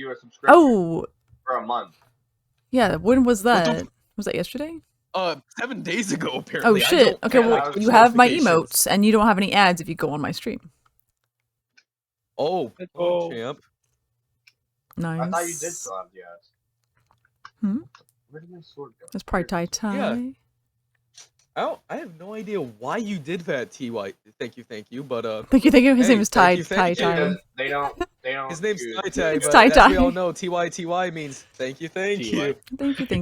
you a subscription. Oh. For a month. Yeah. When was that? Was that yesterday? 7 days ago apparently. Oh shit. Okay, well you have my emotes, and you don't have any ads if you go on my stream. Oh, champ. Nice. I thought you did still have the ads. Hmm. Where did my sword go? That's probably tie. Yeah. I have no idea why you did that, TY. Thank you, but Thank you. His name is Ty. They don't. His name's Ty. but as we all know, TY means thank you. Thank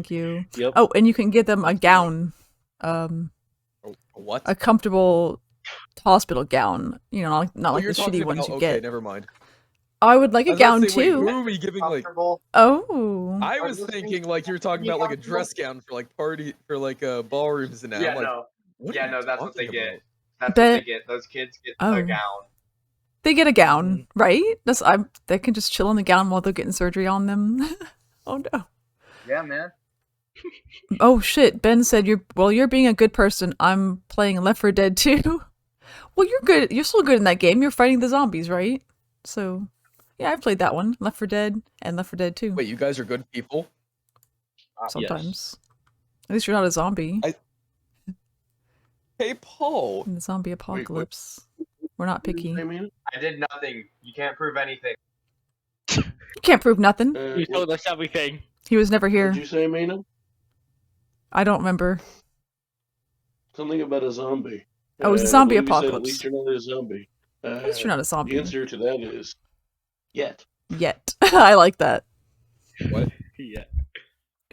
you. Yep. Oh, and you can get them a gown. What? A comfortable hospital gown. You know, not like the shitty ones you get. Okay, never mind. I would like a gown too. Wait, who are we giving like? Oh. I was thinking like you were talking about like a dress gown for like ballrooms and that. Yeah, no, that's what they get. That's what they get. Those kids get a gown. They get a gown, right? They can just chill in the gown while they're getting surgery on them. Oh no. Yeah, man. Oh shit! Ben said you're being a good person. I'm playing Left 4 Dead 2. Well, you're good. You're still good in that game. You're fighting the zombies, right? So. Yeah, I've played that one, Left 4 Dead and Left 4 Dead 2. Wait, you guys are good people? Sometimes. Yes. At least you're not a zombie. Hey, Paul. In the zombie apocalypse. We're not picky. I did nothing. You can't prove anything. You can't prove nothing. You told us everything. He was never here. What did you say, Mina? I don't remember. Something about a zombie. Oh, it was a zombie At apocalypse. least you're not a zombie. At least you're not a zombie. The answer to that is yet. I like that. What? Yeah.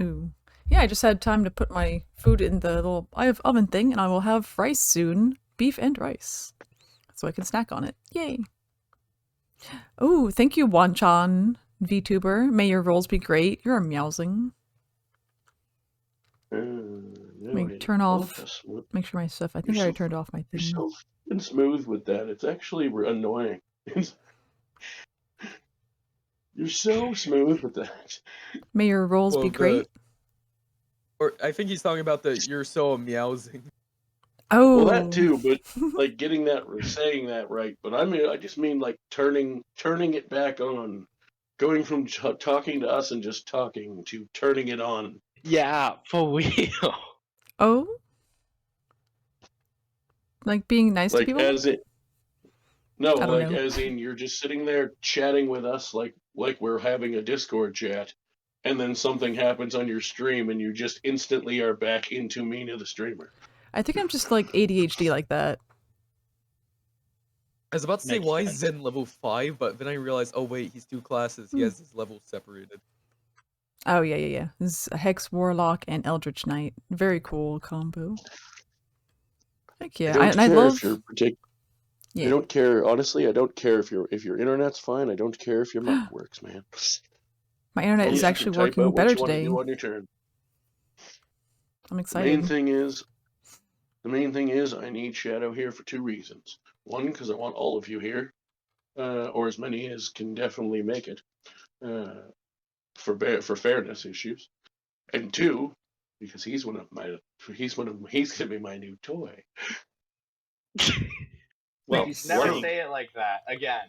Ooh. Yeah, I just had time to put my food in the little oven thing, and I will have rice soon. Beef and rice. So I can snack on it. Yay. Oh, thank you, Wanchan, VTuber. May your rolls be great. You're a meowsing. Turn off. Make sure my stuff. I think I already turned off my thing. You're so smooth with that. It's actually annoying. You're so smooth with that. May your rolls be great. Or I think he's talking about the you're so meowsing. Oh, well, that too, but like getting that or saying that right. But I just mean like turning it back on, going from talking to us and just talking to turning it on. Yeah, for real. Oh, like being nice to people. As in you're just sitting there chatting with us like we're having a Discord chat, and then something happens on your stream and you just instantly are back into Mina the streamer. I think I'm just like ADHD like that. I was about to say why is Zen level 5, but then I realized, oh wait, he's 2 classes. He has his levels separated. Oh yeah. This is a Hex Warlock and Eldritch Knight. Very cool combo. Heck yeah, I love. I don't care. Honestly, I don't care if your internet's fine. I don't care if your mic works, man. My internet is actually working better today. On your turn. I'm excited. The main thing is I need Shadow here for 2 reasons. One, because I want all of you here, or as many as can definitely make it, for fairness issues. And 2, because he's gonna be my new toy. Well, never say it like that again.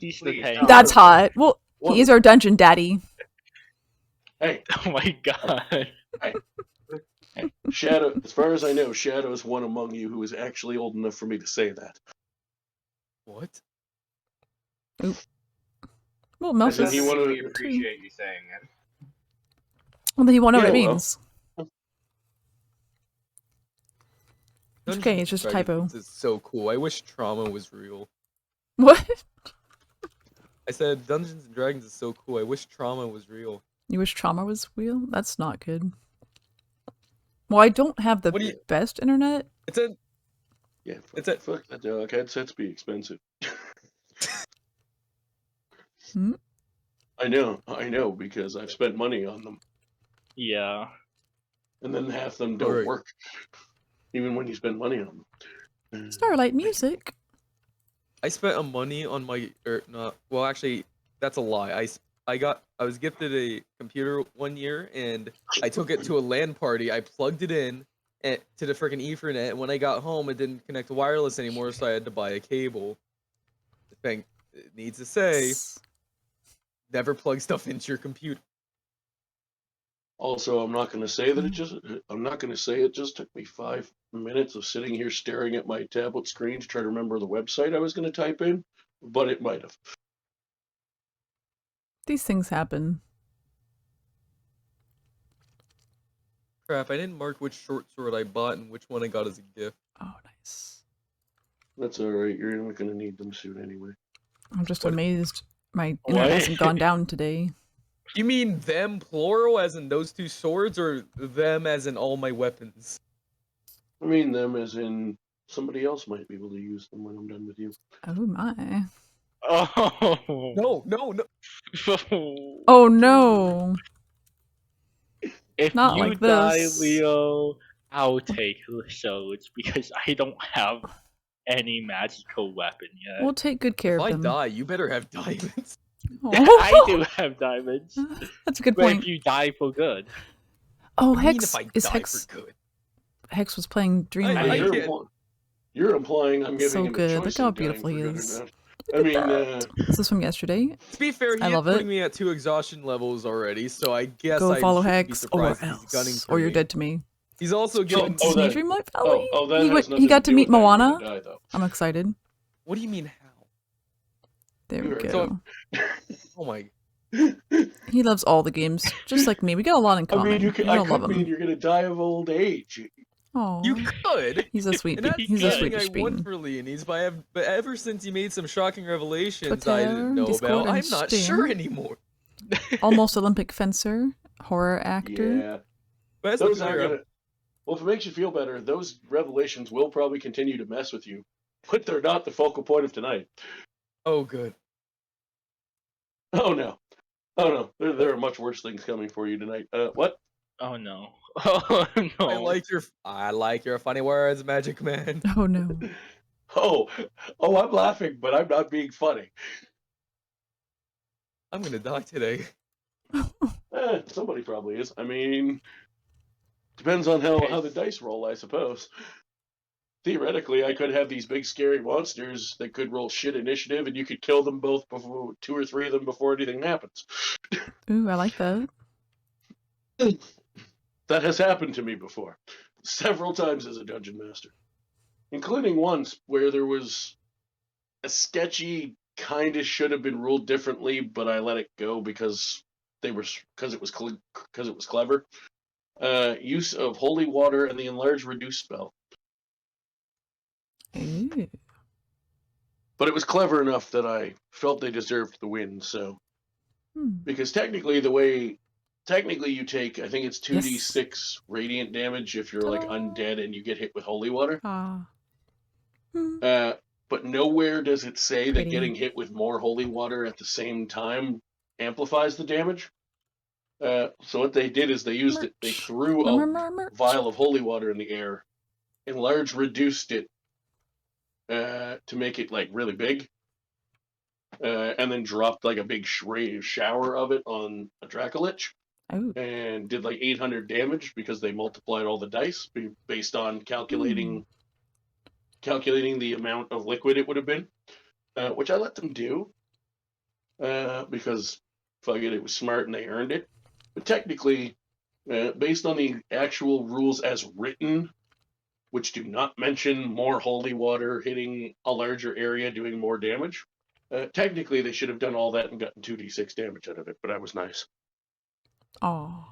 That's hot. Well, he's our dungeon daddy. Hey. Oh my god. Hey. Shadow, as far as I know, Shadow is one among you who is actually old enough for me to say that. What? Oop. Well, Mel's we appreciate you saying it. Well, then you won't know what it means. Okay, it's just a typo. This is so cool. I wish trauma was real. What? I said Dungeons and Dragons is so cool. I wish trauma was real. You wish trauma was real? That's not good. Well, I don't have the best internet. Fuck that dog. Headsets be expensive. I know, because I've spent money on them. Yeah. And then half them don't work. Even when you spend money on them. Starlight Music. I spent money on my well actually that's a lie. I was gifted a computer one year and I took it to a LAN party. I plugged it in to the freaking Ethernet, and when I got home it didn't connect to wireless anymore, so I had to buy a cable. It needs to say never plug stuff into your computer. Also, I'm not going to say that it just took me 5 minutes of sitting here staring at my tablet screen to try to remember the website I was going to type in, but it might have. These things happen. Crap, I didn't mark which short sword I bought and which one I got as a gift. Oh, nice. That's alright, you're not going to need them soon anyway. I'm just What? amazed my internet hasn't gone down today. You mean them plural as in those two swords, or them as in all my weapons? I mean them as in somebody else might be able to use them when I'm done with you. Oh my. Oh. No. Oh no. If Not you like die, this. Leo, I'll take the swords because I don't have any magical weapon yet. We'll take good care If of I them. die, you better have diamonds. I do have diamonds. That's a good But point. if you die for good. Oh, I mean, Hex if I is die Hex. for good. Hex was playing I Dreamlight. can't- You're implying I'm giving So him a good. choice Look how of dying beautiful he for good or is. not. Look at that. This is from yesterday. To be fair, he I is love putting it. me at 2 exhaustion levels already, so I guess Go I follow shouldn't be Hex, or surprised if he's gunning else, for or you're me. dead to me. He's also Did you giving. Oh, see that- Dreamlight Valley? that has he nothing got to do meet with how you're Moana. gonna die, though. I'm excited. What do you mean how? There we You're go. Oh my. He loves all the games, just like me. We got a lot in I common. mean, You're I gonna love could mean him. you're gonna die of old age. Aww. You could. He's a sweet. And that's He's a something sweet I want bean. for Leonese, but ever since he made some shocking revelations I Twitter, didn't know Discord, about, and I'm not Steam. sure anymore. Almost Olympic fencer, horror actor. Yeah. But that's Those not are fair. gonna. Well, if it makes you feel better, those revelations will probably continue to mess with you, but they're not the focal point of tonight. Oh, good. Oh no, there are much worse things coming for you tonight. What? Oh no. Oh no. I like your funny words, Magic Man. Oh no. Oh, I'm laughing, but I'm not being funny. I'm gonna die today. Somebody probably is. I mean, depends on how the dice roll, I suppose. Theoretically, I could have these big scary monsters that could roll shit initiative, and you could kill them both before 2 or 3 of them before anything happens. Ooh, I like that. That has happened to me before, several times as a dungeon master, including once where there was a sketchy kind of should have been ruled differently, but I let it go because it was clever. Use of holy water and the enlarge reduce spell. Ooh. But it was clever enough that I felt they deserved the win. So, because technically you take, I think it's 2d6 radiant damage if you're like undead and you get hit with holy water. But nowhere does it say that getting hit with more holy water at the same time amplifies the damage. So what they did is they threw a vial of holy water in the air, enlarged, reduced it to make it like really big, and then dropped like a big shower of it on a Dracolich. Oh. And did like 800 damage because they multiplied all the dice based on calculating the amount of liquid it would have been, which I let them do because fuck it was smart and they earned it. But technically, based on the actual rules as written, which do not mention more holy water hitting a larger area doing more damage, technically they should have done all that and gotten 2d6 damage out of it, but I was nice. Aw.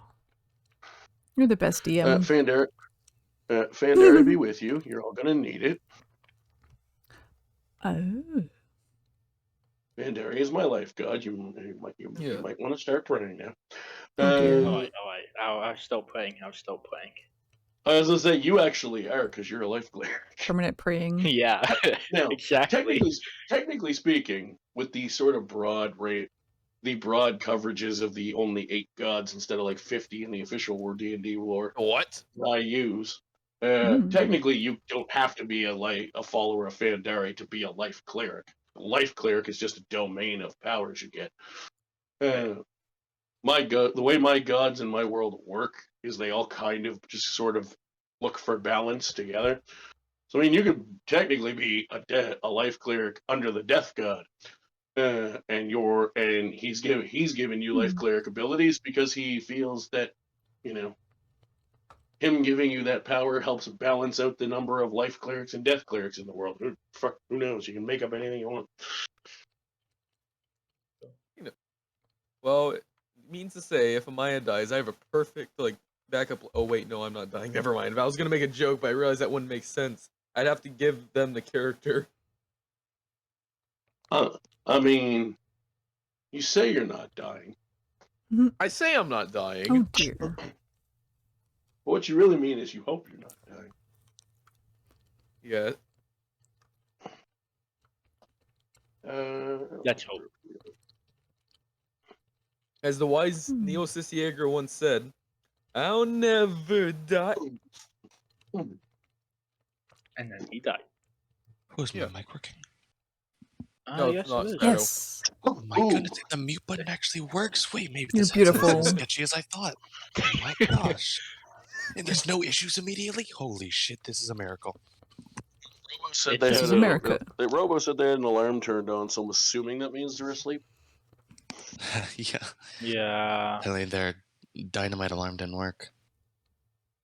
You're the best DM. Fandera be with you. You're all gonna need it. Oh. Fandera is my life god. You might want to start praying now. Alright. I'll stop playing. I was gonna say you actually are because you're a life cleric. Permanent praying. Yeah. Now, exactly. technically speaking, with the sort of broad coverages of the only 8 gods instead of like 50 in the official D&D lore. What? I use. Technically, you don't have to be a follower of Fandari to be a life cleric. Life cleric is just a domain of powers you get. The way my gods in my world work is they all kind of just sort of look for balance together. So I mean, you could technically be a life cleric under the death god, and he's given you life cleric abilities because he feels that, him giving you that power helps balance out the number of life clerics and death clerics in the world. Who knows? You can make up anything you want. Well, it means to say, if Amaya dies, I have a perfect backup. Oh wait, no, I'm not dying. Never mind. If I was gonna make a joke, but I realized that wouldn't make sense. I'd have to give them the character. I mean, you say you're not dying. I say I'm not dying. Oh dear. But what you really mean is you hope you're not dying. Yeah. Let's hope. As the wise Neo Sisiager once said, I'll never die. And then he died. Who's my mic working? No, yes, it's not. it is. Yes. Oh my goodness, the mute button actually works. Wait, maybe You're this isn't beautiful. as sketchy as I thought. Oh my gosh. And there's no issues immediately? Holy shit, this is a miracle. Robo said This is America. Robo said they had an alarm turned on, so I'm assuming that means they're asleep. Yeah. Yeah. I mean, their dynamite alarm didn't work.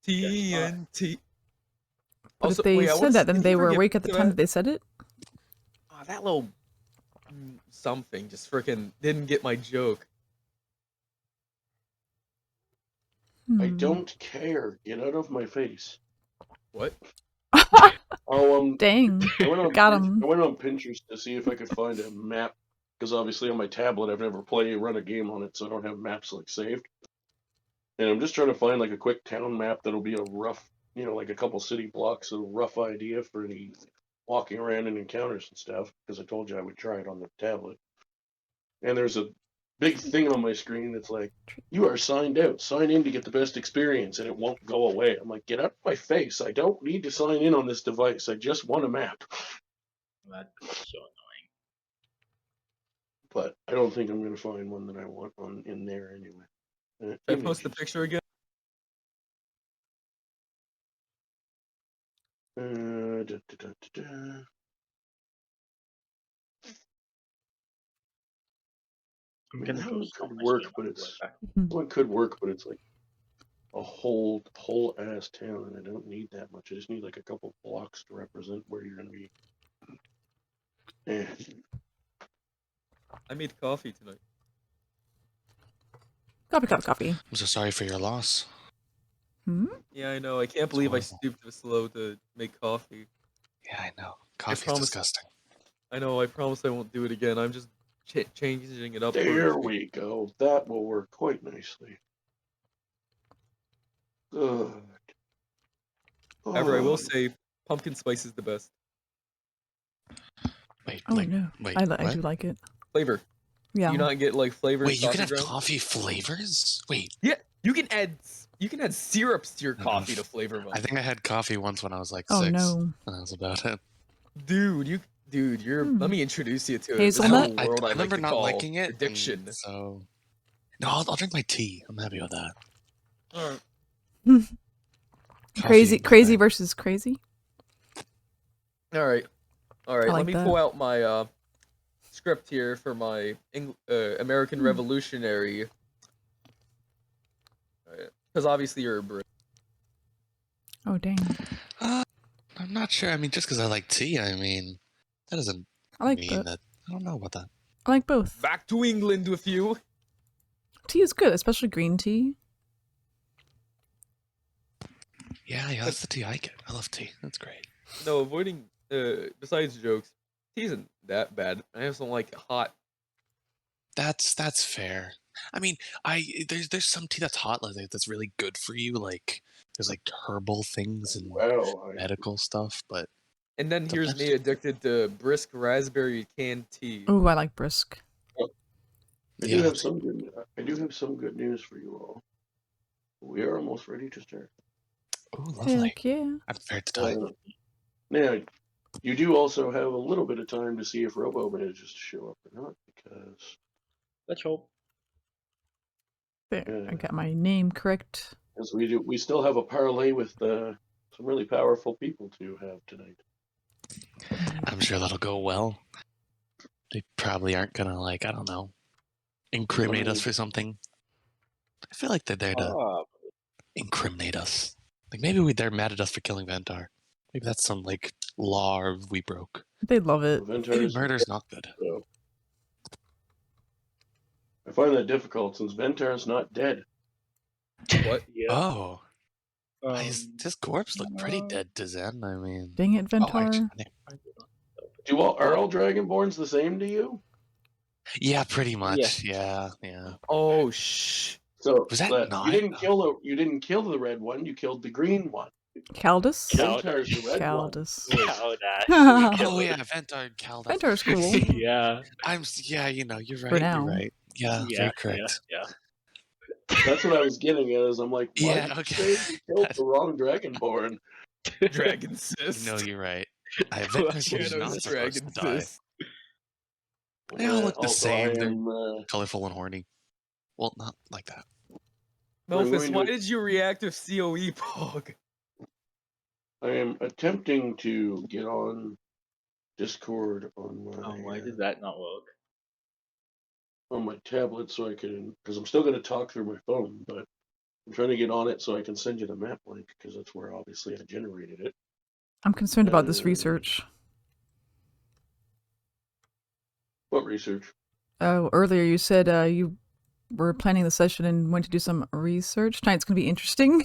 TNT. But if they said that, then they were awake at the time that they said it? Oh, that little something just freaking didn't get my joke. I don't care. Get out of my face. What? Dang. Got him. I went on Pinterest to see if I could find a map, because obviously on my tablet I've never run a game on it, so I don't have maps saved. And I'm just trying to find a quick town map that'll be a rough, like a couple city blocks, a rough idea for any walking around and encounters and stuff, because I told you I would try it on the tablet. And there's a big thing on my screen that's like, you are signed out. Sign in to get the best experience, and it won't go away. I'm like, get out of my face. I don't need to sign in on this device. I just want a map. That's so annoying. But I don't think I'm going to find one that I want in there anyway. Should I post the picture again? One could work, but it's like a whole ass town, and I don't need that much. I just need a couple blocks to represent where you're going to be. I made coffee tonight. Coffee. I'm so sorry for your loss. Yeah, I know. I can't believe I stooped this low to make coffee. Yeah, I know. Coffee's disgusting. I know. I promise I won't do it again. I'm just changing it up. There we go. That will work quite nicely. Good. However, I will say pumpkin spice is the best. Wait, no. Wait, I what? do like it. Flavor. Yeah. Do you not get flavors? Wait, you can have coffee flavors? Wait. Yeah, you can add syrups to your coffee to flavor them. I think I had coffee once when I was 6. Oh no. That was about it. Dude, you're. Let me introduce you to it. Hazelnut? I remember not liking it. Addiction. So, no, I'll drink my tea. I'm happy with that. All right. Crazy versus crazy. All right. like Let me that. pull out my script here for my American Revolutionary. Because obviously you're a Brit. Oh dang. I'm not sure. I mean, just because I like tea, that doesn't mean that. I don't know about that. I like both. Back to England with you. Tea is good, especially green tea. Yeah, that's the tea I get. I love tea. That's great. No, avoiding. Besides jokes, tea isn't that bad. I just don't like it hot. That's fair. I mean, there's some tea that's hot, that's really good for you. There's herbal things and medical stuff, but. And then here's me addicted to brisk raspberry canned tea. Oh, I like brisk. I do have some good news for you all. We are almost ready to start. Oh, lovely. Heck yeah. I'm prepared to die. Now, you do also have a little bit of time to see if Robo manages to show up or not, because. Let's hope. There, I got my name correct. As we still have a parlay with some really powerful people to have tonight. I'm sure that'll go well. They probably aren't gonna, like, I don't know, incriminate us for something. I feel like they're there to incriminate us. Like, maybe they're mad at us for killing Ventar. Maybe that's some, like, law we broke. They love it. Maybe murder's not good. So, I find that difficult since Ventar's not dead. What? Yeah. Oh. His corpse looked pretty dead to Zen, I mean. Dang it, Ventar. Are all Dragonborns the same to you? Yeah, pretty much. Yeah. Oh, So was that not? You didn't kill the red one. You killed the green one. Caldus? Ventar's the red Caldus. Oh yeah, Ventar and Caldus. Ventar's cool. Yeah. You're right. For now. You're right. Yeah, very correct. Yeah. That's what I was getting at. Is I'm like, why Yeah, did okay. you say you killed the wrong Dragonborn? Dragon sis. No, you're right. Ventar's not supposed Dragon to die. sis. They all look the Also, same. I am, They're colorful and horny. Well, not like that. Melphis, why did you react with COE, Pog? I am attempting to get on Discord on my. Why did that not work? On my tablet, so I can, because I'm still going to talk through my phone, but I'm trying to get on it so I can send you the map link because that's where obviously I generated it. I'm concerned about this research. What research? Oh, earlier you said you were planning the session and went to do some research. Tonight's going to be interesting.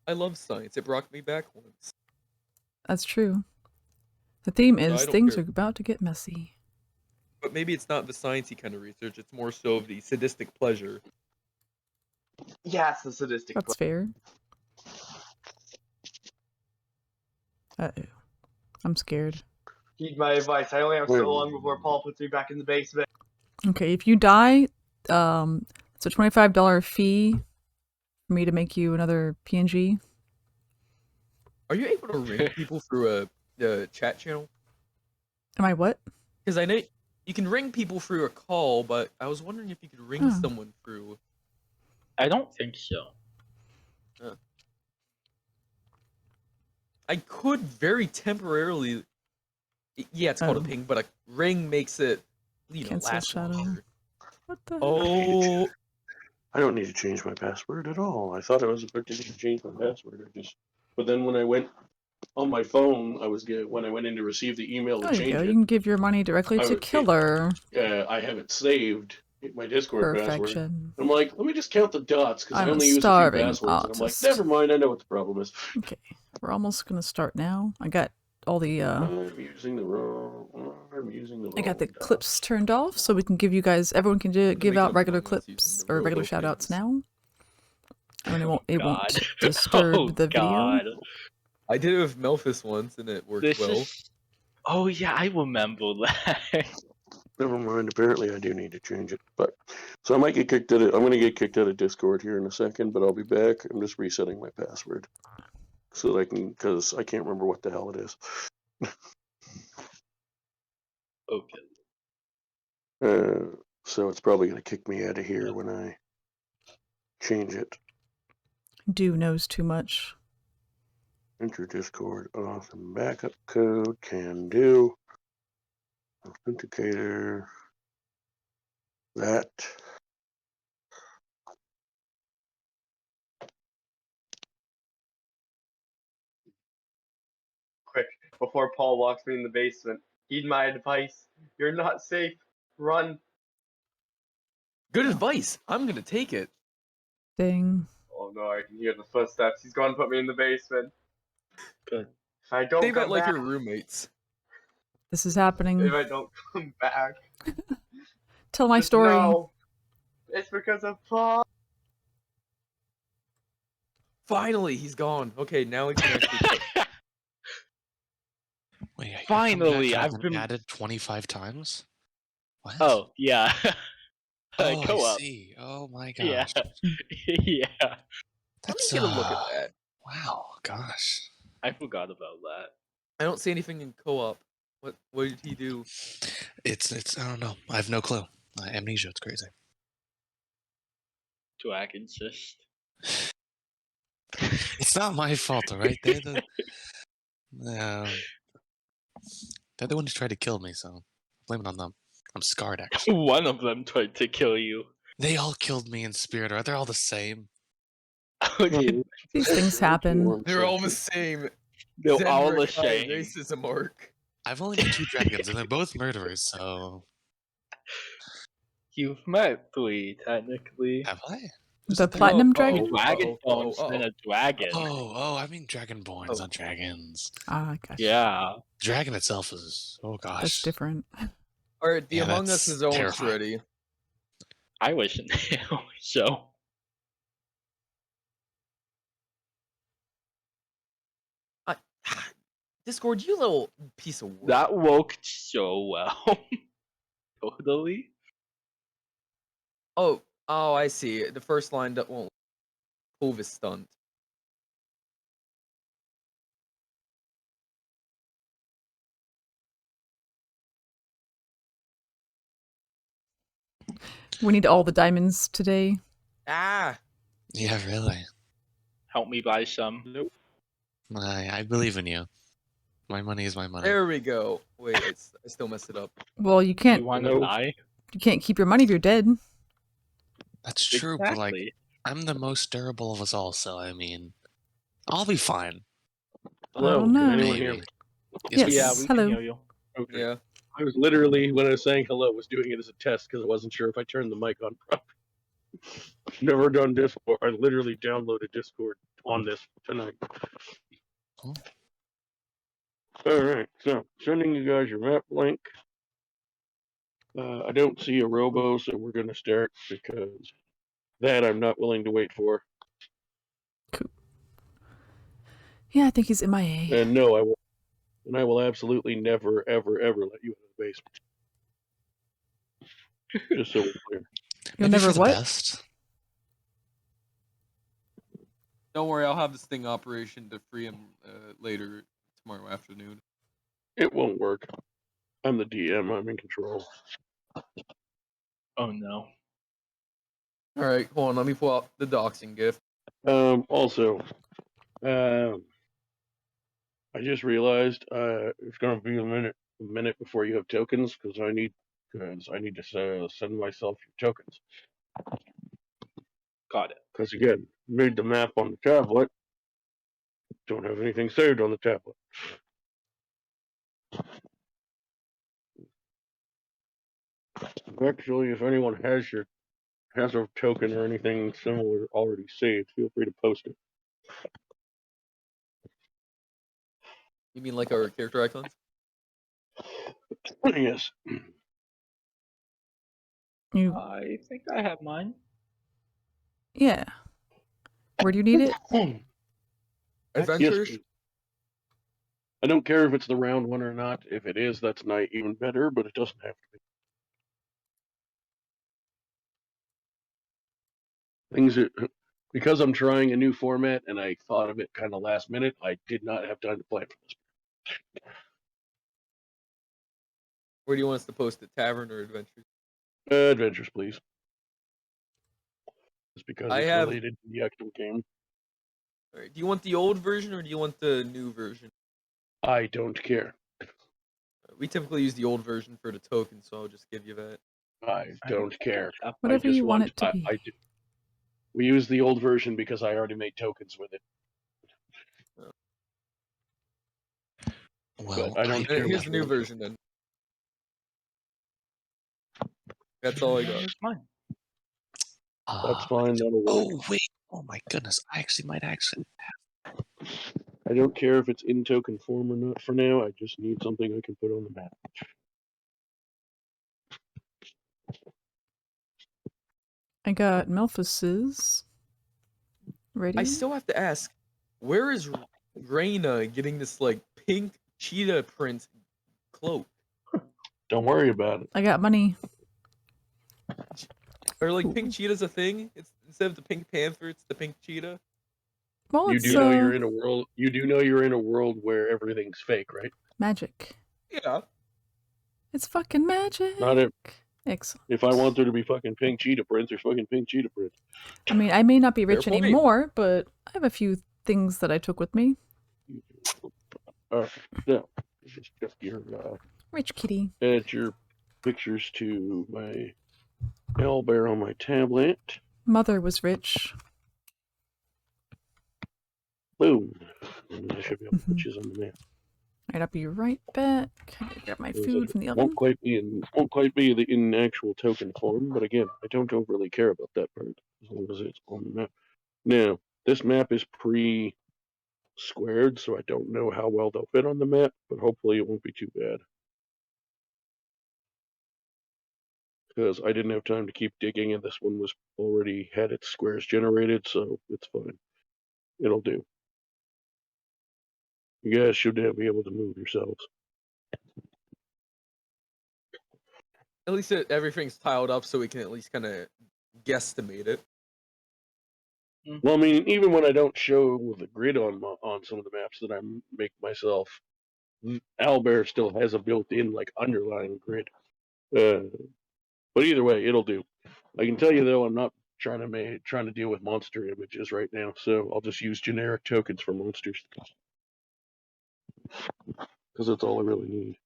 I love science. It brought me back once. That's true. The theme is don't things care. are about to get messy. But maybe it's not the sciencey kind of research. It's more so of the sadistic pleasure. Yes, the sadistic. That's fair. Uh-oh. I'm scared. Heed my advice. I only have so long before Paul puts me back in the basement. Okay, if you die, it's a $25 fee for me to make you another PNG. Are you able to ring people through a chat channel? Am I what? Because I know you can ring people through a call, but I was wondering if you could ring someone through. I don't think so. I could very temporarily. Yeah, it's called a ping, but a ring makes it, Cancel last shadow. longer. What the? Oh, I don't need to change my password at all. I thought I was about to change my password. But then when I went on my phone, when I went in to receive the email to There you change go. it. You can give your money directly to Killer. I have it saved. My Discord password. Perfection. I'm like, let me just count the dots because I I'm a only use a few starving passwords. And I'm like, artist. never mind, I know what the problem is. Okay, we're almost gonna start now. I got all the I'm using the wrong. I got the clips turned off, so we can give you guys. Everyone can give out regular clips or regular shout outs now. I mean, it won't disturb the video. I did it with Melphis once, and it worked well. Oh yeah, I remember that. Never mind. Apparently, I do need to change it. But so I might get kicked out. I'm going to get kicked out of Discord here in a second, but I'll be back. I'm just resetting my password so that I can, because I can't remember what the hell it is. Okay. So it's probably going to kick me out of here when I change it. Do knows too much. Enter Discord, awesome backup code, can do. Authenticator. That. Quick, before Paul walks me in the basement, heed my advice. You're not safe. Run. Good advice. I'm gonna take it. Ding. Oh no, I can hear the footsteps. He's going to put me in the basement. Good. If I don't Say that come like back, your roommates. This is happening. if I don't come back, Tell my just story. know it's because of Paul. Finally, he's gone. Okay, now we can actually. Wait, Finally, I've I've been been added 25 times. What? Oh yeah. Oh, Go I up. see. Oh my Yeah. gosh. Yeah. That's Let me get a look at that. Wow, gosh. I forgot about that. I don't see anything in co-op. What did he do? It's I don't know. I have no clue. Amnesia, it's crazy. Do I insist? It's not my fault, all right? They're the one who tried to kill me, so Blame it on them. I'm scarred, actually. One of them tried to kill you. They all killed me in spirit. Are they all the same? These things happen. They're all the same. They're all the Zenric high same. racism arc. I've only met 2 dragons, and they're both murderers, so... You've met 3, technically. Have I? The platinum Oh, dragon? Dragonborns uh-oh. and a dragon. I mean dragonborns, not dragons. Ah, gosh. Yeah. Dragon itself is... Oh, gosh. That's different. Alright, the Yeah, Among Us that's is almost terrifying. ready. I wish it knew, so. Discord, you little piece of work. That worked so well. Totally. Oh, I see. The first line that won't prove is stunt. We need all the diamonds today. Ah! Yeah, really. Help me buy some. Nope. I believe in you. My money is my money. There we go. Wait, I still messed it up. Well, you can't. You want to Nope. buy? You can't keep your money if you're dead. That's true, but like, Exactly. I'm the most durable of us all, so I mean, I'll be fine. Hello, don't know. can anyone hear Maybe. me? Yes. Yeah, we hello. can hear you. Okay. Yeah. I was literally, when I was saying hello, was doing it as a test because I wasn't sure if I turned the mic on properly. Never done Discord. I literally downloaded Discord on this tonight. Oh. Alright, so sending you guys your map link. I don't see a robo, so we're going to start because that I'm not willing to wait for. Yeah, I think he's MIA. And no, I will. And I will absolutely never, ever, ever let you in the basement. Just so we're clear. You'll Maybe never for the what? best. Don't worry, I'll have the sting operation to free him later tomorrow afternoon. It won't work. I'm the DM. I'm in control. Oh no. Alright, hold on, let me pull out the doxing gift. Also, I just realized it's gonna be a minute before you have tokens because I need to send myself your tokens. Got it. Because again, made the map on the tablet. Don't have anything saved on the tablet. Actually, if anyone has a token or anything similar already saved, feel free to post it. You mean like our character icons? Yes. You, I think I have mine. yeah. Where do you need it? Adventures? Yes, I don't care if it's the round one or not. If it is, that's not even better, but it doesn't have to be. Because I'm trying a new format and I thought of it kind of last minute, I did not have time to plan for this. Where do you want us to post it? Tavern or Adventures? Adventures, please. Just because I it's have- related to the actual game. Alright, do you want the old version or do you want the new version? I don't care. We typically use the old version for the token, so I'll just give you that. I don't care. Whatever I just you want it to be. We use the old version because I already made tokens with it. Well, But I don't care. Here's the new version then. That's all I got. Here's mine. That's fine. That'll work. Oh wait! Oh my goodness! I actually might actually. I don't care if it's in token form or not for now. I just need something I can put on the map. I got Melphus's ready. I still have to ask, where is Reyna getting this like pink cheetah print cloak? Don't worry about it. I got money. Or like pink cheetah's a thing? It's instead of the pink panther, it's the pink cheetah. Well, You it's do know you're in a world. You do know you're in a world where everything's fake, right? magic. Yeah. It's fucking magic. Not if Excellent. if I want there to be fucking pink cheetah prints, there's fucking pink cheetah prints. I mean, I may not be rich Fair point. anymore, but I have a few things that I took with me. All right, so this is just your Rich kitty. it's your pictures to my owlbear on my tablet. Mother was rich. Boom. And I should be able to put on the map. Alright, I'll be right back. Grab my food from the oven. Won't quite be in actual token form, but again, I don't overly care about that part as long as it's on the map. Now, this map is pre-squared, so I don't know how well they'll fit on the map, but hopefully it won't be too bad. Because I didn't have time to keep digging, and this one was already had its squares generated, so it's fine. It'll do. You guys should be able to move yourselves. At least everything's tiled up, so we can at least kind of guesstimate it. Well, I mean, even when I don't show the grid on some of the maps that I make myself, Owlbear still has a built-in like underlying grid. But either way, it'll do. I can tell you though, I'm not trying to deal with monster images right now, so I'll just use generic tokens for monsters because that's all I really need.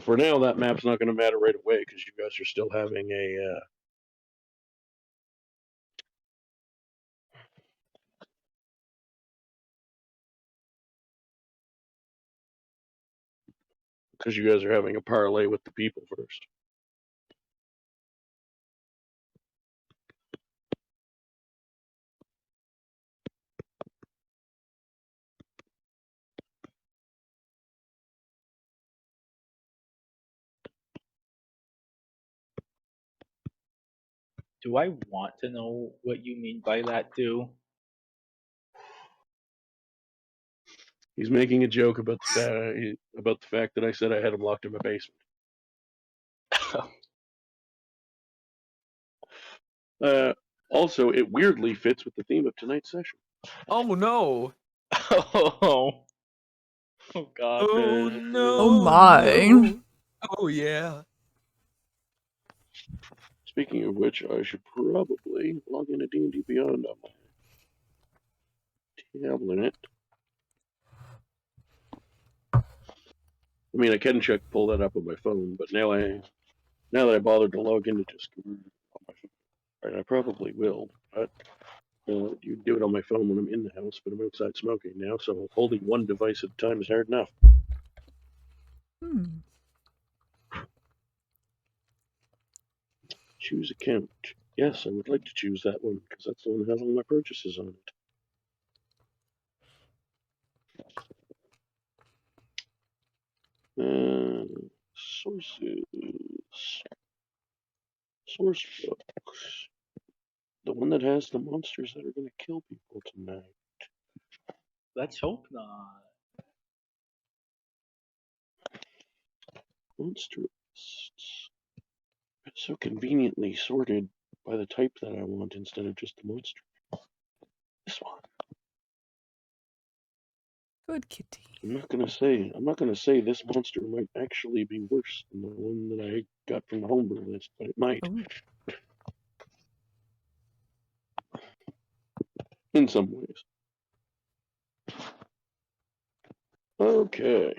For now, that map's not going to matter right away because you guys are still having a. Because you guys are having a parlay with the people first. Do I want to know what you mean by that, Do? He's making a joke about the fact that I said I had him locked in my basement. Also, it weirdly fits with the theme of tonight's session. Oh no! Oh God! Oh no! Oh my! No. Oh yeah! Speaking of which, I should probably log into D&D Beyond on my tablet. I mean, I can pull that up on my phone, but now that I bothered to log into Discord on my phone, and I probably will, but you do it on my phone when I'm in the house, but I'm outside smoking now, so holding one device at a time is hard enough. Choose account. Yes, I would like to choose that one because that's the one that has all my purchases on it. Sources. Source books. The one that has the monsters that are going to kill people tonight. Let's hope not. Monster lists. It's so conveniently sorted by the type that I want instead of just the monster. This one. Good kitty. I'm not gonna say this monster might actually be worse than the one that I got from the homebrew list, but it might. Ooh. In some ways. Okay.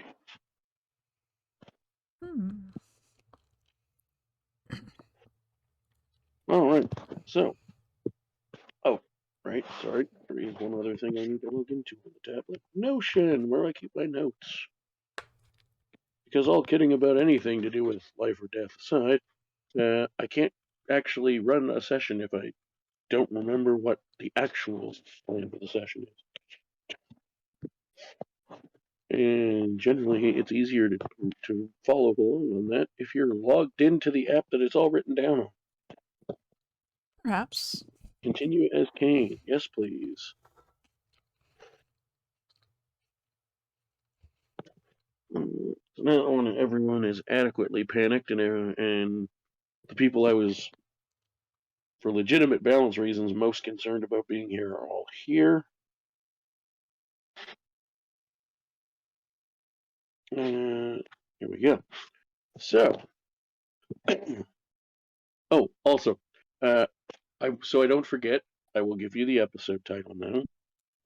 All right. So. Oh, right. Sorry. There is one other thing I need to look into on the tablet. Notion, where I keep my notes. Because all kidding about anything to do with life or death aside, I can't actually run a session if I don't remember what the actual plan for the session is. And generally, it's easier to follow along on that if you're logged into the app that it's all written down on. Perhaps. Continue as Kain. Yes, please. So now when everyone is adequately panicked and the people I was, for legitimate balance reasons, most concerned about being here are all here. Here we go. So, oh, also, so I don't forget, I will give you the episode title now,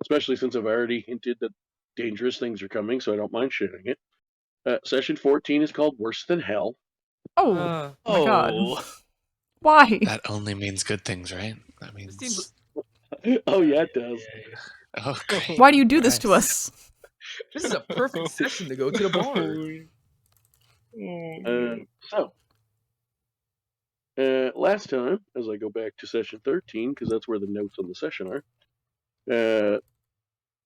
especially since I've already hinted that dangerous things are coming, so I don't mind sharing it. Session 14 is called Worse Than Hell. Oh my god. Why? That only means good things, right? That means. seems- Oh, yeah, it does. Oh, great. Why do you do this to Alright. us? This is a perfect session to go to the bar. Last time, as I go back to session 13, because that's where the notes on the session are,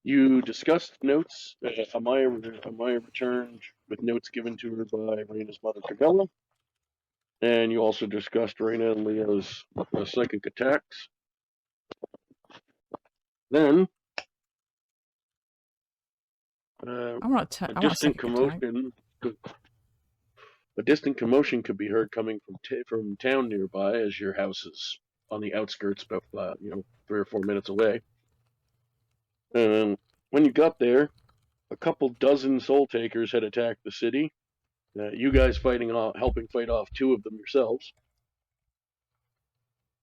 you discussed notes. Amaya returned with notes given to her by Raina's mother, Camilla. And you also discussed Raina and Leo's psychic attacks. Then, I want to. a distant commotion could be heard coming from town nearby, as your house is on the outskirts, about 3 or 4 minutes away. And when you got there, a couple dozen soul takers had attacked the city. You guys helping fight off 2 of them yourselves.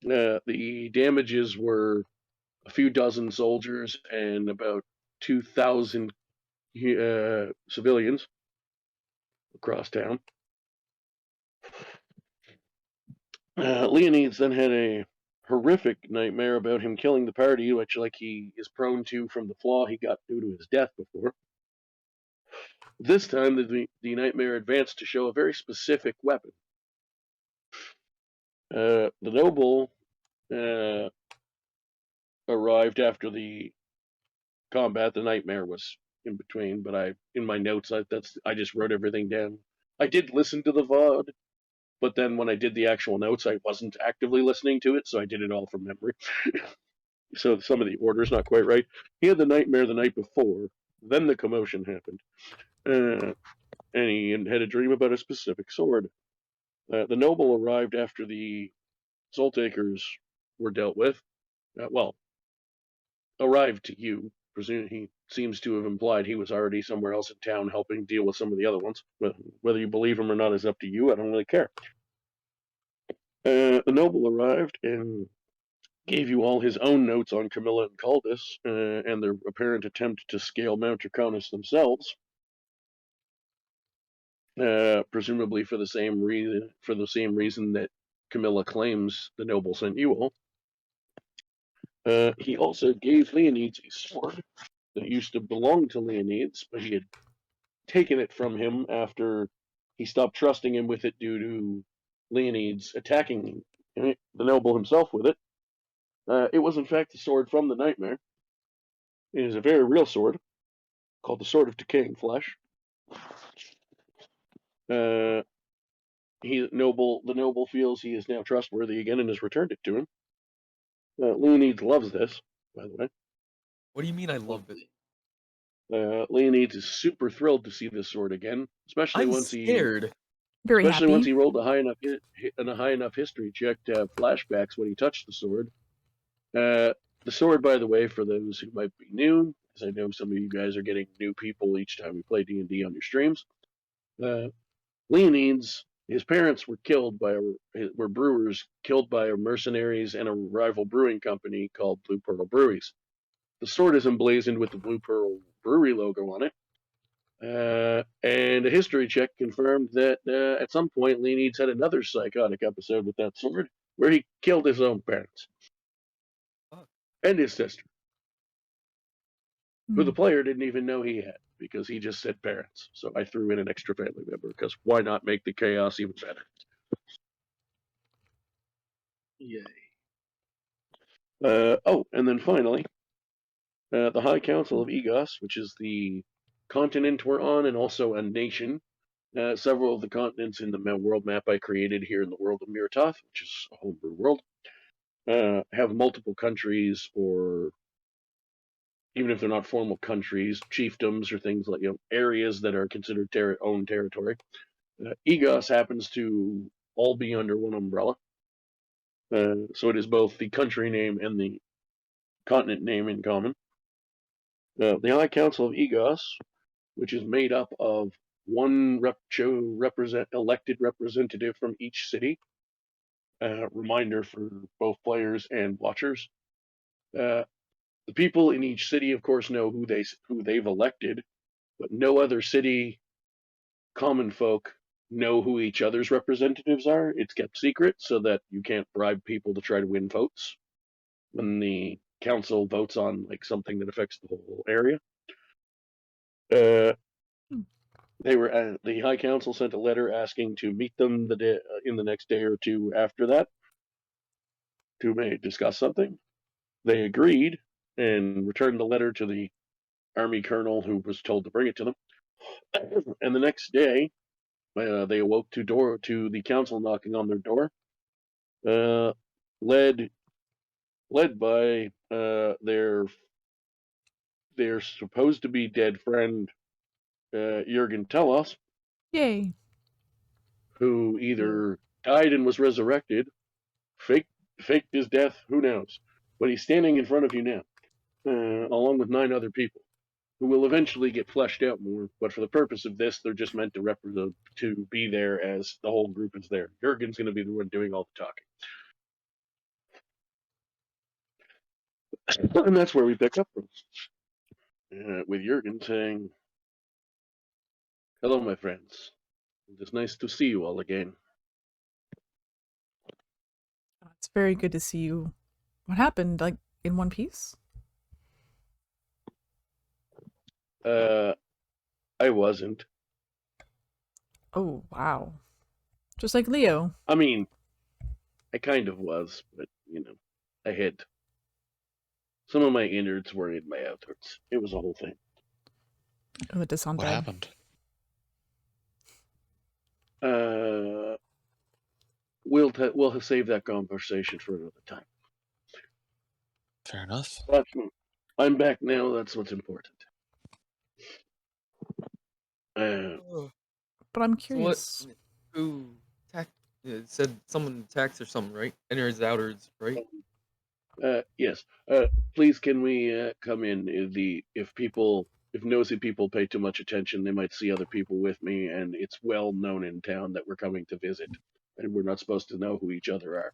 The damages were a few dozen soldiers and about 2,000 civilians across town. Leonides then had a horrific nightmare about him killing the party, which, like he is prone to from the flaw he got due to his death before. This time, the nightmare advanced to show a very specific weapon. The noble arrived after the combat. The nightmare was in between, but in my notes, I just wrote everything down. I did listen to the VOD, but then when I did the actual notes, I wasn't actively listening to it, so I did it all from memory. So some of the order's not quite right. He had the nightmare the night before, then the commotion happened. And he had a dream about a specific sword. The noble arrived after the soul takers were dealt with. Arrived to you. He seems to have implied he was already somewhere else in town helping deal with some of the other ones. But whether you believe him or not is up to you. I don't really care. The noble arrived and gave you all his own notes on Camilla and Caldus and their apparent attempt to scale Mount Draconis themselves. Presumably for the same reason that Camilla claims the noble sent you all. He also gave Leonides a sword that used to belong to Leonides, but he had taken it from him after he stopped trusting him with it due to Leonides attacking the noble himself with it. It was in fact the sword from the nightmare. It is a very real sword called the Sword of Decaying Flesh. The noble feels he is now trustworthy again and has returned it to him. Leonides loves this, by the way. What do you mean I love it? Leonides is super thrilled to see this sword again, especially once scared. Very especially happy. once he rolled a high enough history check to have flashbacks when he touched the sword. The sword, by the way, for those who might be new, because I know some of you guys are getting new people each time we play D&D on your streams. Leonides, his parents were brewers killed by mercenaries and a rival brewing company called Blue Pearl Breweries. The sword is emblazoned with the Blue Pearl Brewery logo on it. And a history check confirmed that at some point Leonides had another psychotic episode with that sword where he killed his own parents. And his sister. Who the player didn't even know he had, because he just said parents. So I threw in an extra family member, because why not make the chaos even better? Yay. And then finally, the High Council of Egos, which is the continent we're on and also a nation. Several of the continents in the world map I created here in the world of Mirtoth, which is a homebrew world, have multiple countries, or even if they're not formal countries, chiefdoms or things like areas that are considered own territory. Egos happens to all be under one umbrella. So it is both the country name and the continent name in common. The High Council of Egos, which is made up of one elected representative from each city. Reminder for both players and watchers. The people in each city, of course, know who they've elected, but no other city common folk know who each other's representatives are. It's kept secret so that you can't bribe people to try to win votes when the council votes on like something that affects the whole area. The High Council sent a letter asking to meet them in the next day or two after that to discuss something. They agreed and returned the letter to the army colonel who was told to bring it to them. And the next day, they awoke to the council knocking on their door, led by their supposed to be dead friend Jurgen IS, Yay. who either died and was resurrected, faked his death, who knows? But he's standing in front of you now, along with 9 other people, who will eventually get fleshed out more. But for the purpose of this, they're just meant to be there as the whole group is there. Jurgen's going to be the one doing all the talking. And that's where we pick up from. With Jurgen saying, "Hello, my friends. It is nice to see you all again." It's very good to see you. What happened? Like, in one piece? I wasn't. Oh, wow. Just like Leo. I mean, I kind of was, but, I had... Some of my innards were in my outwards. It was a whole thing. Oh, the Disintegrate. What happened? We'll save that conversation for another time. Fair enough. But I'm back now. That's what's important. But I'm curious. Who said someone tax or something, right? Innards, outwards, right? Yes. Please, can we come in? If nosy people pay too much attention, they might see other people with me, and it's well known in town that we're coming to visit, and we're not supposed to know who each other are.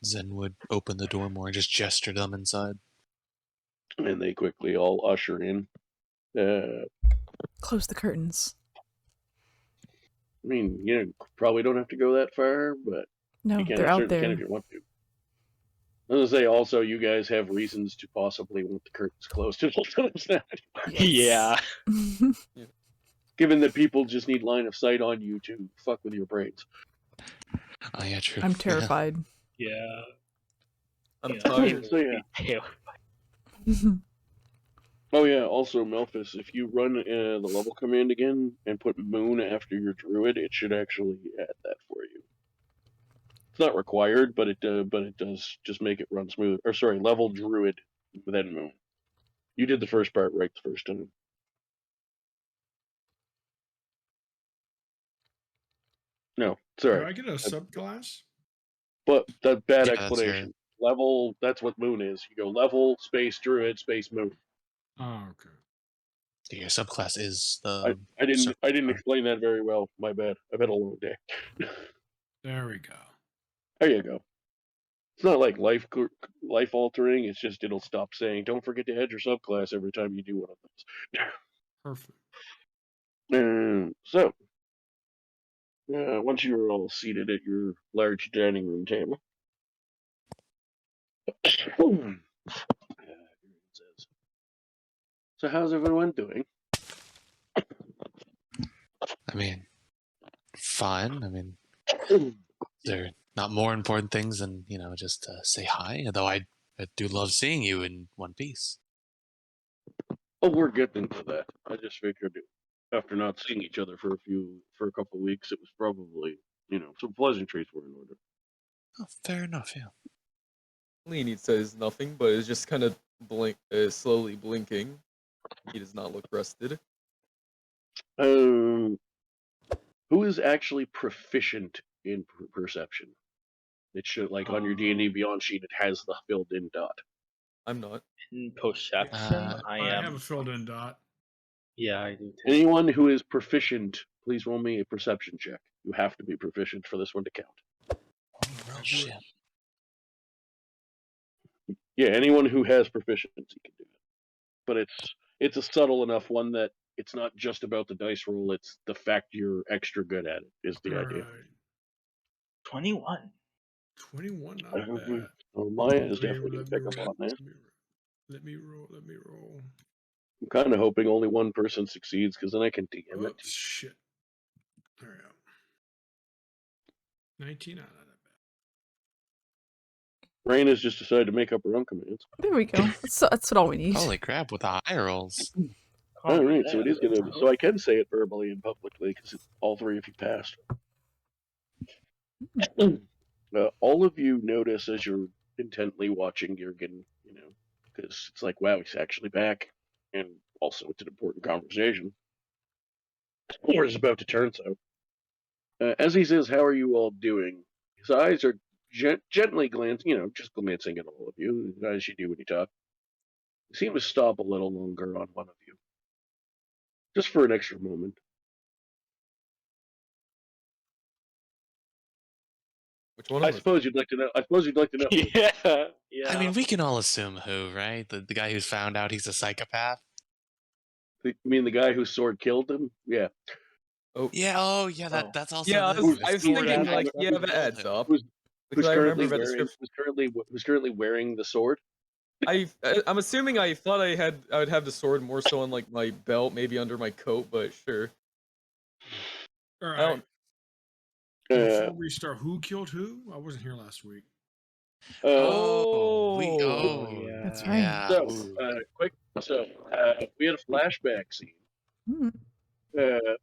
Zen would open the door more and just gesture them inside. And they quickly all usher in. Close the curtains. I mean, probably don't have to go that far, but No, you they're out certainly can there. if you want to. I was gonna say also, you guys have reasons to possibly want the curtains closed at all times now. Yeah. Given that people just need line of sight on you to fuck with your brains. Oh, yeah, true. I'm terrified. Yeah. I'm tired. So yeah. Oh yeah, also Melphis, if you run the level command again and put moon after your druid, it should actually add that for you. It's not required, but it does just make it run smooth. Or sorry, level druid, then moon. You did the first part right the first time. No, sorry. Do I get a subclass? But that bad Yeah, explanation. Level, that's what moon is. You go level, space druid, space moon. Oh, okay. Your subclass is the... I didn't explain that very well. My bad. I've had a long day. There we go. There you go. It's not like life altering. It's just it'll stop saying, "Don't forget to add your subclass" every time you do one of those. Perfect. So, once you're all seated at your large dining room table, so how's everyone doing? I mean, fine. I mean, they're not more important things than, just say hi. Although I do love seeing you in one piece. Oh, we're getting to that. I just figured after not seeing each other for a couple of weeks, it was probably, some pleasantries were in order. Oh, fair enough, yeah. Leonid says nothing, but is just kind of slowly blinking. He does not look rested. Who is actually proficient in perception? It should, like on your D&D Beyond sheet, it has the filled-in dot. I'm not. In perception, I am. I have a filled-in dot. Yeah, I do too. Anyone who is proficient, please roll me a perception check. You have to be proficient for this one to count. Oh, shit. Yeah, anyone who has proficiency can do it. But it's a subtle enough one that it's not just about the dice roll, it's the fact you're extra good at it is the idea. Alright. 21. 21, not bad. So Maya is Let me- definitely going to let me pick up roll, on that. Let me roll. I'm kind of hoping only one person succeeds because then I can DM Oh, it. shit. There we go. 19 out of that. Rain has just decided to make up her own commands. There we go. That's all we need. Holy crap! With the high rolls. All right, so it is gonna. So I can say it verbally and publicly because all three of you passed. All of you notice as you're intently watching Jurgen, because it's like, wow, he's actually back, and also it's an important conversation. Or is about to turn so. As he says, "How are you all doing?" His eyes are gently glancing, just glancing at all of you, as you do when you talk. He seems to stop a little longer on one of you, just for an extra moment. Which one I of us? suppose you'd like to know. Yeah. I mean, we can all assume who, right? The guy who's found out he's a psychopath. You mean the guy whose sword killed him? Yeah. Yeah. Oh, yeah. That's also. Yeah, the, I was sword thinking, after like, the- yeah, that adds up. Who's Because I currently remember that wearing? description. Who's currently wearing the sword? I'm assuming I thought I would have the sword more so on like my belt, maybe under my coat, but sure. All I right. don't. Before we start, who killed who? I wasn't here last week. That's right. Yeah. So, Ooh. quick. So, we had a flashback scene. Hmm. The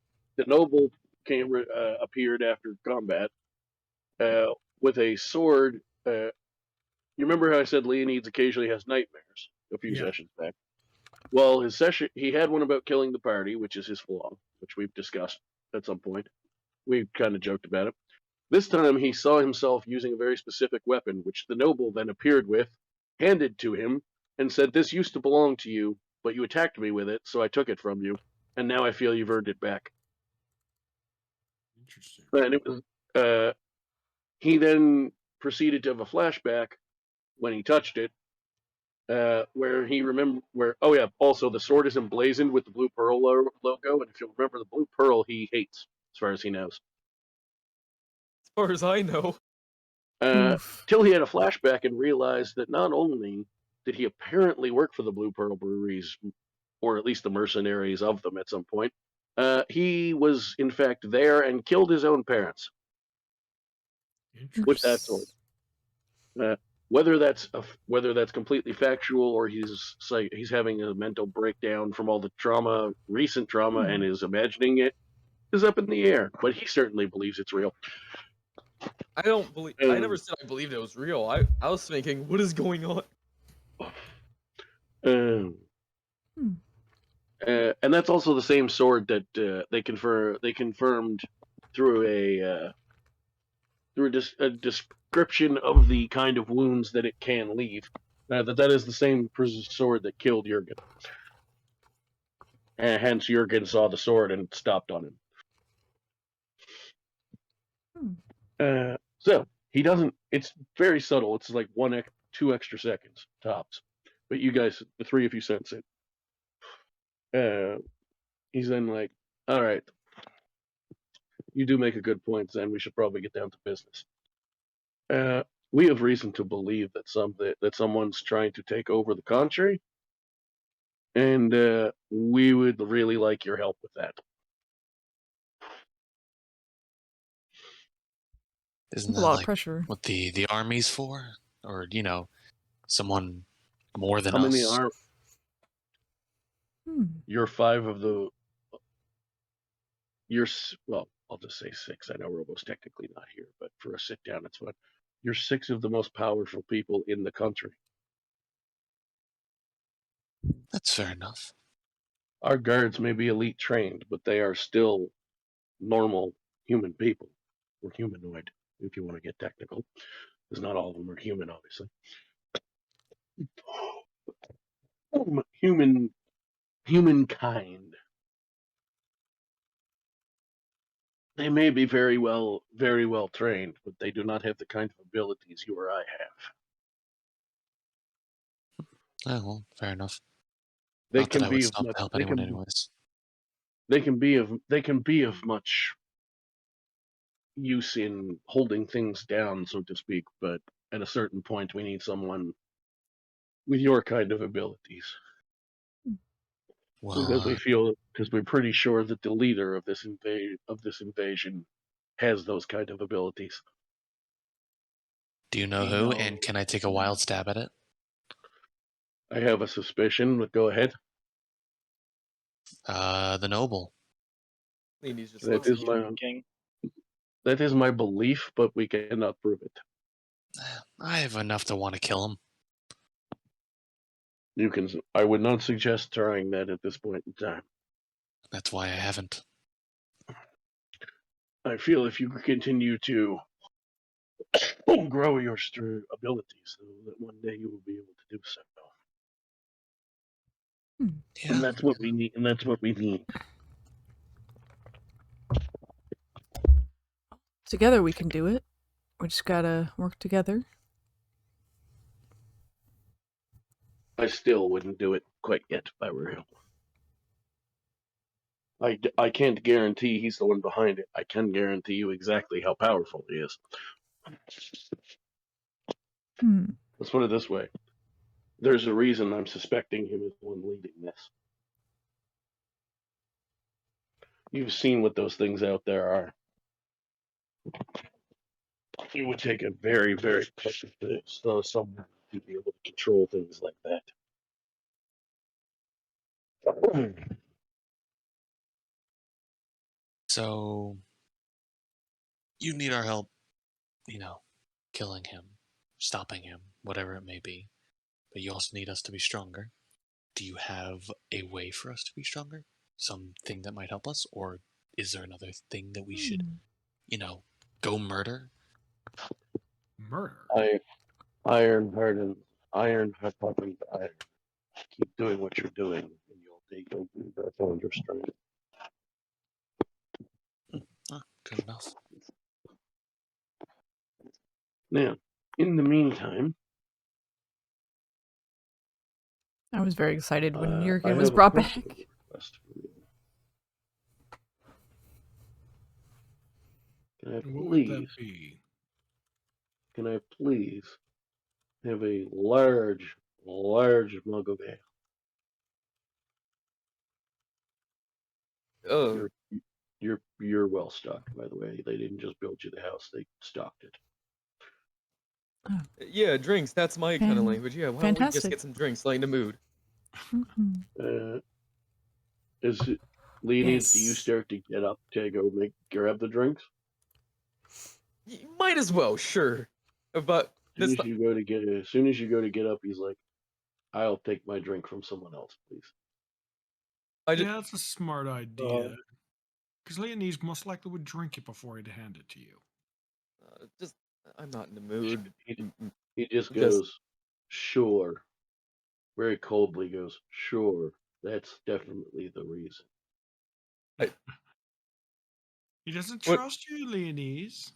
noble appeared after combat with a sword. You remember how I said Leonides occasionally has nightmares a few Yeah. sessions back? Well, his session, he had one about killing the party, which is his flaw, which we've discussed at some point. We kind of joked about it. This time he saw himself using a very specific weapon, which the noble then appeared with, handed to him, and said, "This used to belong to you, but you attacked me with it, so I took it from you, and now I feel you've earned it back." Interesting. And it was, he then proceeded to have a flashback when he touched it, where he also the sword is emblazoned with the blue pearl logo, and if you'll remember, the blue pearl he hates, as far as he knows. As far as I know. Till he had a flashback and realized that not only did he apparently work for the Blue Pearl breweries, or at least the mercenaries of them at some point, he was in fact there and killed his own parents with that sword. Whether that's completely factual or he's having a mental breakdown from all the recent trauma, and is imagining it, is up in the air. But he certainly believes it's real. I don't believe. I never said I believed it was real. I was thinking, what is going on? And that's also the same sword that they confirmed through a description of the kind of wounds that it can leave. That is the same sword that killed Jurgen. And hence Jurgen saw the sword and stopped on him. So he doesn't. It's very subtle. It's like 2 extra seconds tops. But you guys, the three of you, sense it. He's then like, "All right, you do make a good point. Then we should probably get down to business. We have reason to believe that someone's trying to take over the country, and we would really like your help with that." Isn't That's a that lot of like pressure. what the army's for? Or, someone more than How many us? are? You're 5 of the. Well, I'll just say 6. I know Robo's technically not here, but for a sit down, it's fine. You're 6 of the most powerful people in the country. That's fair enough. Our guards may be elite trained, but they are still normal human people, or humanoid, if you want to get technical, because not all of them are human, obviously. Humankind. They may be very well trained, but they do not have the kind of abilities you or I have. Oh, well, fair enough. They Not that can I would be of stop much. to help They anyone can. anyways. They can be of much use in holding things down, so to speak. But at a certain point, we need someone with your kind of abilities. Because Well, we're pretty sure that the leader of this invasion has those kind of abilities. do you know who? And can I take a wild stab at it? I have a suspicion, but go ahead. The noble. He's just That is my belief, but we cannot prove it. I have enough to want to kill him. You can. I would not suggest trying that at this point in time. That's why I haven't. I feel if you continue to grow your abilities, that one day you will be able to do so. Yeah. And that's what we need. Together we can do it. We just gotta work together. I still wouldn't do it quite yet if I were him. I can't guarantee he's the one behind it. I can guarantee you exactly how powerful he is. Let's put it this way. There's a reason I'm suspecting him as the one leading this. You've seen what those things out there are. It would take a very, very potent someone to be able to control things like that. So, you need our help, killing him, stopping him, whatever it may be. But you also need us to be stronger. Do you have a way for us to be stronger? Something that might help us? Or is there another thing that we should, go murder? Murder? Iron hardened iron. Keep doing what you're doing, and you'll find your strength. Good enough. Now, in the meantime, I was very excited when I Jurgen have was a brought back. personal request for you. What would that be? Can I please have a large mug of ale? Oh, You're well stocked, by the way. They didn't just build you the house; they stocked it. yeah, drinks. That's my kind of language. Yeah, why don't we just Fantastic. get some drinks, lighten the mood? Is it, Leonids, Yes. do you start to get up to go grab the drinks? You might as well, sure. But As soon as you go to get up, he's like, "I'll take my drink from someone else, please." Yeah, that's a smart idea. Because Leonese most likely would drink it before he'd hand it to you. I'm not in the mood. He just goes, "Sure." Very coldly goes, "Sure, that's definitely the reason." He doesn't trust you, Leonese.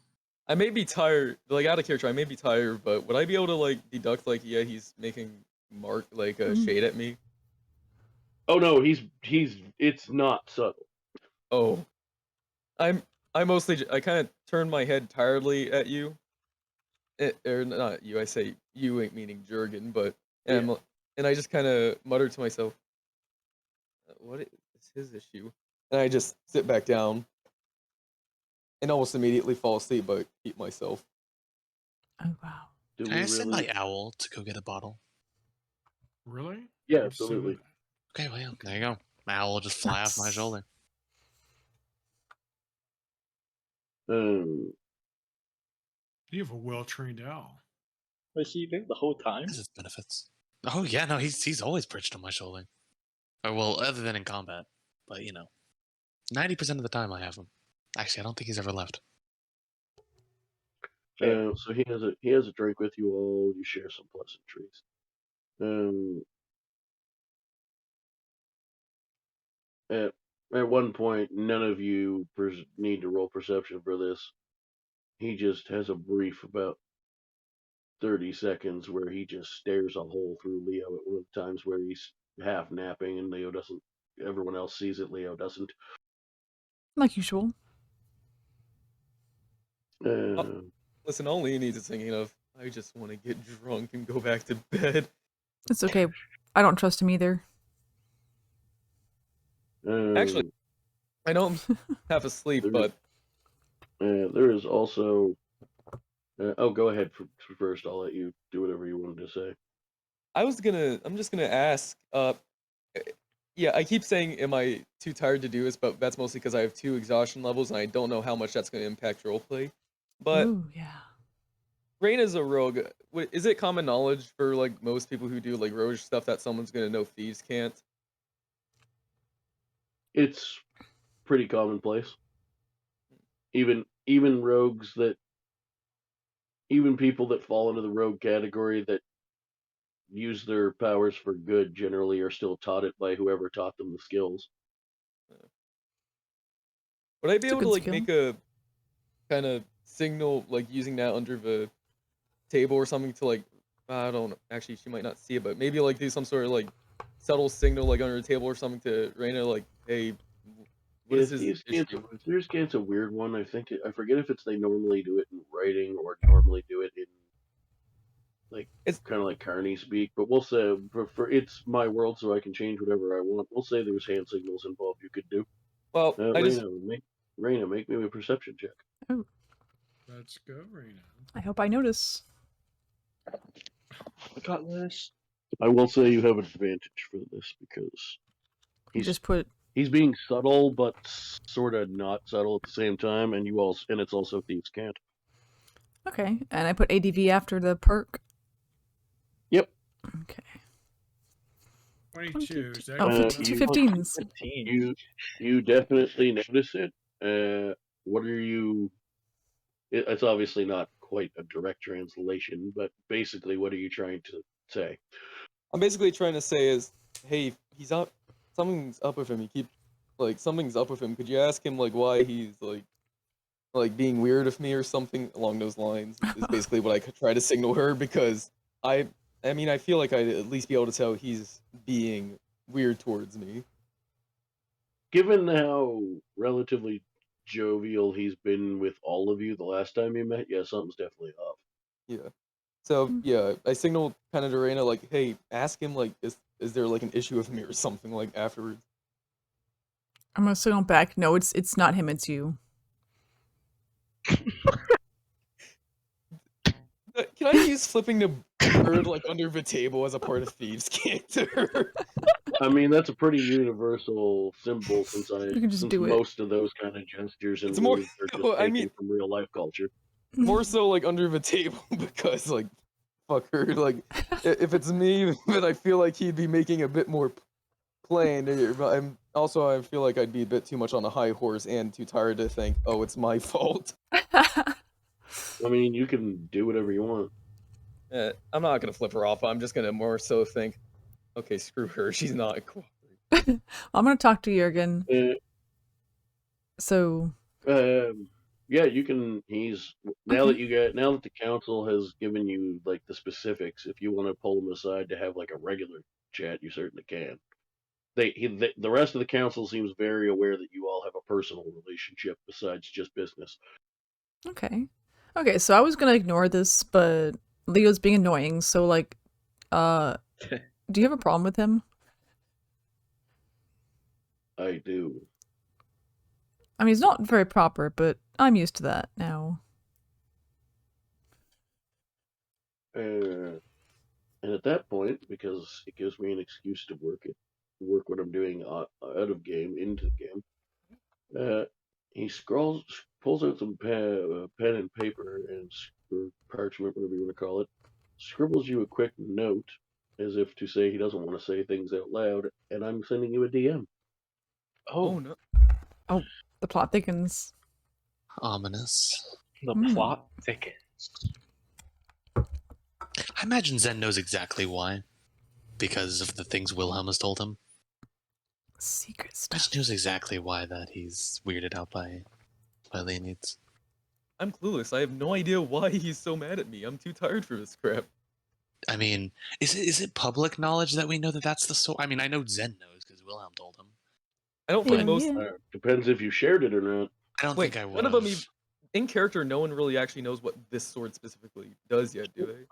I may be tired, like out of character. I may be tired, but would I be able to deduct yeah, he's making a shade at me? Oh no, it's not subtle. Oh, I mostly I kind of turn my head tiredly at you, or not you. I say you, ain't meaning Jurgen, but and I just kind of mutter to myself, "What is his issue?" And I just sit back down and almost immediately fall asleep, but keep myself. Oh wow! Can I send my owl to go get a bottle? Really? Yeah, absolutely. Okay, well, there you go. My owl will just fly off my shoulder. You have a well-trained owl. Was he there the whole time? This is benefits. Oh yeah, no, he's always perched on my shoulder. Or well, other than in combat, but 90% of the time I have him. Actually, I don't think he's ever left. So he has a drink with you all. You share some pleasantries. At one point, none of you need to roll perception for this. He just has a brief about 30 seconds where he just stares a hole through Leo at one of the times where he's half napping and Leo doesn't. Everyone else sees it. Leo doesn't. Like usual. Listen, all Leo needs is thinking of, I just want to get drunk and go back to bed. It's okay. I don't trust him either. Actually, I know I'm half asleep, but... there is also... oh, go ahead first. I'll let you do whatever you wanted to say. I'm just gonna ask, yeah, I keep saying, am I too tired to do this, but that's mostly because I have 2 exhaustion levels, and I don't know how much that's gonna impact roleplay. But... Ooh, yeah. Raina's a rogue. Is it common knowledge for, like, most people who do, like, rogue stuff that someone's gonna know thieves can't? It's pretty commonplace. Even rogues that... Even people that fall into the rogue category that use their powers for good generally are still taught it by whoever taught them the skills. Would I be able to, like, skill. make a kind of signal, like, using that under the table or something to, like, I don't know, actually, she might not see it, but maybe, like, do some sort of, like, subtle signal, like, under the table or something to Raina, like, hey, what is his issue? Thieves' Cant's a weird one. I forget if they normally do it in writing or normally do it in, like, it's kind of like Carney speak, but we'll say, for it's my world, so I can change whatever I want. We'll say there's hand signals involved you could do. Well, Raina, make me a perception check. Oh. Let's go, Raina. I hope I notice. I got this. I will say you have an advantage for this because he's being subtle, but sort of not subtle at the same time, and it's also Thieves' Cant. Okay, and I put ADV after the perk. Yep. Okay. 22. Is that 2 15s. You definitely notice it. What are you? It's obviously not quite a direct translation, but basically, what are you trying to say? I'm basically trying to say is, hey, he's up. Something's up with him. Something's up with him. Could you ask him, like, why he's like being weird with me or something along those lines? Is basically what I could try to signal her, because I mean, I feel like I'd at least be able to tell he's being weird towards me. Given how relatively jovial he's been with all of you the last time you met, yeah, something's definitely off. Yeah. So, yeah, I signaled kind of to Raina, like, hey, ask him, like, is there, like, an issue with me or something, like, afterwards? I'm gonna signal back. No, it's not him, it's you. Can I use flipping the bird, like, under the table as a part of Thieves' Canter? I mean, that's a pretty universal symbol since most of those kind of gestures and moves are just taken from real life culture. More so, like, under the table, because, like, fuck her, like, if it's me, then I feel like he'd be making a bit more plain. I feel like I'd be a bit too much on a high horse and too tired to think, oh, it's my fault. I mean, you can do whatever you want. I'm not gonna flip her off. I'm just gonna more so think, okay, screw her. She's not cooperating. I'm gonna talk to Jurgen. So. Yeah, you can. Now that the council has given you, like, the specifics, if you want to pull them aside to have, like, a regular chat, you certainly can. The rest of the council seems very aware that you all have a personal relationship besides just business. Okay. Okay, so I was gonna ignore this, but Leo's being annoying, so, like, do you have a problem with him? I do. I mean, he's not very proper, but I'm used to that now. And at that point, because it gives me an excuse to work what I'm doing out of game into the game, he pulls out some pen and paper or parchment, whatever you want to call it, scribbles you a quick note as if to say he doesn't want to say things out loud, and I'm sending you a DM. Oh no. Oh, the plot thickens. Ominous. The plot thickens. I imagine Zen knows exactly why. Because of the things Wilhelm has told him. Secret stuff. He knows exactly why that he's weirded out by Leonids. I'm clueless. I have no idea why he's so mad at me. I'm too tired for this crap. I mean, is it public knowledge that we know that that's the source? I mean, I know Zen knows because Wilhelm told him. I don't think most. Depends if you shared it or not. I don't Wait, think I none would of them have. in character. No one really actually knows what this sword specifically does yet, do they?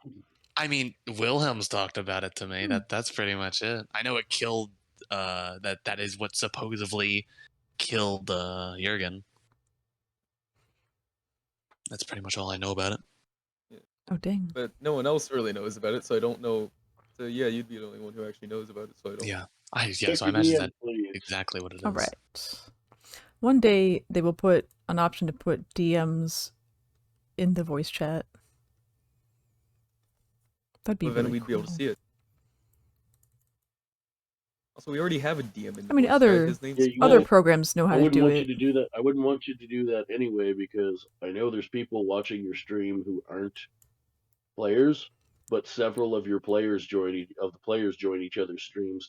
I mean, Wilhelm's talked about it to me. That's pretty much it. I know it killed. That is what supposedly killed Jurgen. That's pretty much all I know about it. Yeah. Oh dang! But no one else really knows about it, so I don't know. So yeah, you'd be the only one who actually knows about it. So I don't. Yeah. So I imagine that's exactly what it is. All right. One day they will put an option to put DMs in the voice chat. That'd be. Well, then really we'd cool. be able to see it. Also, we already have a DM in the I mean, voice other chat. His name's other programs know how to do it. You to do that. I wouldn't want you to do that anyway because I know there's people watching your stream who aren't players, but several of your players join each other's streams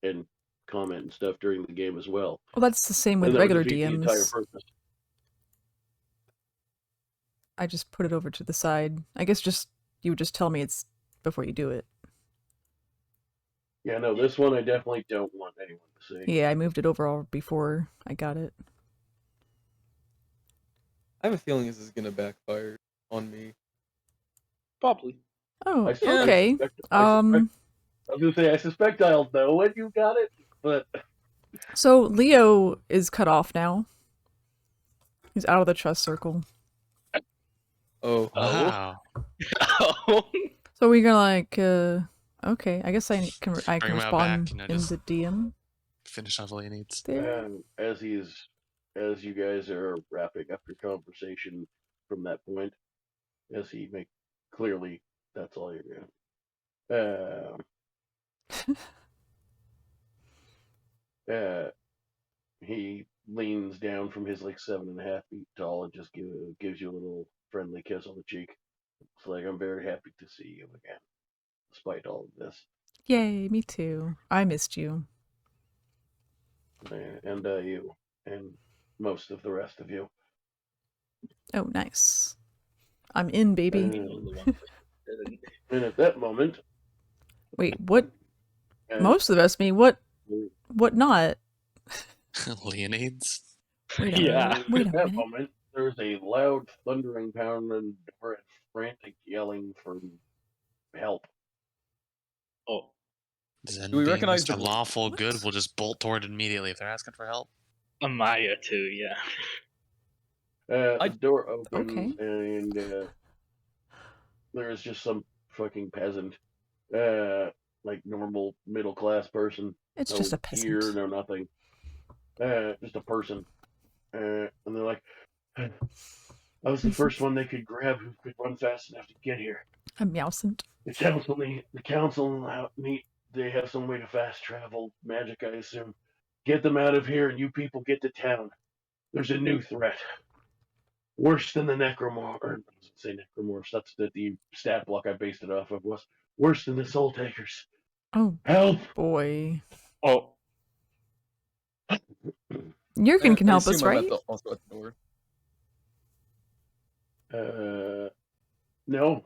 and comment and stuff during the game as well. Well, that's the same with regular DMs. The entire purpose. I just put it over to the side. I guess you would just tell me it's before you do it. Yeah, no, this one I definitely don't want anyone to see. Yeah, I moved it over before I got it. I have a feeling this is gonna backfire on me. Probably. Oh, I okay. I was gonna say I suspect I'll know when you got it, but so Leo is cut off now. He's out of the trust circle. Oh. Wow. So we're gonna like, okay. I guess I can Bring him out respond back, you know, in just the DM. Finish off all he needs. There. as you guys are wrapping up your conversation from that point, as he make clearly that's all you're doing. He leans down from his like 7.5 feet tall and just gives you a little friendly kiss on the cheek. It's like, I'm very happy to see you again, despite all of this. Yay, me too. I missed you. And you, and most of the rest of you. Oh, nice. I'm in, baby. And at that moment... Wait, what? Most of the rest of me? What not? Leonides? Wait a minute. Wait a At that minute. moment, there's a loud, thundering pound and frantic yelling for help. Oh. Do we recognize the lawful good? We'll just bolt toward it immediately if they're asking for help. Amaya too, yeah. The door opens and there is just some fucking peasant, like normal middle class person. It's just a peasant. Gear, no nothing. Just a person. And they're like, I was the first one they could grab who could run fast enough to get here. A meowsant. The council need. They have some way to fast travel magic, I assume. Get them out of here, and you people get to town. There's a new threat. Worse than the necromorphs. Or, I was say necromorphs. That's the stat block I based it off of. Was worse than the soul takers. Oh, help! Boy. Oh. Jurgen can help us, right? Also at the door. No.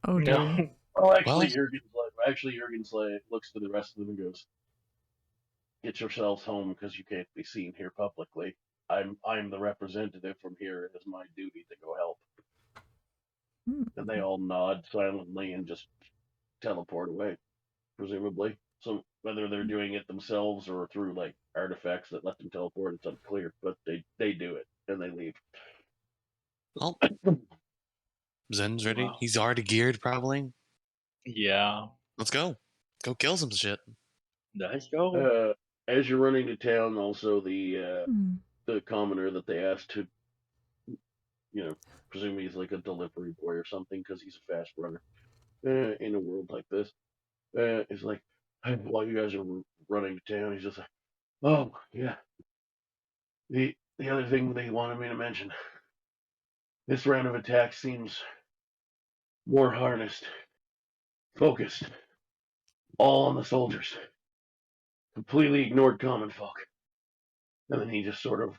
Oh no. Oh, actually, Jurgen's looks to the rest of them and goes, "Get yourselves home because you can't be seen here publicly. I'm the representative from here. It is my duty to go help." And they all nod silently and just teleport away, presumably. So whether they're doing it themselves or through like artifacts that let them teleport, it's unclear. But they do it and they leave. Oh. Zen's ready. Wow. He's already geared, probably. Yeah. Let's go. Go kill some shit. Let's go. As you're running to town, also the commoner that they asked to, presume he's like a delivery boy or something because he's a fast runner in a world like this. He's like, while you guys are running to town, he's just like, oh yeah. The other thing they wanted me to mention. This round of attack seems more harnessed, focused, all on the soldiers. Completely ignored common folk. And then he just sort of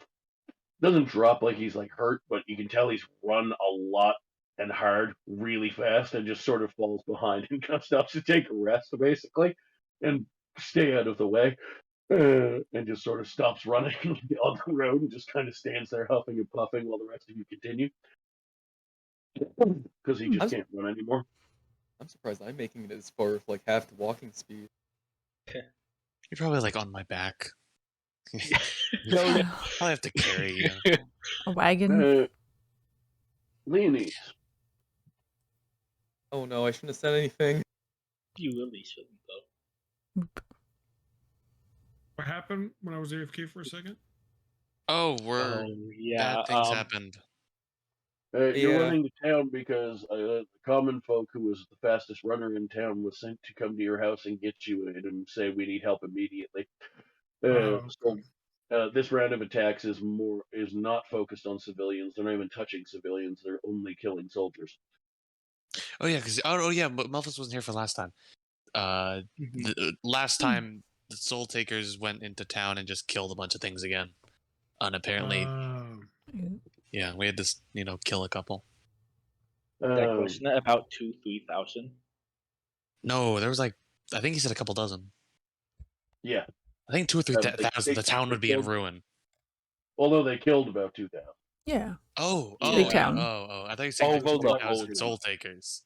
doesn't drop like he's like hurt, but you can tell he's run a lot and hard really fast and just sort of falls behind and kind of stops to take a rest basically and stay out of the way. And just sort of stops running on the road and just kind of stands there huffing and puffing while the rest of you continue. Because he just can't run anymore. I'm surprised I'm making it as far as like half the walking speed. You're probably like on my back. No, I'll have to carry you. A wagon. Leonese. Oh no, I shouldn't have said anything. you really shouldn't though. What happened when I was AFK for a second? Oh, Yeah, bad things happened. You're running to town because the common folk who was the fastest runner in town was sent to come to your house and get you and say we need help immediately. So this round of attacks is not focused on civilians. They're not even touching civilians. They're only killing soldiers. Oh yeah, because Malthus wasn't here for last time. Last time the Soul Takers went into town and just killed a bunch of things again. And apparently, yeah, we had to kill a couple. Wasn't it about 2,000-3,000? No, there was like I think he said a couple dozen. Yeah, I think 2,000 or 3,000. The town would be in ruin. Although they killed about 2,000. Yeah. Big town. I thought you said Although the whole Soul Takers.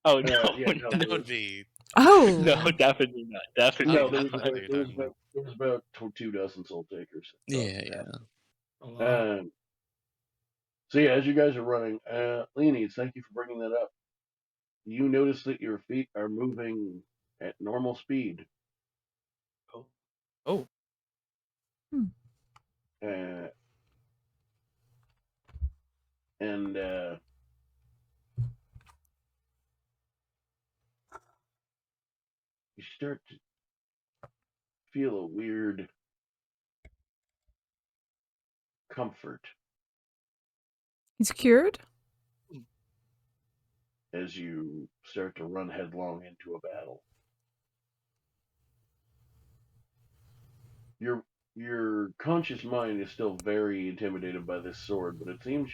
Oh no, That would be. Oh no, definitely not. Definitely No, not. there was about 24 Soul Takers. Yeah. So yeah, as you guys are running, Leonides, thank you for bringing that up. You notice that your feet are moving at normal speed. Oh. And you start to feel a weird comfort He's cured? as you start to run headlong into a battle. Your conscious mind is still very intimidated by this sword, but it seems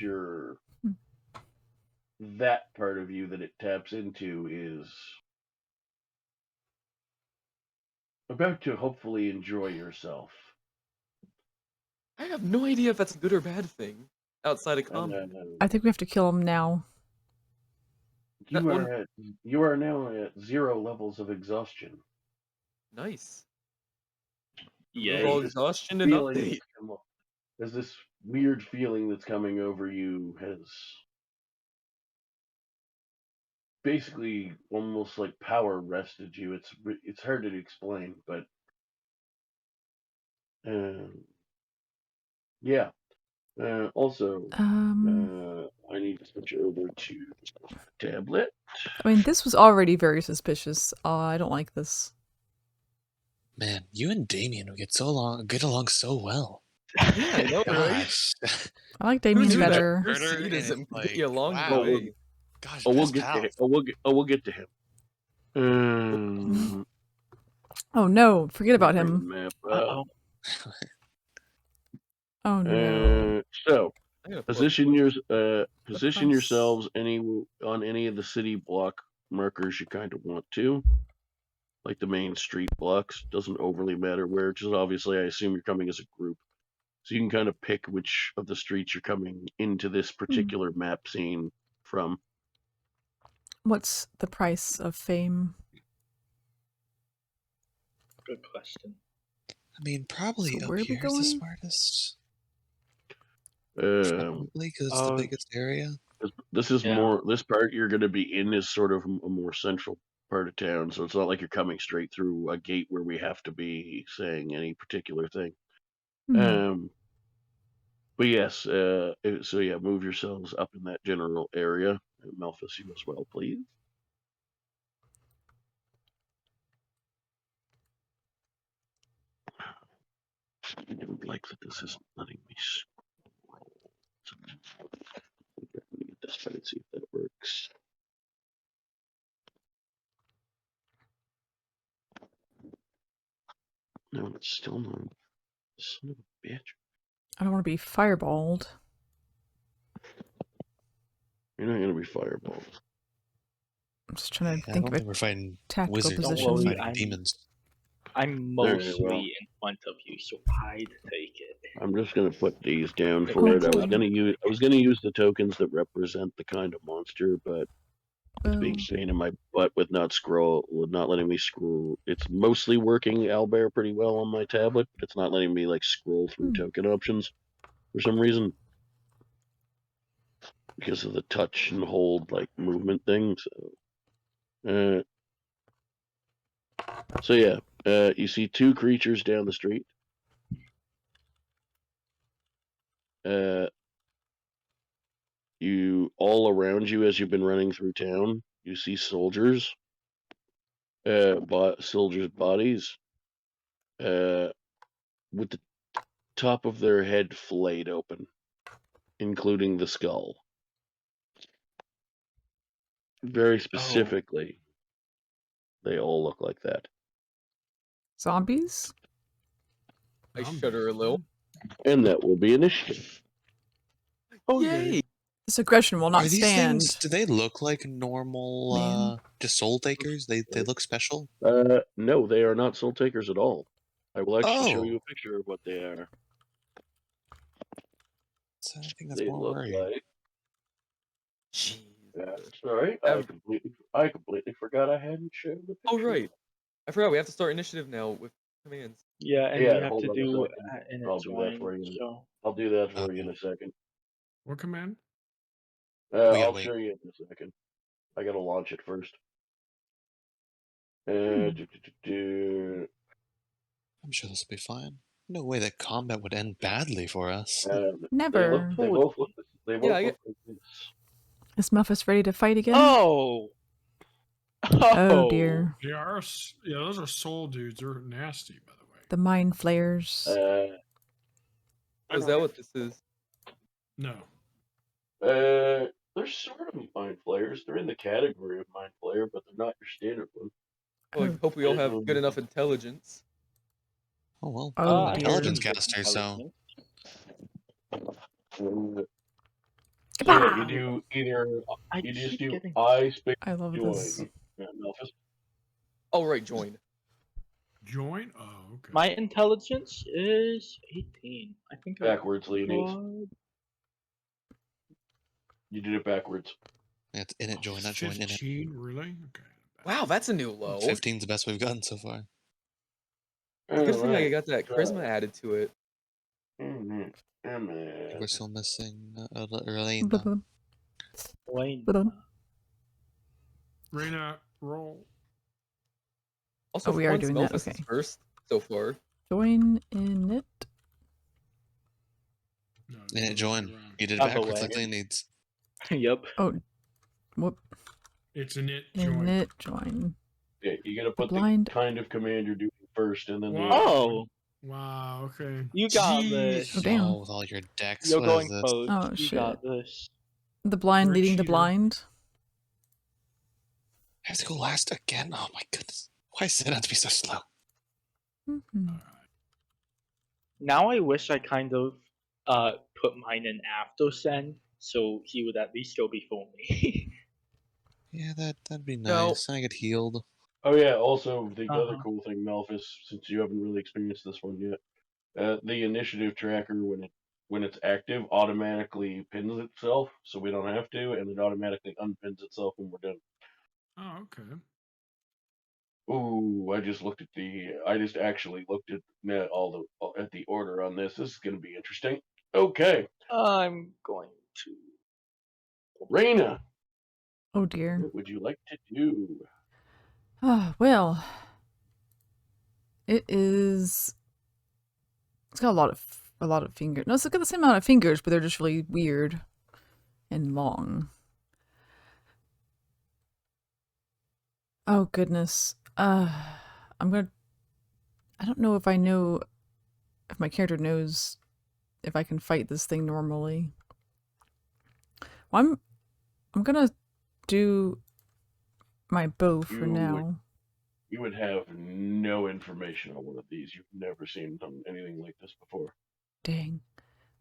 that part of you that it taps into is about to hopefully enjoy yourself. I have no idea if that's a good or bad thing outside of combat. I think we have to kill him now. You are now at 0 levels of exhaustion. Nice. Yeah. All exhaustion and update. As this weird feeling that's coming over you has basically almost like power wrested you. It's hard to explain, but yeah. Also, I need to switch over to tablet. I mean, this was already very suspicious. I don't like this. Man, you and Damien would get along so well. Yeah, I know, right? I like Damien's better. Gosh, we'll get to him. We'll get to him. Oh no! Forget about him. Oh no! So position yourselves on any of the city block markers you kind of want to, like the main street blocks. Doesn't overly matter where. Just obviously, I assume you're coming as a group, so you can kind of pick which of the streets you're coming into this particular map scene from. What's the price of fame? Good question. I mean, probably So up where are we here is the going? smartest. Probably because it's the biggest area. This is more. This part you're going to be in is sort of a more central part of town, so it's not like you're coming straight through a gate where we have to be saying any particular thing. But yes, so yeah, move yourselves up in that general area. Malthus, you as well, please. I don't like that this isn't letting me scroll. Let me get this try and see if that works. No, it's still not. Son of a bitch. I don't want to be fireballed. You're not gonna be fireballed. I'm just trying to I think don't of think a we're fighting tactical wizards. position. Don't We're worry, fighting demons. I'm Very mostly well. in front of you, so I'd take it. I'm just gonna put these down Oh, for it. I was boy. gonna use the tokens that represent the kind of monster, but it's being Well, a pain in my butt with not letting me scroll. It's mostly working Owlbear pretty well on my tablet, but it's not letting me like scroll through token options for some reason. Because of the touch and hold like movement thing. So yeah, you see two creatures down the street. You all around you as you've been running through town, you see soldiers. Soldiers' bodies, with the top of their head flayed open, including the skull. Very specifically, they all look like that. zombies? I shudder a little. And that will be initiative. Yay! This aggression will not Are these stand. things? Do they look like normal, Man. just soul takers? They look special. No, they are not soul takers at all. I will actually show you Oh. a picture of what they are. So I think that's They more look worrying. like. Jeez. Sorry, I completely forgot I hadn't showed the picture. Oh right, I forgot we have to start initiative now with commands. Yeah, and Yeah, we have hold to on a do second. an I'll do that for you. so. I'll do that for you in a second. What command? gotta I'll wait. show you in a second. I gotta launch it first. Hmm. I'm sure this will be fine. No way that combat would end badly for us. Never. They both look like this. Is Muffus ready to fight again? Oh! Oh dear. They are, yeah, those are soul dudes. They're nasty, by the way. The mind flayers. Is that what this is? No. They're sort of mind flayers. They're in the category of mind flayer, but they're not your standard one. Well, I hope we all have good enough intelligence. Oh well. Oh, I'm dear. intelligence caster, so Yeah, you do either. You just do I space I love join. this. Melphis. Oh right, join. Join? Oh, okay. My intelligence is 18. I think Backwards, Leonese. You did it backwards. it's in it, join, not join in it. 15, really? Okay. Wow, that's a new low. 15's the best we've gotten so far. Good thing I got that charisma added to it. We're still missing Elaine. Reyna, roll. Also, Oh, we for are once, doing that, Melphis okay. is first so far. Join in it. No, In it, join. You did it Other backwards way. like Lane needs. Yep. Oh, whoop. It's an it In join. it, join. Yeah, you gotta put the blind- kind of command you're doing first, and then Wow. Oh! Wow, okay. You got this. Oh, damn. Oh, with all your decks. You're What going is this? post. Oh, You shit. got this. The blind You're a leading the cheater. blind. I have to go last again? Oh my goodness. Why is it have to be so slow? Mhm. Now I wish I kind of put mine in after Sen, so he would at least go before me. Yeah, that'd be No. nice. I get healed. Oh yeah, also the other Uh-huh. cool thing, Melphis, since you haven't really experienced this one yet, the initiative tracker when it's active automatically pins itself, so we don't have to, and it automatically unpins itself when we're done. Oh, okay. Ooh, I just actually looked at at the order on this. This is gonna be interesting. Okay, I'm going to. Reyna, Oh dear. what would you like to do? Ah, well. It is. It's got a lot of fingers. No, it's got the same amount of fingers, but they're just really weird and long. Oh goodness. I don't know if my character knows if I can fight this thing normally. Well, I'm gonna do my bow for now. You would have no information on one of these. You've never seen anything like this before. Dang.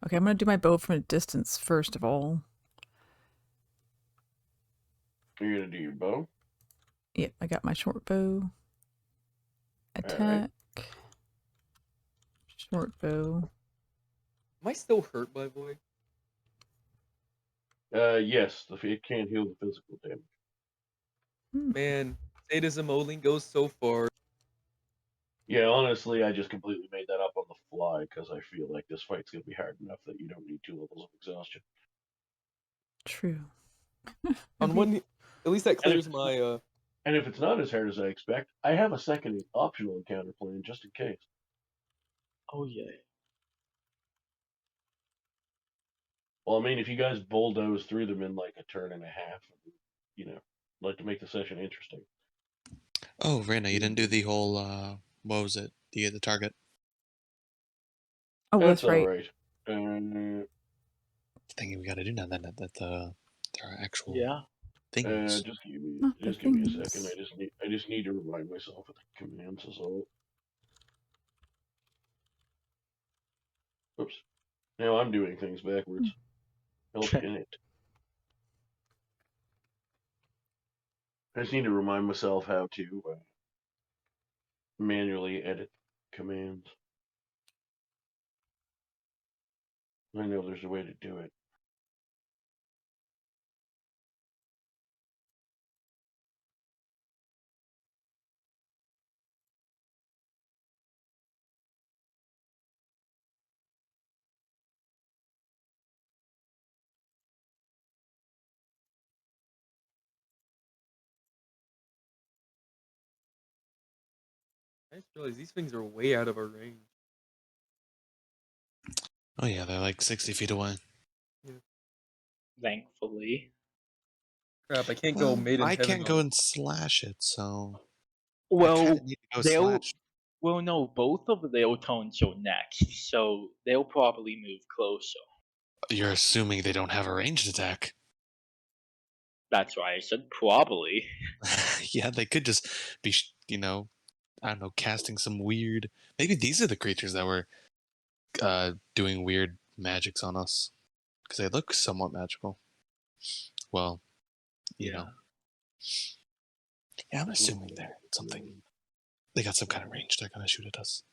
Okay, I'm gonna do my bow from a distance first of all. You're gonna do your bow? Yep, I got my short bow. Attack. Short bow. Am I still hurt, by the way? Yes, it can't heal the physical damage. Man, sadism only goes so far. Yeah, honestly, I just completely made that up on the fly because I feel like this fight's gonna be hard enough that you don't need 2 levels of exhaustion. True. On one, at least that clears my. And if it's not as hard as I expect, I have a second optional encounter plan just in case. Oh yeah. Well, I mean, if you guys bulldoze through them in like a turn and a half, you know, like to make the session interesting. Oh, Rana, you didn't do the whole, what was it? Do you get the target? Oh, That's that's right. all right. Thinking we gotta do now then, that there are actual Yeah. things. Just give me, Not the just give me a things. second. I just need to remind myself of the commands as well. Oops. Now I'm doing things backwards. Help in it. I just need to remind myself how to manually edit commands. I know there's a way to do it. I just realized these things are way out of our range. Oh yeah, they're like 60 feet away. Thankfully. Crap, I can't go mid in I heaven can't go on- and slash it, so I Well, kinda need to go slash. well, no, both of they'll taunt you next, so they'll probably move closer. You're assuming they don't have a ranged attack. That's why I said probably. Yeah, they could just be, you know, I don't know, casting some weird. Maybe these are the creatures that were doing weird magics on us, because they look somewhat magical. Well, you know. Yeah, I'm assuming they're something. They got some kind of range they're gonna shoot at us,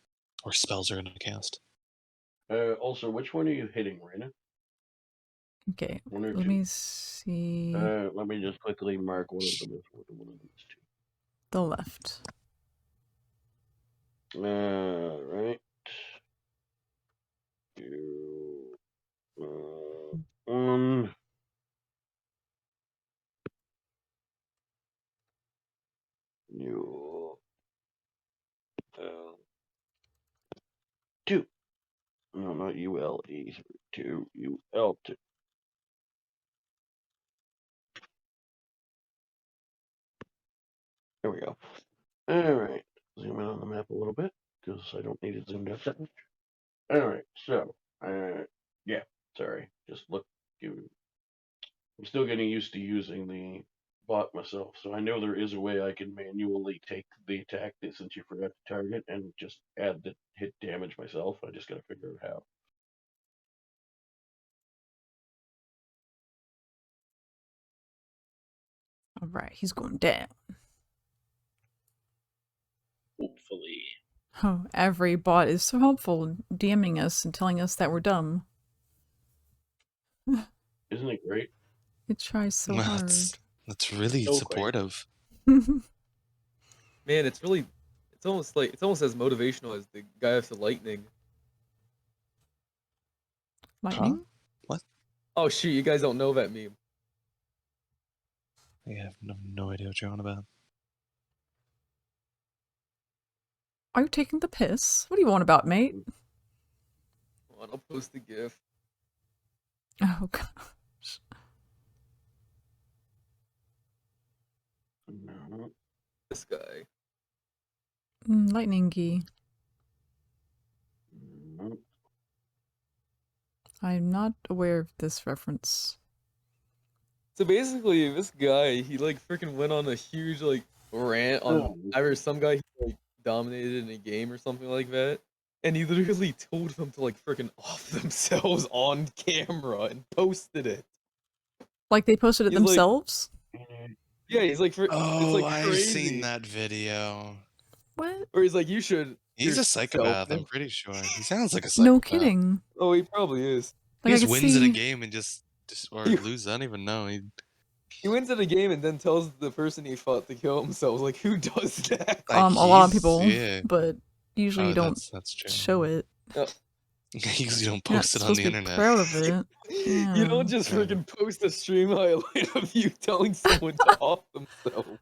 or spells are gonna cast. Also, which one are you hitting, Raina? Okay, One or let two? me see. Let me just quickly mark one of them as one of these two. The left. Right. One. You. Two. No, not ULE. 2. UL2. There we go. Alright. Zoom in on the map a little bit, because I don't need it zoomed out that much. Alright, so, yeah, sorry. Just look. I'm still getting used to using the bot myself, so I know there is a way I can manually take the attack that since you forgot to target and just add the hit damage myself. I just gotta figure out how. All right, he's going down. Hopefully. Oh, every bot is so helpful in DMing us and telling us that we're dumb. Isn't it great? It tries so hard. That's really So supportive. Man, it's almost as motivational as the guy with the lightning. Lightning? What? Oh shoot, you guys don't know that meme. I have no idea what you're on about. Are you taking the piss? What do you want about, mate? Hold on, I'll post the GIF. Oh gosh. No. This guy. Lightningy. No. I'm not aware of this reference. So basically, this guy, he like freaking went on a huge like rant on either some guy he like dominated in a game or something like that. And he literally told them to like freaking off themselves on camera and posted it. Like they posted it He's like- themselves? Yeah, he's like, it's Oh, like I've crazy. seen that video. What? Or he's like, you should. He's a yourself psychopath, I'm never-" pretty sure. He sounds like a psychopath. No kidding. Oh, he probably is. He Like I just could wins at a see. game and just or He- loses. I don't even know. He wins at a game and then tells the person he fought to kill himself. Like, who does that? Like, A lot of he's- people, yeah. but usually Oh, you don't that's true. show it. You usually don't You're not post it on supposed the to be internet. proud of it. Yeah. You don't just Yeah. freaking post a stream highlight of you telling someone to off themselves.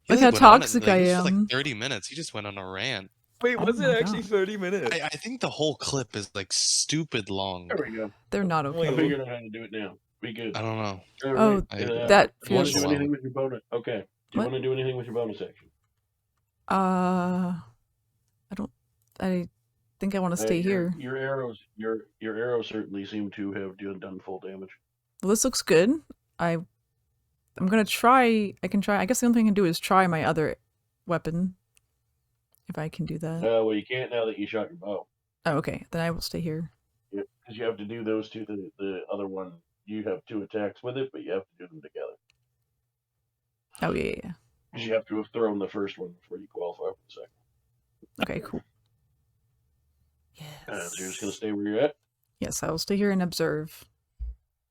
He, Look how went on it, toxic like, I it was for, am. like 30 minutes. He just went on a rant. Wait, Oh was my it actually God. 30 minutes? I think the whole clip is like stupid long. There we go. They're not Wait, I okay. figured out how to do it now. Be good. I don't know. All Oh, right, that Do you want feels. to do anything with your bonus? Okay. Do you What? want to do anything with your bonus action? I think I want to stay here. Your arrows certainly seem to have done full damage. Well, this looks good. I'm gonna try. I can try. I guess the only thing I can do is try my other weapon. If I can do that. Well, you can't now that you shot your bow. Oh, okay. Then I will stay here. Because you have to do those two. The other one, you have 2 attacks with it, but you have to do them together. Oh yeah, yeah. Because you have to have thrown the first one before you qualify for the second. Okay, cool. Yes. So you're just going to stay where you're at? Yes, I will stay here and observe.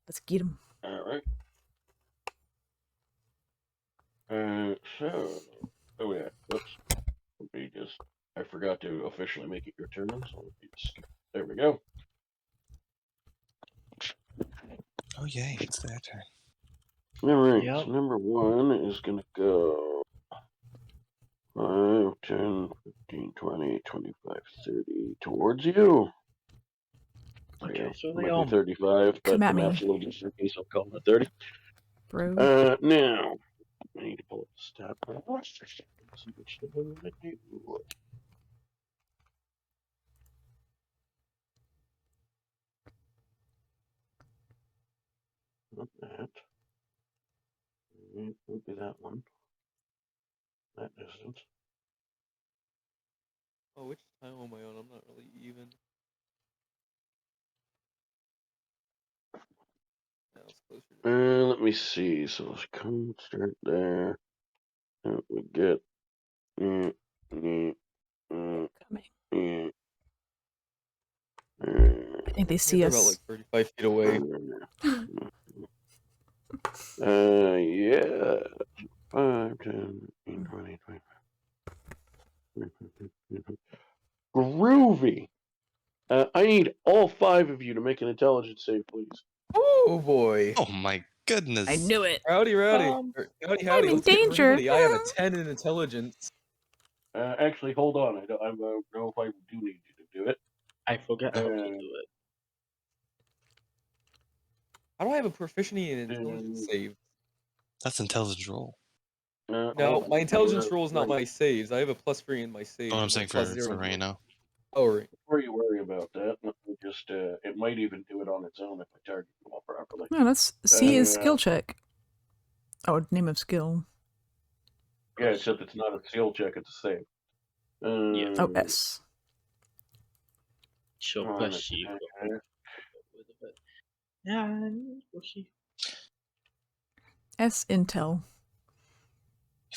Let's get him. Alright. So, oh yeah, whoops. Let me just, I forgot to officially make it your turn, so let me just, there we go. Oh yay, it's their turn. Alright, Yep. so number 1 is gonna go 5, 10, 15, 20, 25, 30 towards you. Okay, so it they might all be 35, but Come the at me. map's a little different, so I'll call it 30. Bro. Now, I need to pull up the stat bar. See which one I'm gonna do. Not that. Won't be that one. That isn't. Oh, which time am I on? I'm not really even. No, it's closer to Let me see. So let's come start there. And we get. Coming. Yeah. I think they see They're us. about like 35 feet away. Yeah. 5, 10, 15, 20, 25. Groovy. I need all 5 of you to make an intelligence save, please. Oh boy. Oh my goodness. I knew it. Howdy, rowdy. Howdy, howdy. in Let's get danger. ready. I have a 10 in intelligence. Actually, hold on. I don't know if I do need you to do it. I forget how to do it. How do I have a proficiency in intelligence save? That's intelligence roll. No, my intelligence roll is not my saves. I have a +3 in my saves. Oh, I'm and saying a for +0 in right my- now. Oh, right. Before you worry about that, let me just it might even do it on its own if I target them all properly. No, that's C is Uh, skill check. Oh, name of skill. Yeah, except it's not a skill check; it's a save. Oh, S. She'll on push you. attack. Yeah, push you. S intel.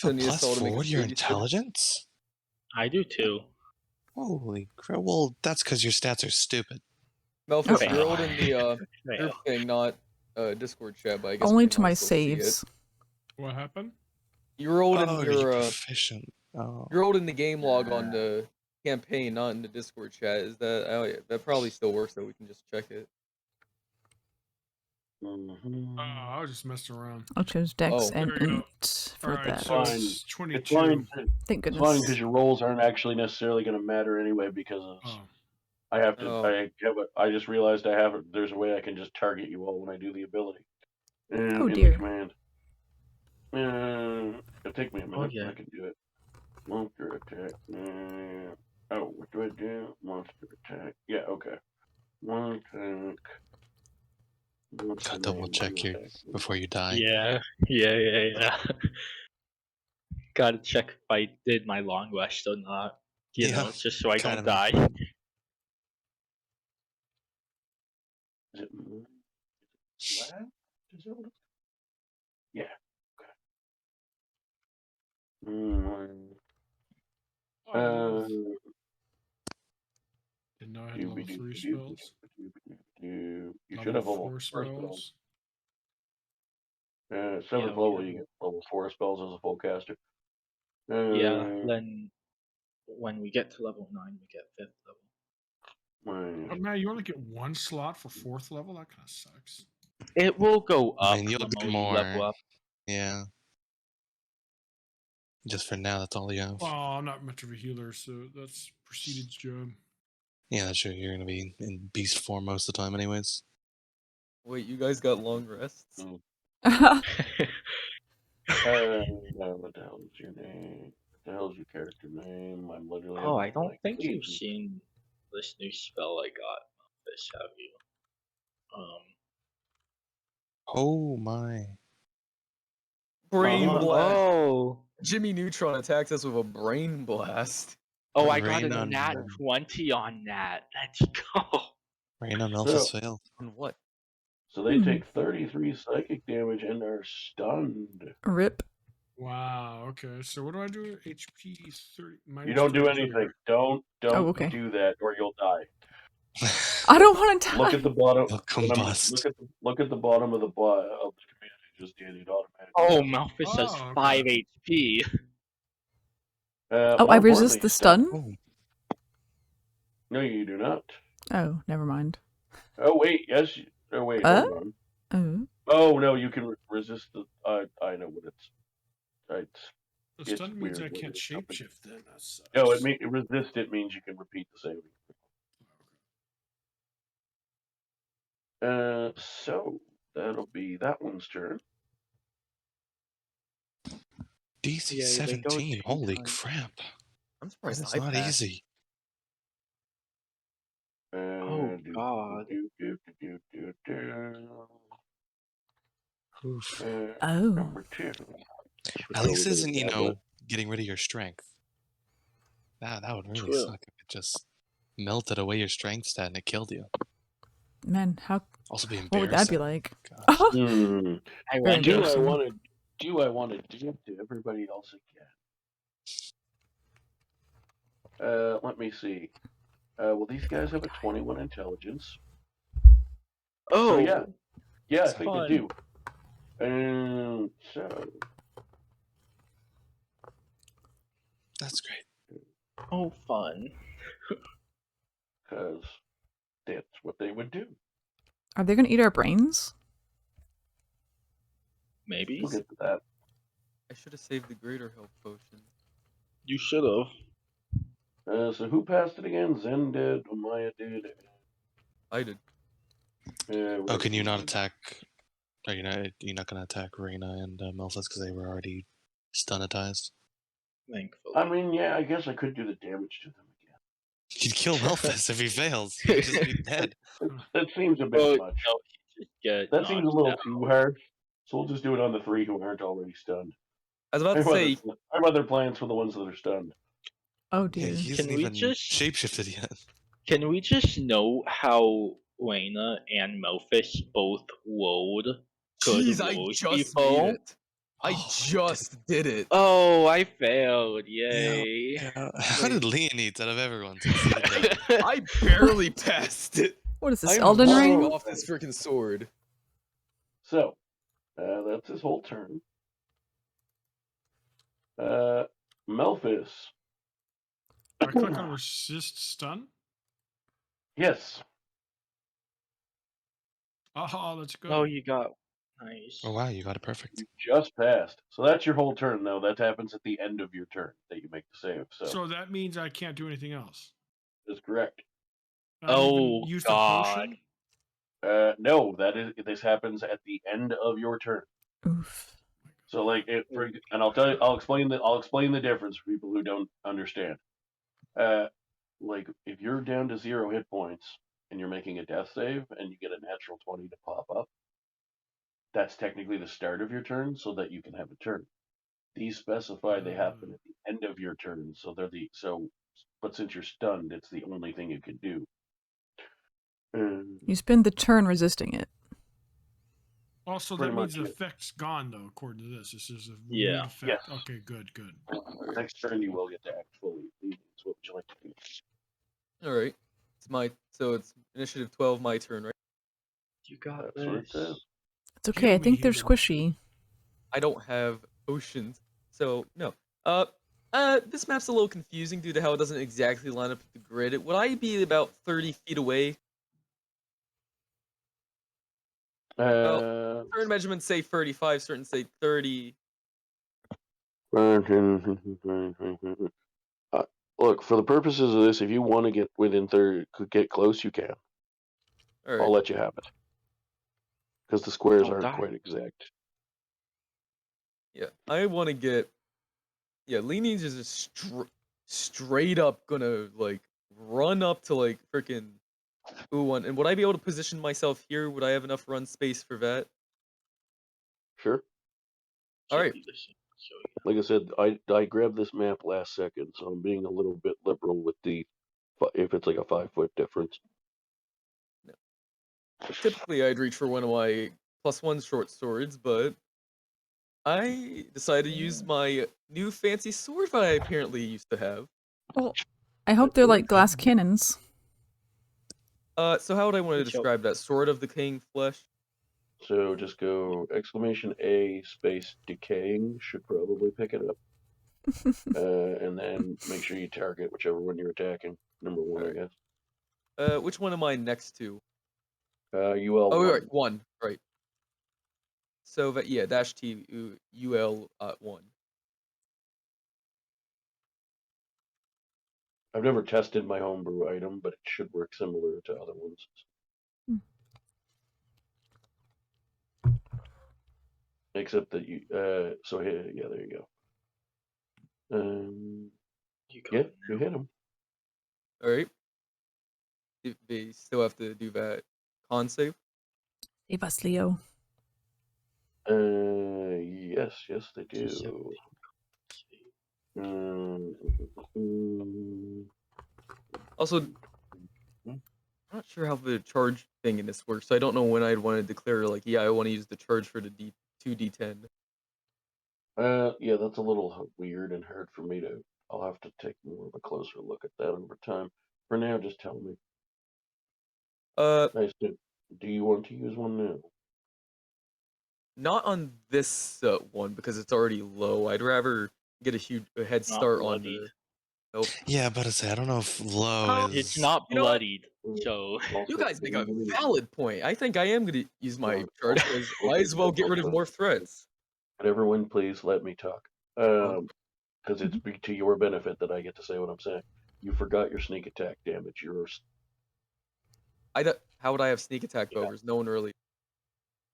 You have Then a you plus saw to make 4 a to your 37. intelligence? I do too. Holy crap. Well, that's because your stats are stupid. Malphus, Okay. you rolled in the Fail. group thing, not Discord chat, but I guess Only we to might my as well see it. saves. What happened? You rolled Oh, in you're your proficient. Oh. you rolled in the game log on the campaign, not in the Discord chat. Is that that probably still works though? We can just check it. Mhm. I was just messing around. I'll choose Dex Oh. and There you go. Int for Alright, that. so Fine. it's It's 22. fine. Thank It's fine goodness. because your rolls aren't actually necessarily going to matter anyway because of Oh. I have to. Oh. I just realized I have. There's a way I can just target you all when I do the ability. Oh, in dear. the command. It'll take me a minute. yeah. I can do it. Monster attack. Oh, what do I do? Monster attack. Yeah. Okay. One attack. Gotta double check your before you die. Yeah. Gotta check if I did my long rest or not. You Yeah, know, just so I kind don't of. die. Is it left? Is it? Yeah. Oh, didn't know I had level 3 spells. You should Level have level 4 4 spells. spells. 7th level, you get level 4 spells as a full caster. Yeah, then when we get to level 9, we get 5th level. But man, you only get 1 slot for 4th level? That kind of sucks. It will go up I mean, you'll the get more you level more. up. Yeah. Just for now, that's all you have. Well, I'm not much of a healer, so that's Proceeded's job. Yeah, that's true. You're gonna be in beast form most of the time, anyways. Wait, you guys got long rests? What the hell is your name? What the hell is your character name? I'm literally. Oh, I don't think you've seen this new spell I got. This, have you? Oh my. Brain blast. Oh. Jimmy Neutron attacks us with a brain blast. Oh, I got Rain a on nat 20 on that. Let's go. Rain on Elf failed. On what? So they take 33 psychic damage and are stunned. Rip. Wow, okay. So what do I do? HP 30. You don't do 33. anything. Don't okay. do that, or you'll die. I don't want to die. Look at the bottom. You'll combust. Look at the bottom of the command. Just d&dArt automatic. Oh, Malphus has Oh, 5 okay. HP. Oh, I resist the stun? Oh. No, you do not. Oh, never mind. Oh wait, yes. Oh wait, hold on. Oh no, you can resist the. I know what it's. The stun means I can't shapeshift then. That sucks. No, resist it means you can repeat the saving. So that'll be that one's turn. DC17, holy crap. I'm surprised That's not easy. Oh god. Number 2. At least it isn't, getting rid of your strength. That would really suck if it just melted away your strength stat and it killed you. Man, how... Also be embarrassing. What would that be like? Do I want to do it to everybody else again? Let me see. Well, these guys have a 21 intelligence. Oh, so yeah, I think fun. they do. And so that's great. Oh, fun. Because that's what they would do. Are they going to eat our brains? Maybe. We'll get to that. I should have saved the greater health potion. You should have. So who passed it again? Zen did, Maya did. I did. Oh, can you not attack? Are you not going to attack Reyna and Malphus because they were already stunatized? Thankfully. I mean, yeah, I guess I could do the damage to them again. You'd kill Malphus if he fails. He'd just be dead. That seems a bit much. No, that seems a little too hard. So we'll just do it on the 3 who aren't already stunned. I was about to say, I have other plans for the ones that are stunned. Oh dear. Yeah, he hasn't even shapeshifted yet. Can we just know how Reyna and Malphus both woed good jeez, I woes just before? made it. I just did it. Oh, I failed. Yay. Yeah. How did Leonides out of everyone succeed that? I barely passed it. What is this, I'm Elden running Ring? off this freaking sword. So, that's his whole turn. Malphus. I click on resist stun? Yes. Oh, that's good. Oh, you got nice. Oh wow, you got it perfect. You just passed. So that's your whole turn, though. That happens at the end of your turn that you make the save. So that means I can't do anything else. That's correct. Oh, use God. The potion? No, this happens at the end of your turn. Oof. So like and I'll explain the difference for people who don't understand. Like if you're down to 0 hit points and you're making a death save and you get a natural 20 to pop up, that's technically the start of your turn so that you can have a turn. These specify they happen at the end of your turn, so but since you're stunned, it's the only thing you can do. You spend the turn resisting it. Also, Pretty that means the much it. effect's gone, though, according to this. This is a Yeah. renewed effect. Yes. Okay, good. Next turn you will get to act fully. What would you like to do? All right. It's initiative 12, my turn, right? You got That's what it this. says. It's okay. Heal I me, think they're hero. squishy. I don't have potions, so no. This map's a little confusing due to how it doesn't exactly line up with the grid. Would I be about 30 feet away? Certain measurements say 35, certain say 30. Look, for the purposes of this, if you want to get within 30, could get close, you can. All right. I'll let you have it. Because the squares Don't aren't die. quite exact. Yeah, I want to get. Yeah, Leanings is just straight up gonna like run up to like freaking one. And would I be able to position myself here? Would I have enough run space for that? Sure. All right. Like I said, I grabbed this map last second, so I'm being a little bit liberal with the if it's like a 5-foot difference. No. Typically, I'd reach for one of my +1 short swords, but I decided to use my new fancy sword that I apparently used to have. Well, I hope they're like glass cannons. So how would I want to describe that? Sword of Decaying Flesh? So just go !A space decaying should probably pick it up. And then make sure you target whichever one you're attacking. Number 1, I guess. Which one am I next to? UL1. Oh, right, 1, right. So that -T UL 1. I've never tested my homebrew item, but it should work similar to other ones. Except that you, so here, yeah, there you go. You hit him. All right. They still have to do that con save. Save us, Leo. Yes, they do. Also, I'm not sure how the charge thing in this works, so I don't know when I'd want to declare, like, yeah, I want to use the charge for the 2d10. Yeah, that's a little weird and hard for me to. I'll have to take more of a closer look at that over time. For now, just tell me. Nice. Do you want to use one now? Not on this one because it's already low. I'd rather get a head start on the. Nope. Yeah, but I don't know if low is. It's not bloodied, so. You guys make a valid point. I think I am going to use my charge because might as well get rid of more threats. But everyone, please let me talk. Because it's to your benefit that I get to say what I'm saying. You forgot your sneak attack damage. How would I have sneak attack bovers? No one really.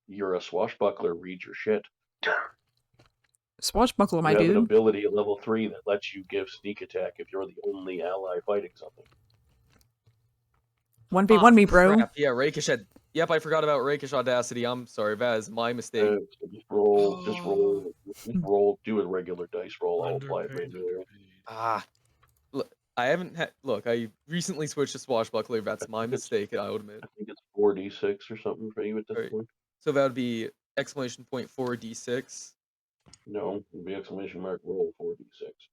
You're a swashbuckler. Read your shit. Swashbuckler, my dude. You have dude. an ability at level 3 that lets you give sneak attack if you're the only ally fighting something. 1v1 me, bro. Crap. Yeah, Rakish had. Yep, I forgot about Rakish Audacity. I'm sorry, that is my mistake. Just roll. Do a regular dice roll. I'll apply it manually. Look, I haven't had. Look, I recently switched to Swashbuckler. That's my mistake, I would admit. I think it's 4d6 or something for you at this point. So that would be exclamation point 4d6. No, it would be exclamation mark roll 4d6.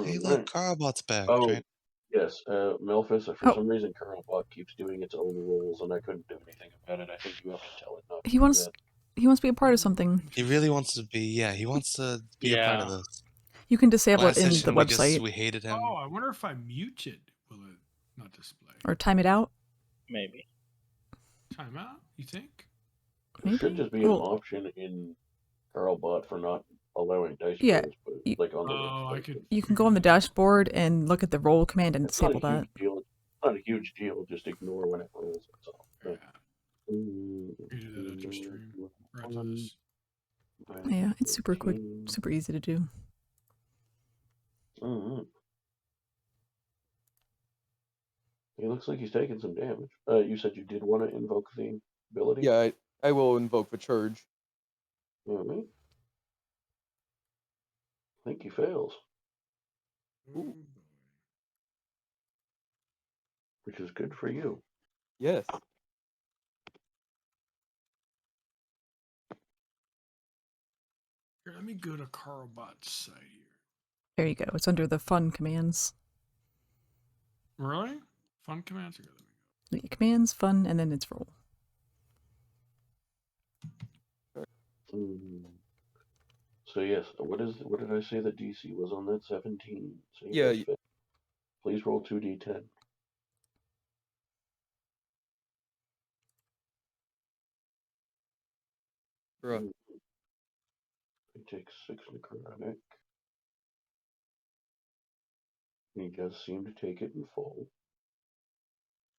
Hey, look, Carlbot's back. Oh, right? yes, Melphis. For some reason, Carlbot keeps doing its own rolls, and I couldn't do anything about it. I think you have to tell it not. He wants to be a part of something. He really wants to be. Yeah, he wants to be a part of this. You can disable it in the session, website. We hated him. Oh, I wonder if I mute it, will it not display? Or time it out. Maybe. Time out, you think? There should just be an option in Carlbot for not allowing dice rolls, but like on the website. You can go on the dashboard and look at the roll command and disable that. It's not a huge deal. Just ignore when it rolls. That's all. Yeah. You do that at your stream. Or after this. Yeah, it's super quick, super easy to do. He looks like he's taking some damage. You said you did want to invoke the ability? Yeah, I will invoke the charge. I think he fails. Ooh. which is good for you. Yes. Here, let me go to Carlbot's site here. There you go. It's under the fun commands. Really? Fun commands? Here, let me go. The commands, fun, and then it's roll. So yes, what did I say that DC was on that 17? So Yeah. Please roll 2d10. Bruh. He takes 6 necrotic. He does seem to take it in full.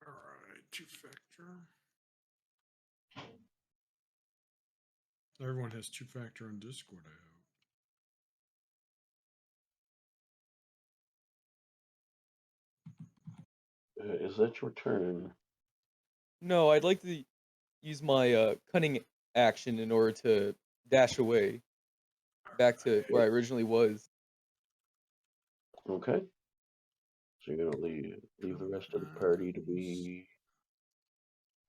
Alright, 2-factor. Everyone has 2-factor on Discord, I hope. Is that your turn? No, I'd like to use my cunning action in order to dash away back to where I originally was. Okay. So you're gonna leave the rest of the party to be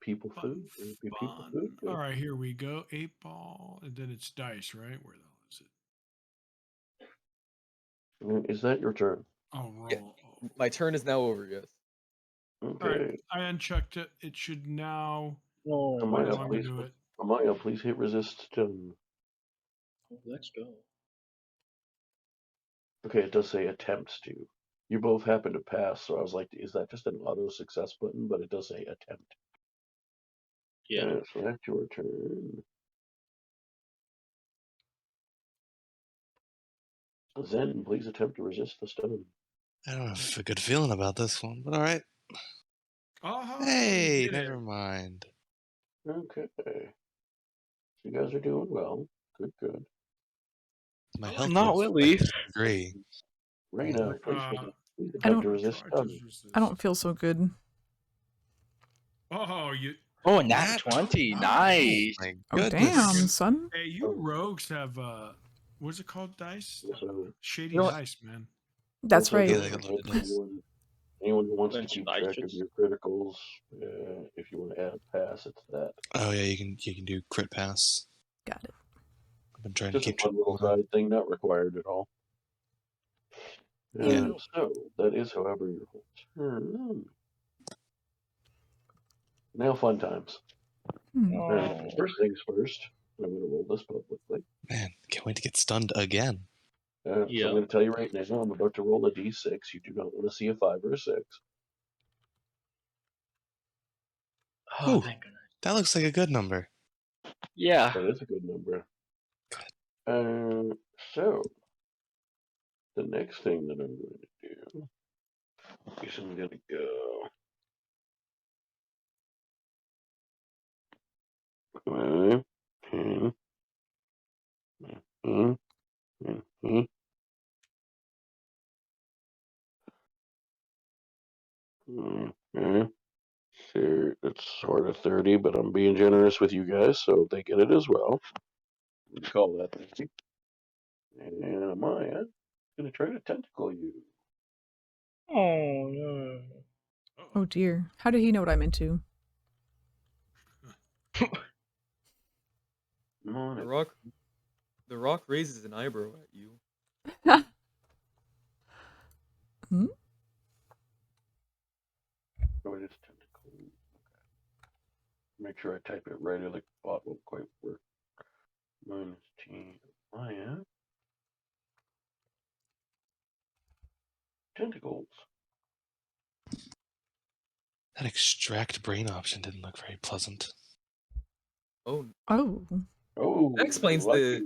people food? Be people food? All right, here we go. 8-ball, and then it's dice, right? Where the hell is it? Is that your turn? Oh, roll. Yeah. My turn is now over, yes. Okay. All right, I unchecked it. It should now Oh, no Amaya, longer do it. Amaya, please hit resist stun. let's go. Okay, it does say attempts to. You both happen to pass, so I was like, is that just an auto success button? But it does say attempt. Yeah. So that's your turn. Zen, please attempt to resist the stun. I don't have a good feeling about this one, but all right. Oh, Hey, never mind. Okay. So you guys are doing well. Good, good. My I health Not looks really. like agree. Raina, please I attempt don't- to resist stun. I don't feel so good. Oh, you. Oh, nat Nat 20. Oh, Nice. My Oh, goodness. damn, son. Hey, you rogues have what's it called? Dice? So, Shady You know what? dice, man. That's also, right. Yeah, don't they got forget loaded dice. anyone who wants to Mention keep dice track of just- your criticals, if you want to add a pass, it's that. Oh yeah, you can do crit pass. Got it. I've been trying Just to a keep track fun little of that. side thing, not required at all. Yeah. So, that is, however, your whole turn. Now, fun times. Oh. First things first, I'm going to roll this publicly. Man, can't wait to get stunned again. So I'm going to tell you right now, I'm about to roll a d6. You do not want to see a 5 or a 6. Oh, Ooh. thank goodness. That looks like a good number. Yeah. That is a good number. So, the next thing that I'm going to do is I'm going to go. Here, it's sort of 30, but I'm being generous with you guys, so they get it as well. We call that 30. And Amaya going to try to tentacle you. Oh, no. Oh, dear. How did he know what I'm into? The rock raises an eyebrow at you. Hmm? Oh, it is tentacle. Okay. Make sure I type it right, or the bot won't quite work. Minus T. Amaya. Tentacles. That extract brain option didn't look very pleasant. Oh, Oh. Oh, that explains lucky.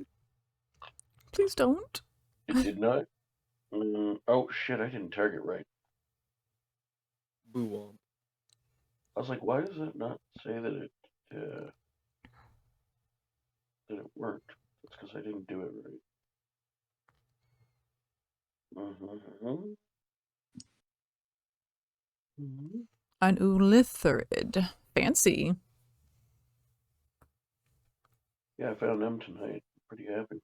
Please don't. It did not. Oh shit! I didn't target right. boo womp. I was like, why does it not say that it worked? It's because I didn't do it right. An Ulithrid. Fancy. Yeah, I found them tonight. Pretty happy.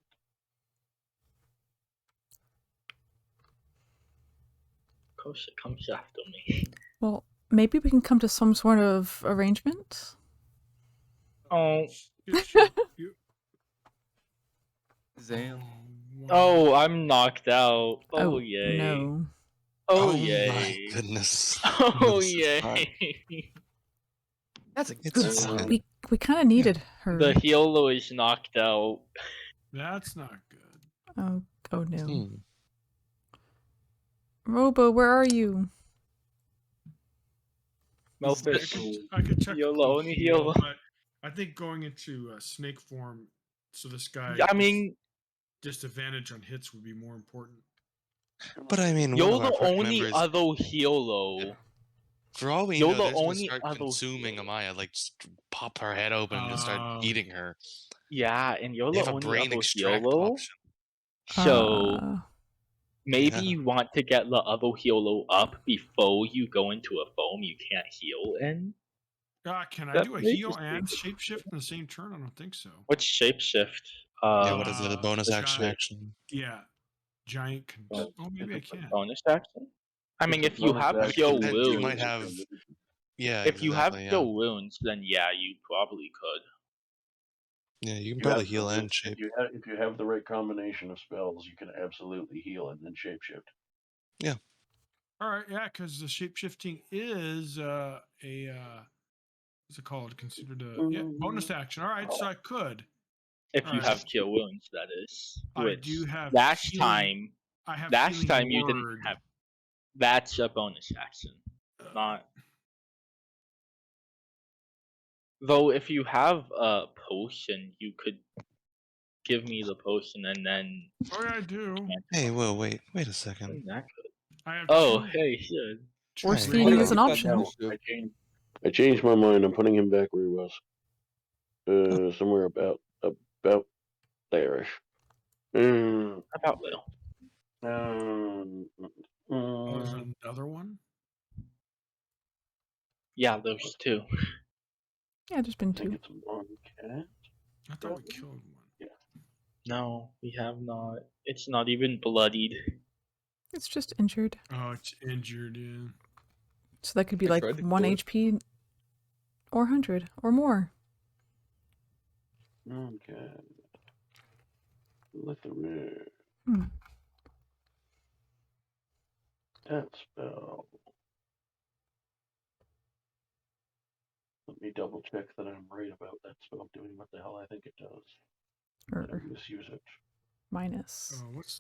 Of course it comes after me. Well, maybe we can come to some sort of arrangement. Oh. Zam. Oh, I'm knocked out. Oh, yay. No. Oh, my yay. goodness. Oh, This is hard. yay. That's a It's good fine. sign. We kind of needed her. The Hilo is knocked out. That's not good. Oh no. Hmm. Robo, where are you? Melfish. I could check Yolo, the only heal, Yolo. but I think going into snake form, so this guy I mean, disadvantage on hits would be more important. But I mean, one you're of our the party only members, other Hilo. for all we You're know, the they're just gonna only start other consuming hero. Amaya, like just pop her head open and just start eating her. Yeah, and you're They the have a only brain other extract Hilo. option. So maybe Yeah. you want to get the other Hilo up before you go into a foam you can't heal in. Can I That do a may heal just be- and shapeshift in the same turn? I don't think so. What's shapeshift? Yeah, what is it? A bonus the action guy- action? Yeah, giant. Oh, maybe I can. Bonus action? I mean, It's a if you bonus have action. cure Depends, you might wounds, have. Yeah, if you have exactly, cure yeah. wounds, then yeah, you probably could. Yeah, you can You probably heal absolutely- and shape. If you have the right combination of spells, you can absolutely heal and then shapeshift. All right, yeah, because the shapeshifting is what's it called? Considered a bonus action. All right, so I could. If you Alright. have cure wounds, that is. I Which do have last healing- time. I have Last healing time you word. didn't have. That's a bonus action, not. Though, if you have a potion, you could give me the potion and then. Oh yeah, I do. Hey, whoa, wait a second. That could. I have Oh, two- hey, shit. Force Try feeding it. is an option. I changed my mind. I'm putting him back where he was. Somewhere about there-ish. About little. Oh, there's another one. Yeah, those two. Yeah, there's been I think two. it's a long cat. I thought we killed one. No, we have not. It's not even bloodied. It's just injured. Oh, it's injured. Yeah. So that could be I like tried to 1 kill it. HP or 100 or more. Okay. Let the red. Hmm. That spell. Let me double check that I'm right about that spell doing what the hell I think it does. Or I misuse it. minus. What's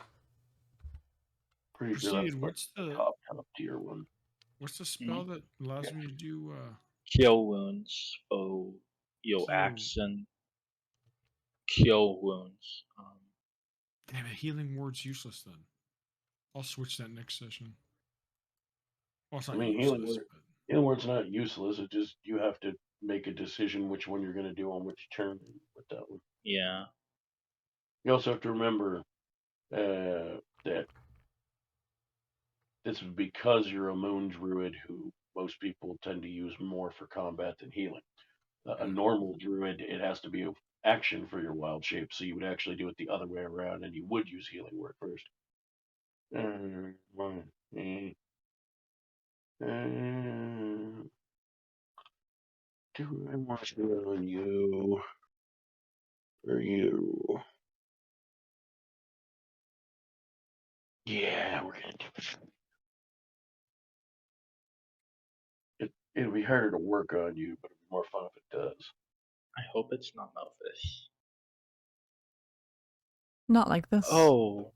Pretty sure that's proceed? What's the top tier one. what's the spell that allows me to do? Kill wounds. Oh, Heal. action. Kill wounds. Damn it, healing word's useless then. I'll switch that next session. Well, it's not I mean, healing useless, word. Healing word's not useless. It just you have to make a decision which one you're going to do on which turn with that one. Yeah. You also have to remember that this is because you're a moon druid who most people tend to use more for combat than healing. A normal druid, it has to be an action for your wild shape, so you would actually do it the other way around, and you would use healing word first. Do I want to do it on you or you? Yeah, we're gonna do it. It'll be harder to work on you, but it'll be more fun if it does. I hope it's not Melfish. Not like this. Oh.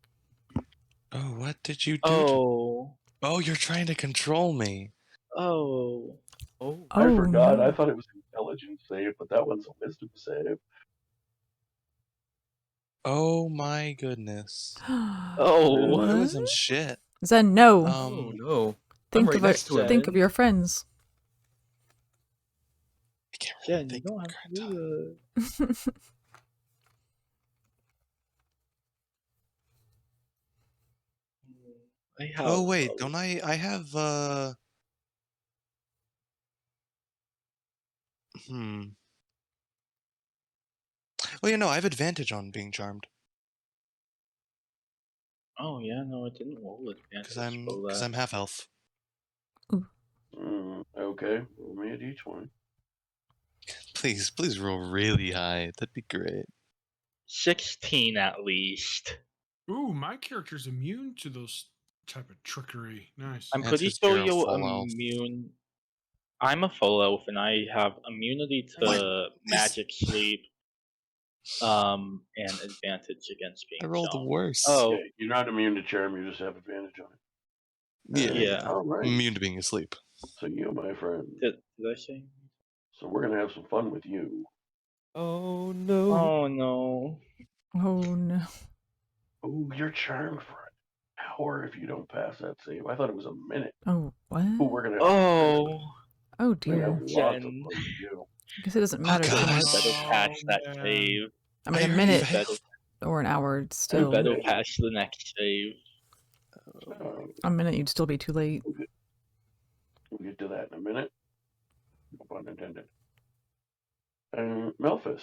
Oh, what did you do? Oh. Oh, you're trying to control me. Oh. Oh, I forgot. No. I thought it was intelligence save, but that one's a wisdom save. Oh my goodness. Oh. That was What? some shit. Zen, no. oh no. think right of next to him. think of your friends. I can't really Jen, you think don't at have the to current do time. that. Oh wait, don't I have Oh, you know, I have advantage on being charmed. Oh yeah, no, it didn't roll advantage. Because I'm half elf. Okay, roll me a d20. Please roll really high. That'd be great. 16 at least. Ooh, my character's immune to those type of trickery. Nice. I'm That's pretty just sure you're a you're full elf. immune. I'm a full elf and I have immunity to magic sleep, and advantage against I being rolled the stoned. worst. Oh, Yeah, you're not immune to charm. You just have advantage on it. Yeah. All right. Immune to being asleep. So you, my friend. did I say? So we're gonna have some fun with you. Oh no. Oh no. Oh no. Oh, you're charmed for an hour if you don't pass that save. I thought it was a minute. Oh, what? Oh, we're gonna. Oh. Oh We're gonna dear. have lots of Jen. fun with you. I guess it doesn't matter too guys. much. Better pass that man. save. I mean, a already minute failed. or an hour, You still. better pass the next save. A minute, you'd still be too late. We'll get to that in a minute. No pun intended. Melphis.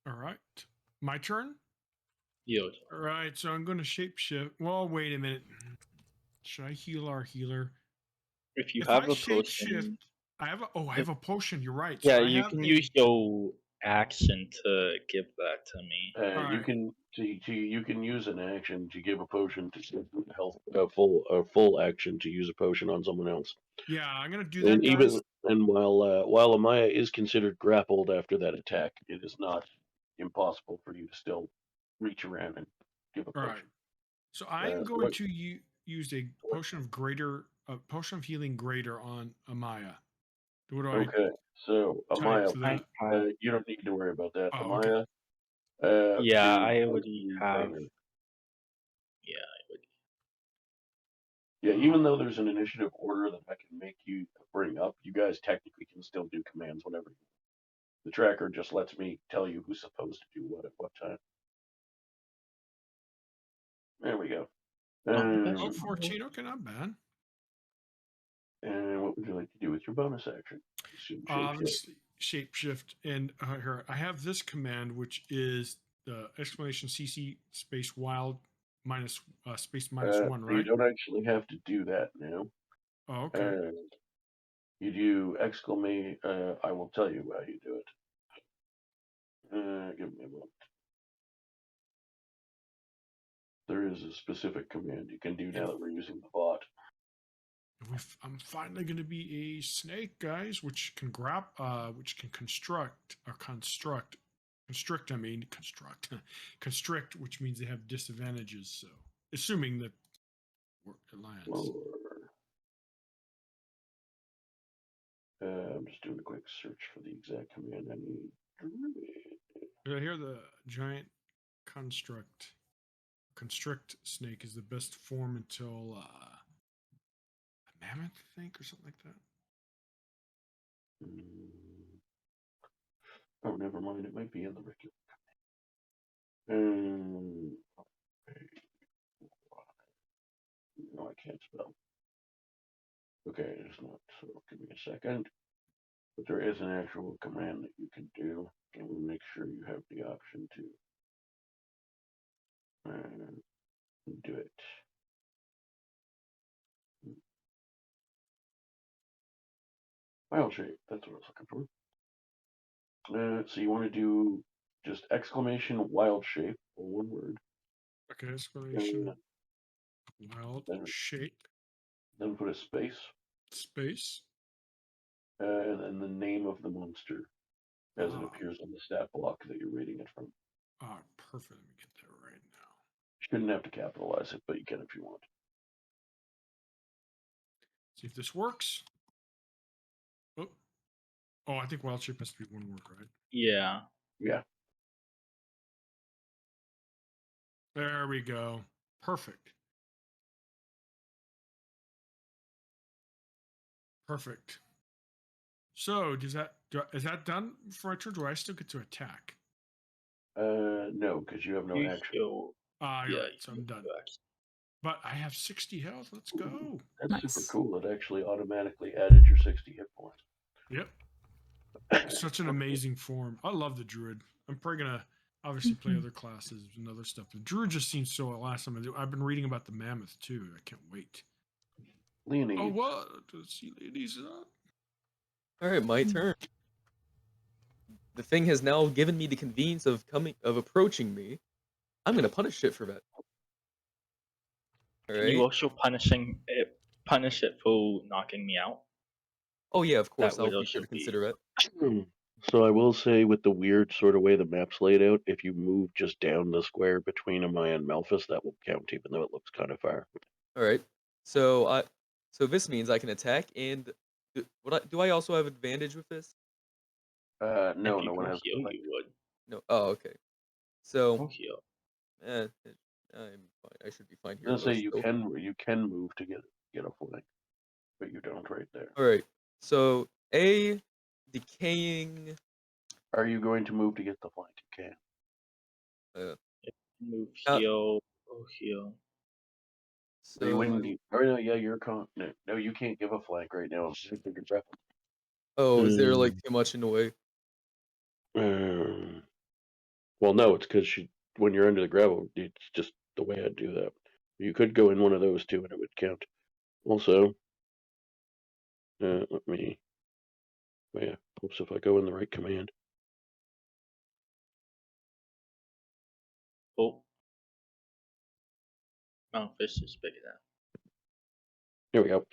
All right. My turn? Yo. All right, so I'm going to shapeshift. Well, wait a minute. Should I heal our healer? If you If have I a potion, I have a potion. You're right. yeah, So I you have can a- use your action to give that to me. You Alright. can you can use an action to give a potion to health a full action to use a potion on someone else. Yeah, I'm gonna do that, And guys. while Amaya is considered grappled after that attack, it is not impossible for you to still reach around and give a All potion. right. So I'm going to use a potion of healing greater on Amaya. What do I Okay, so type Amaya, for that? you don't need to worry about that. Oh, okay. Amaya, Yeah, do I already potion have. greater. Yeah, I would. Yeah, even though there's an initiative order that I can make you bring up, you guys technically can still do commands whenever you want. The tracker just lets me tell you who's supposed to do what at what time. There we go. Oh, 14. Okay, not bad. And what would you like to do with your bonus action? Obviously, shapeshift. And here, I have this command, which is the exclamation CC space wild minus space minus one, right? You don't actually have to do that now. Oh, okay. You do exclamation. I will tell you how you do it. Give me a moment. There is a specific command you can do now that we're using the bot. I'm finally going to be a snake, guys, which can constrict, which means they have disadvantages. So, assuming that it lands. I'm just doing a quick search for the exact command I need. Did I hear the giant construct? Constrict snake is the best form until a mammoth, I think, or something like that. Oh, never mind. It might be in the regular. No, I can't spell. Okay, it's not. So give me a second. But there is an actual command that you can do, and we'll make sure you have the option to do it. Wild shape. That's what I was looking for. So you want to do just exclamation wild shape, or one word. Okay, exclamation wild shape. Then put a space. Space. And then the name of the monster as it appears on the stat block that you're reading it from. Perfect. Let me get that right now. You shouldn't have to capitalize it, but you can if you want. See if this works. Oh, I think wild shape has to be one word, right? Yeah. Yeah. There we go. Perfect. Perfect. So, is that done for my turn? Do I still get to attack? No, because you have no action. You're right, so I'm done. But I have 60 health. Let's go. That's super cool. It actually automatically added your 60 hit points. Yep. Such an amazing form. I love the druid. I'm probably gonna obviously play other classes and other stuff. The druid just seems so awesome. I've been reading about the mammoth too. I can't wait. Leonid. Oh, what? Let's see, ladies. All right, my turn. The thing has now given me the convenience of approaching me. I'm gonna punish it for that. All Can right. you also punish it for knocking me out? Oh yeah, of course. That would I'll be sure also to be consider it. So I will say, with the weird sort of way the map's laid out, if you move just down the square between Amaya and Malphus, that will count, even though it looks kind of far. All right. So this means I can attack, and do I also have advantage with this? No, if no you one can has. heal, you would. No. Oh, okay. So, Don't heal. I'm fine. I should be fine I here. was gonna say Though, you can move to get a flank, but you don't right there. All right. So a decaying. Are you going to move to get the flank? You can. Move, Uh, heal, heal. Are you So waiting? Or no, yeah, you're no, you can't give a flank right now. oh, is there like too much in the way? Well, no, it's because when you're under the gravel, it's just the way I do that. You could go in one of those two, and it would count. Also, let me. Oh yeah, hopes if I go in the right command. Oh. Oh, fish is big enough. Here we go.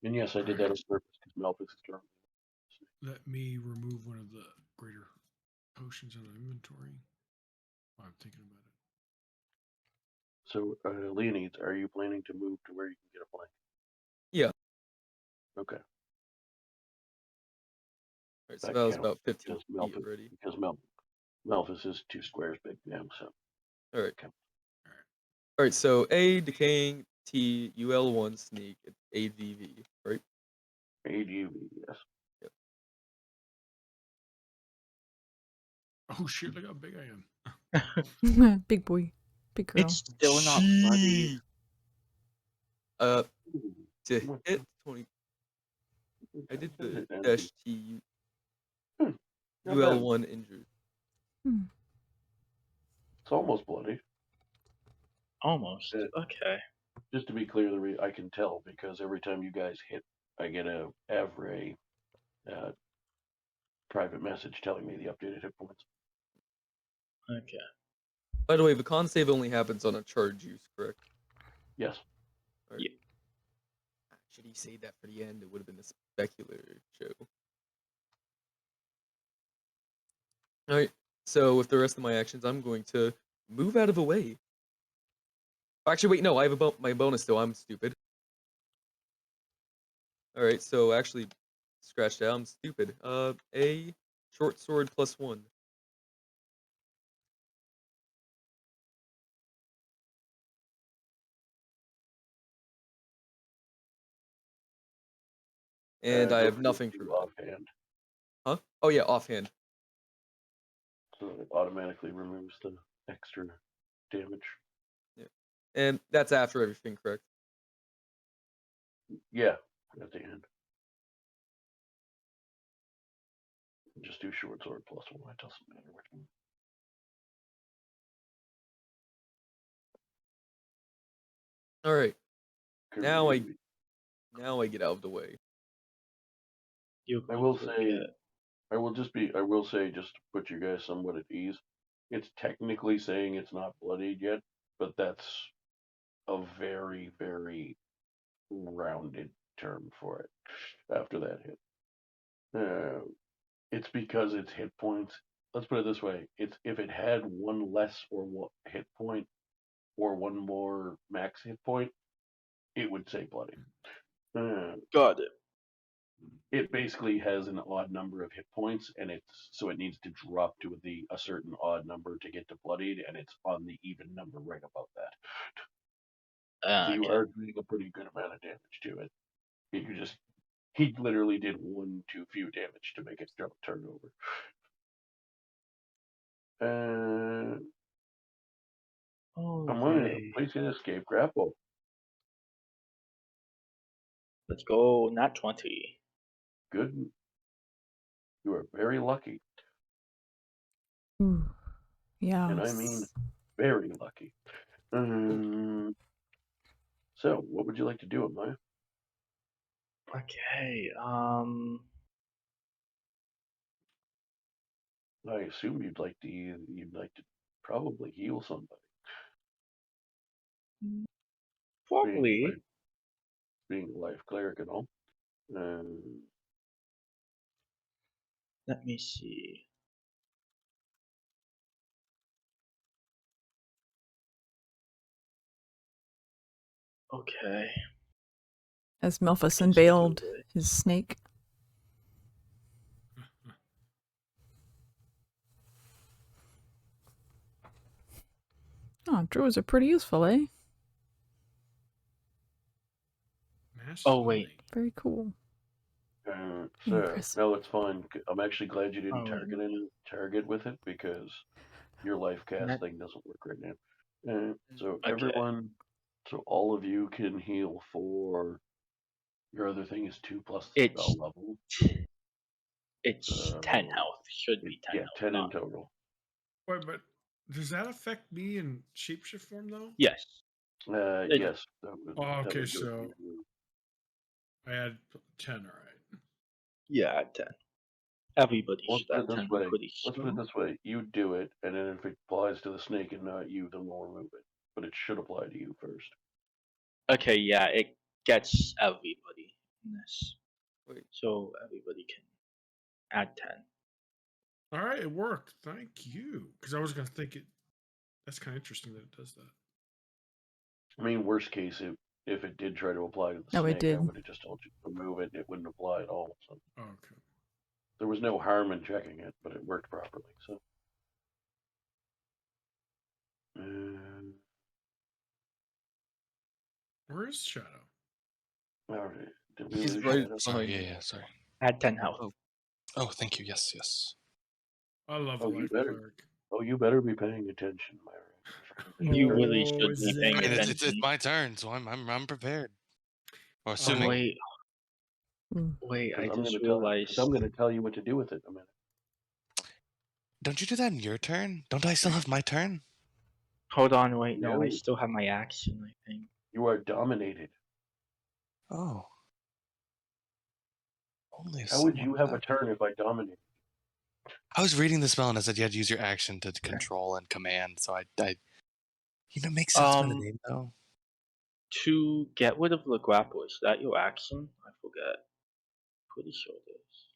And yes, I did that on purpose because Malphus is German. Let me remove one of the greater potions in the inventory while I'm thinking about it. So, Leonides, are you planning to move to where you can get a flank? Yeah. Okay. All right, so that was about 15 feet Malphus, already. because Malphus is 2 squares big now, so. All right. Okay. All right. So a decaying T UL1 sneak AVV, right? AGV, yes. Oh shit! Look how big I am. Big boy. Big girl. It's still not bloody. To hit 20. I did the dash T UL1 injured. It's almost bloody. Almost. Okay. Just to be clear, I can tell because every time you guys hit, I get a Avrae private message telling me the updated hit points. Okay. By the way, the con save only happens on a charge use, correct? Yes. Right. Yeah. Should he say that for the end? It would have been a specular show. Alright, so with the rest of my actions, I'm going to move out of the way. Actually, wait, no, I have my bonus still. I'm stupid. Alright, so actually, scratch that. I'm stupid. A short sword +1. And I have nothing for that. Offhand. Huh? Oh yeah, offhand. So it automatically removes the extra damage. Yeah. And that's after everything, correct? Yeah, at the end. Just do short sword +1. It doesn't matter which one. Alright. Now I get out of the way. I will say, just to put you guys somewhat at ease, it's technically saying it's not bloodied yet, but that's a very, very rounded term for it after that hit. It's because it's hit points. Let's put it this way: it's if it had one less or one hit point or one more max hit point, it would say bloody. Got it. It basically has an odd number of hit points, and it needs to drop to a certain odd number to get to bloodied, and it's on the even number right above that. So you are doing a pretty good amount of damage to it. He literally did one too few damage to make it turn over. I'm going to place an escape grapple. Let's go. Not 20. Good. You are very lucky. Ooh. Yeah. And I mean very lucky. So, what would you like to do, Maya? Okay. I assume you'd like to probably heal somebody. Probably. Being a life cleric and all. Let me see. Okay. As Melphus can unveiled do it. his snake. Oh, druids are pretty useful, eh? Mass Oh, wait. healing. Very cool. So, Impressive. no, it's fine. I'm actually glad you didn't Oh, target with it because your life cast That- thing doesn't work right now. So Okay. everyone, so all of you can heal for your other thing is 2 plus the It's spell level. It's 10 health. Should be 10 Yeah, health. 10 in not- total. Wait, but does that affect me in shapeshift form though? Yes. It- Yes. Oh, that okay, would go so to you. I had 10. All right. Yeah, 10. Everybody Let's should put have it this 10. I'm way. pretty Let's put sure. it this way. You do it, and then if it applies to the snake and not you, then we'll remove it. But it should apply to you first. Okay, yeah, it gets everybody in this. Wait. So everybody can add 10. All right, it worked. Thank you. Because I was gonna think it. That's kind of interesting that it does that. I mean, worst case, if it did try to apply to the No, it snake, I did. would have just told you to remove it. It wouldn't apply at all. So Oh, okay. there was no harm in checking it, but it worked properly. So. Where is Shadow? All right. Did we He's lose right Shadow? Sorry, behind. yeah, sorry. Add 10 health. Oh. Oh, thank you. Yes, yes. I love a Oh, you life better. cleric. Oh, you better be paying attention, Myra. You Sure. really Oh, should be is paying I mean, it? it's attention. my turn, so I'm prepared. Or Oh, assuming. Wait, Mm. wait, I 'Cause I'm just gonna realized. I'm going to tell you what to do with it in a minute. Don't you do that in your turn? Don't I still have my turn? Hold on, wait, no, I No. still have my action, I think. You are dominated. Oh. Only a How would somewhat you have a bad- turn if I dominated? I was reading the spell and it said you had to use your action to control and command, so I you know, it makes sense by the name though. To get rid of the grapple, is that your action? I forget. Pretty sure it is.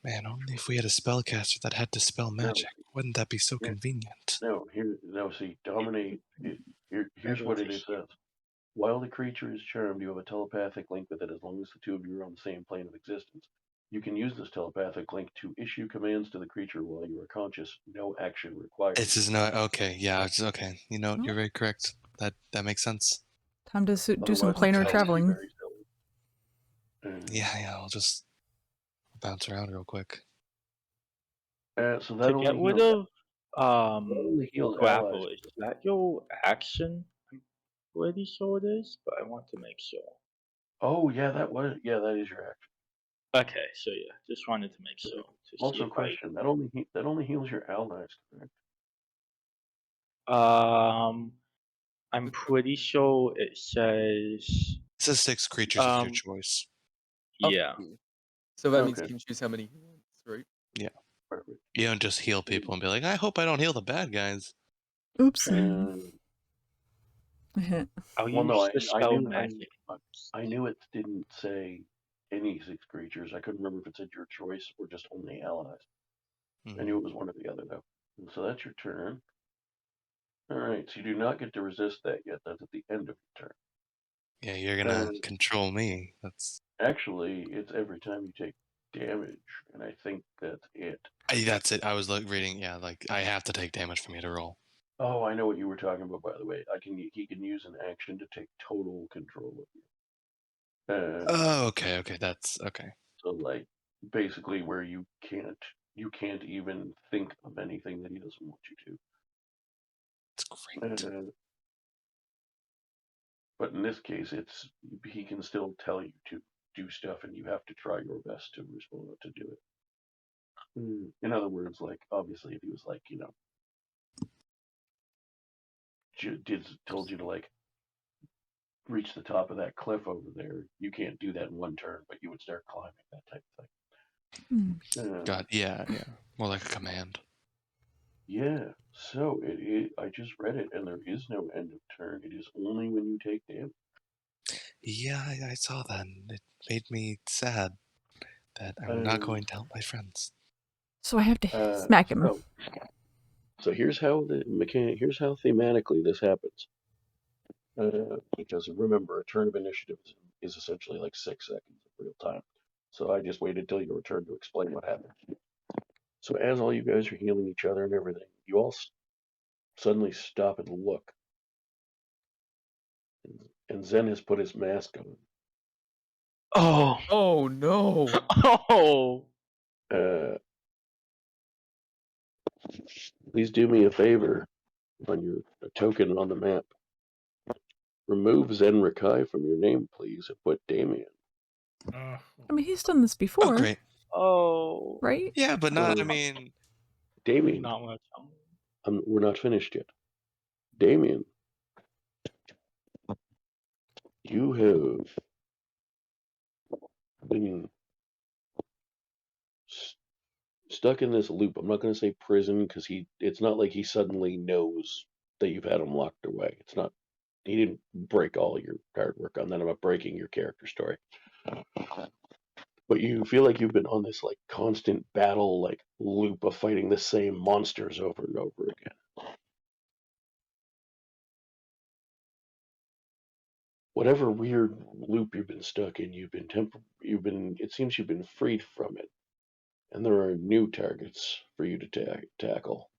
Man, only if we had a spellcaster that had to spell magic. Wouldn't that be so Here. convenient? See, dominate. Here's what it says. While the creature is charmed, you have a telepathic link with it as long as the two of you are on the same plane of existence. You can use this telepathic link to issue commands to the creature while you are conscious. No action required. It's just no okay, yeah, it's okay. You know, you're very correct. That makes sense. Time to do some Otherwise, planar it's traveling. very silly. Yeah, I'll just bounce around real quick. So that To only get rid heals, of heals grapple, allies. is that your action? I'm pretty sure it is, but I want to make sure. Oh yeah, that is your action. Okay, so yeah, just wanted to make sure. To see Also, if question that only heals your allies, correct? I'm pretty sure it says. It says 6 creatures of your Um, choice. yeah. Okay. So that means Okay. he can choose how many he wants, right? Yeah. Perfect. You don't just heal people and be like, I hope I don't heal the bad guys. Oops. I'll Well, no, use the spell magic. I knew it didn't say any 6 creatures. I couldn't remember if it said your choice or just only allies. I knew it was one or the other though. And so that's your turn. All right, so you do not get to resist that yet. That's at the end of your turn. Yeah, you're gonna control me. That's Actually, it's every time you take damage, and I think that's it. that's it. I was reading. Yeah, like I have to take damage for me to roll. Oh, I know what you were talking about. By the way, he can use an action to take total control of you. Oh, okay, that's okay. So like basically where you can't even think of anything that he doesn't want you to. It's great. But in this case, he can still tell you to do stuff, and you have to try your best to respond to do it. In other words, like obviously, if he was like, told you to like reach the top of that cliff over there, you can't do that in one turn, but you would start climbing, that type of thing. God, yeah. More like a command. Yeah, so I just read it, and there is no end of turn. It is only when you take damage. Yeah, I saw that, and it made me sad that I'm not going to help my friends. So I have to smack him. So here's how here's how thematically this happens. Because remember, a turn of initiative is essentially like 6 seconds of real time. So I just waited till your turn to explain what happened. So as all you guys are healing each other and everything, you all suddenly stop and look. And Zen has put his mask on. Oh. Oh no. Oh. Please do me a favor on your token on the map. Remove Zen Rakai from your name, please, and put Damien. I mean, he's done this before. Oh, great. Oh. Right? Yeah, but not, I mean... Damien. Not much. We're not finished yet. Damien. You have been stuck in this loop. I'm not going to say prison because it's not like he suddenly knows that you've had him locked away. It's not, he didn't break all your hard work on that about breaking your character story. But you feel like you've been on this like constant battle, like loop of fighting the same monsters over and over again. Whatever weird loop you've been stuck in, it seems you've been freed from it. And there are new targets for you to tackle.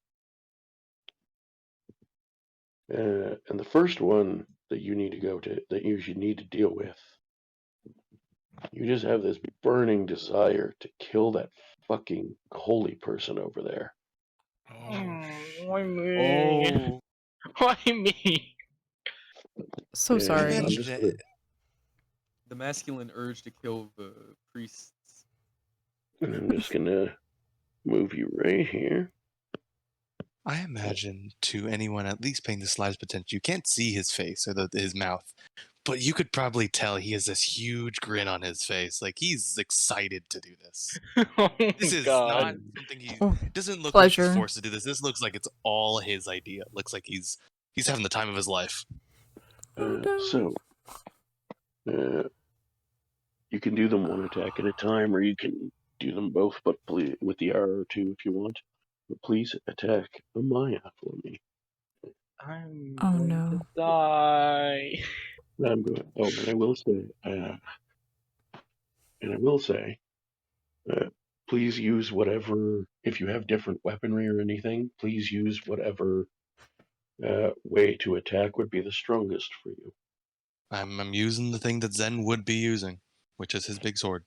And the first one that you need to deal with, you just have this burning desire to kill that fucking holy person over there. Why me? Oh. Why me? So sorry. The masculine urge to kill the priests. I'm just gonna move you right here. I imagine to anyone at least paying this live's potential, you can't see his face or his mouth, but you could probably tell he has this huge grin on his face. Like, he's excited to do this. Oh, This is God. not something it doesn't look Pleasure. like he's forced to do this. This looks like it's all his idea. It looks like he's having the time of his life. You can do them one attack at a time, or you can do them both, but please, with the R2 if you want. But please attack Amaya for me. I'm Oh, going no. to die. I'm going. Oh, and I will say, please use whatever. If you have different weaponry or anything, please use whatever way to attack would be the strongest for you. I'm using the thing that Zen would be using, which is his big sword.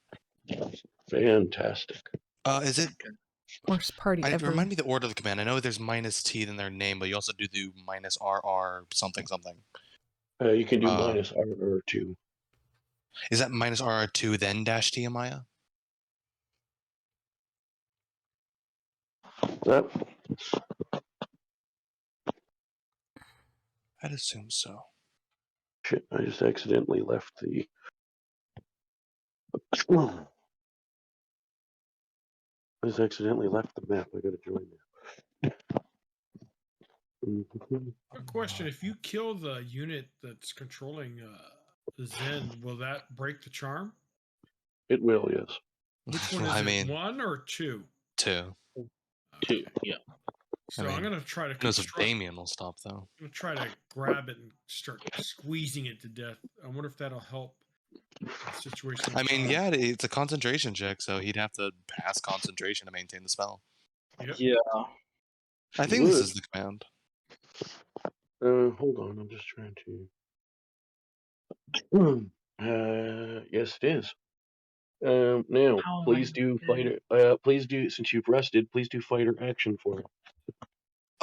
Fantastic. Is it? Worst party ever. Remind me the order of the command. I know there's -T in their name, but you also do -RR something. You can do minus R2. Is that -RR2 then -T, Amaya? That. I'd assume so. Shit, I just accidentally left the. I just accidentally left the map. I gotta join now. A question: if you kill the unit that's controlling Zen, will that break the charm? It will, yes. Which one is it? 1 or 2? 2. 2, yeah. So I'm gonna try to. Who knows if Damien will stop though? I'm gonna try to grab it and start squeezing it to death. I wonder if that'll help the situation. I mean, yeah, it's a concentration check, so he'd have to pass concentration to maintain the spell. Yep. Yeah. I think this is the command. Hold on, I'm just trying to. Yes, it is. Now, please do fighter. Please do, since you've rested, please do fighter action for it.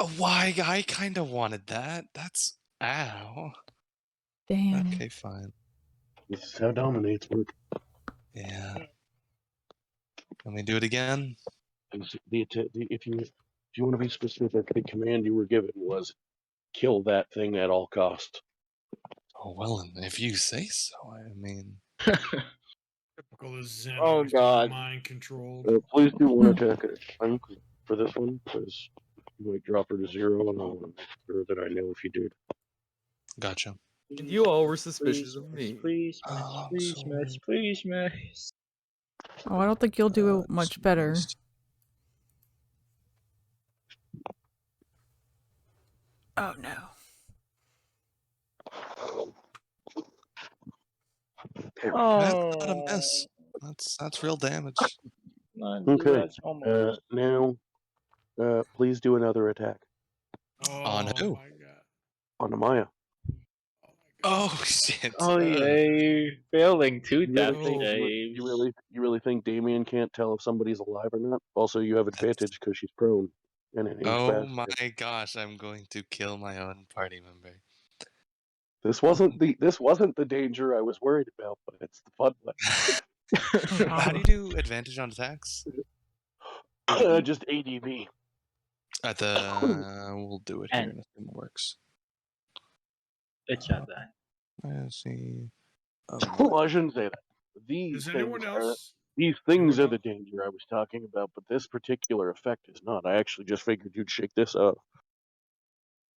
Oh, why? I kind of wanted that. That's ow. Damn. Okay, fine. This is how dominates work. Yeah. Let me do it again. If you want to be specific, the command you were given was kill that thing at all costs. Oh well, and if you say so, I mean. Typical is Zen. Oh, Always being God. mind controlled. Please do one attack at a time for this one, because you might drop her to 0, and I want to make sure that I know if you did. Gotcha. And you all were suspicious of me. Please, Oh, please, so- please, miss. Oh, I don't think you'll do much better. Oh no. That's not a miss. That's real damage. Okay. Now, please do another attack. Oh On who? my god. On Amaya. Oh shit. Oh yay! Failing 2 death You saves. really think Damien can't tell if somebody's alive or not? Also, you have advantage because she's prone and an inch Oh faster. my gosh, I'm going to kill my own party member. This wasn't the danger I was worried about, but it's the fun one. How do you do advantage on attacks? Just ADV. At the we'll do it here and assume it works. It's at that. Let's see. Well, I shouldn't say that. Does anyone else? These things are the danger I was talking about, but this particular effect is not. I actually just figured you'd shake this up.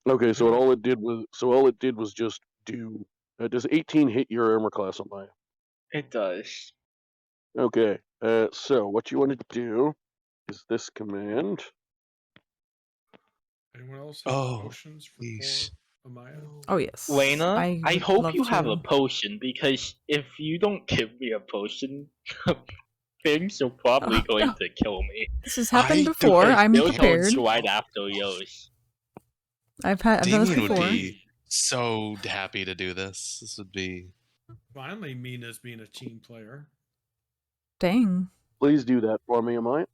Okay, so all it did was just do. Does 18 hit your armor class on Maya? It does. Okay, so what you want to do is this command. Anyone else have potions for poor Amaya? Oh yes. Lena, I would hope love you have to. a potion, because if you don't give me a potion, things are probably going to kill me. This has happened before. I'm They'll prepared. go right after yours. I've done this Damien before. would be so happy to do this. This would be. Finally, Mina's being a team player. Dang. Please do that for me, Amaya.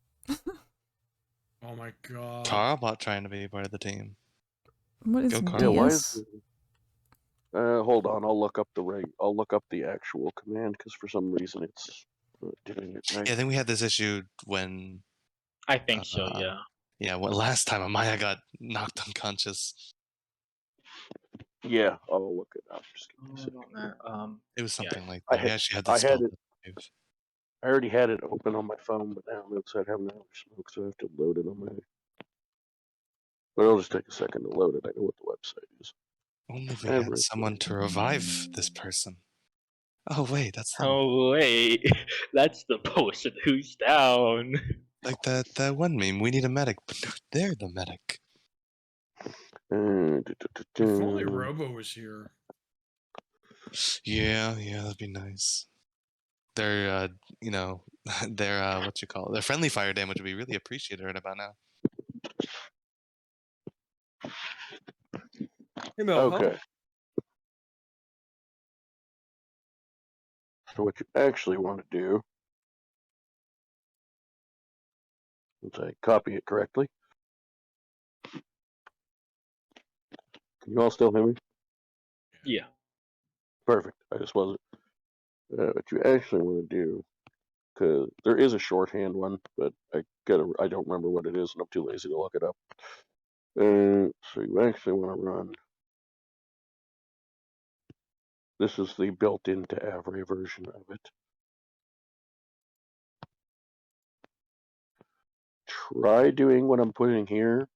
Oh my god. Carbot trying to be part of the team. What is Go DS? Carl. Why is hold on, I'll look up the actual command because for some reason it's doing it right. Yeah, I think we had this issue when. I think so, yeah. Yeah, well, last time Amaya got knocked unconscious. Yeah, I'll look it up. Just give me a second. It was something like I that. had- Yeah, she had the I had spell. it. I already had it open on my phone, but now I'm outside having another smoke, so I have to load it on my. But it'll just take a second to load it. I know what the website is. Only if we had someone to revive this person. Oh wait, that's them. Oh wait, that's the person who's down. Like that one meme. We need a medic, but no, they're the medic. If only Robo was here. Yeah, that'd be nice. Their, their what you call it? Their friendly fire damage would be really appreciated right about now. Hey, Mel, Okay. So what you actually want to do, once I copy it correctly. Can you all still hear me? Yeah. Perfect. I just wasn't. What you actually want to do, because there is a shorthand one, but I don't remember what it is, and I'm too lazy to look it up. So you actually want to run. This is the built-into Avrae version of it. Try doing what I'm putting here.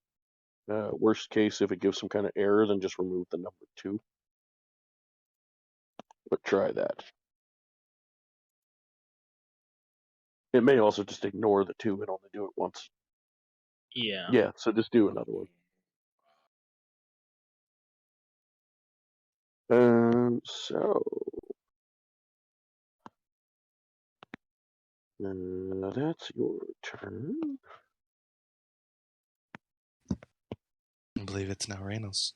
Worst case, if it gives some kind of error, then just remove the number 2. But try that. It may also just ignore the 2 and only do it once. Yeah. Yeah, so just do another one. So that's your turn. I believe it's now Reynolds.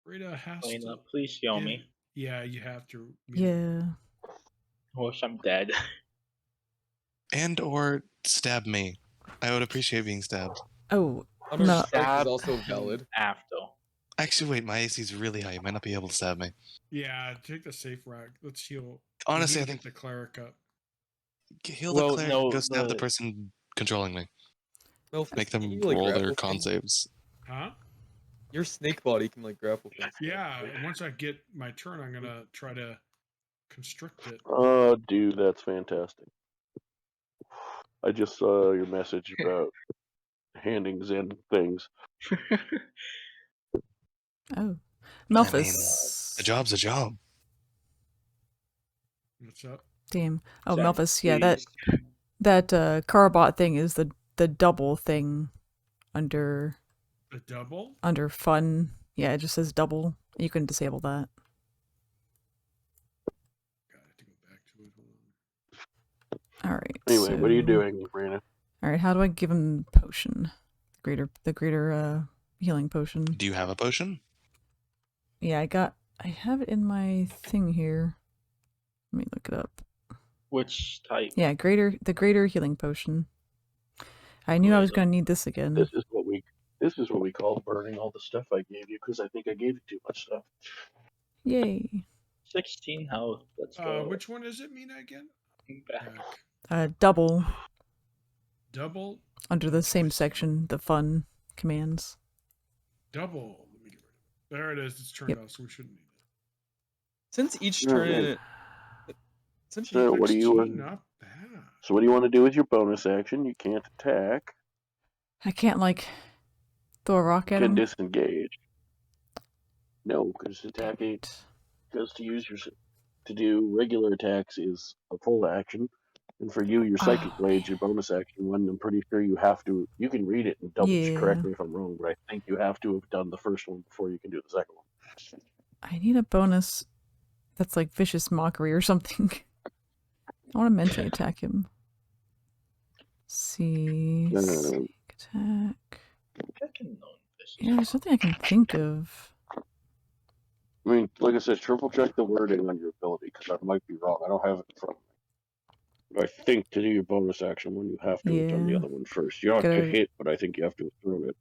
Rita has Lena, to. please heal me. Yeah, you have to. Yeah. Or I'm dead. And or stab me. I would appreciate being stabbed. Oh, Hunter's no. strike is also valid. After. Actually, wait, my AC is really high. You might not be able to stab me. Yeah, take the safe route. Let's heal. Honestly, We I need to think get the cleric up. heal the Well, cleric no, and go stab the the- person controlling me. Mel, Make them can you, like, roll their grapple con things? saves. Huh? Your snake body can like grapple things. Yeah, once I get my turn, I'm gonna try to constrict it. Oh, dude, that's fantastic. I just saw your message about handing Zen things. Oh. I Melphus. mean, a job's a job. What's up? Damn. Oh, Zen, Melphus, yeah, please. that Carabot thing is the double thing under A double? fun. Yeah, it just says double. You can disable that. God, I have to go back to it. Hold on. Alright. Anyway, what are you so- doing, Brina? Alright, how do I give him the potion? The greater healing potion. Do you have a potion? Yeah, I have it in my thing here. Let me look it up. Which type? Yeah, the greater healing potion. I knew I was gonna need this again. This is what we call burning all the stuff I gave you because I think I gave you too much stuff. Yay. 16 health. Let's go. Which one is it, Mina, again? Back. Double Double? under the same section, the fun commands. Double. Let me get rid of it. There it is. It's turned Yep. off, so we shouldn't need it. Since each Okay. turn, since So what do you 16, not bad. So what do you want to do with your bonus action? You can't attack. I can't like throw a rock You at can him. disengage. No, because attacking, because to do regular attacks is a full action, and for you, your psychic blade, your bonus action one. I'm pretty sure you have to. You can read it and double correct me if I'm wrong, but I think you have to have done the first one before you can do the second one. I need a bonus that's like vicious mockery or something. I want to mentally attack him. See, sneak attack. Yeah, there's nothing I can think of. I mean, like I said, triple check the wording on your ability because I might be wrong. I don't have it in front of me. But I think to do your bonus action one, you have to have done the other one first. You don't have to hit, but I think you have to have thrown it.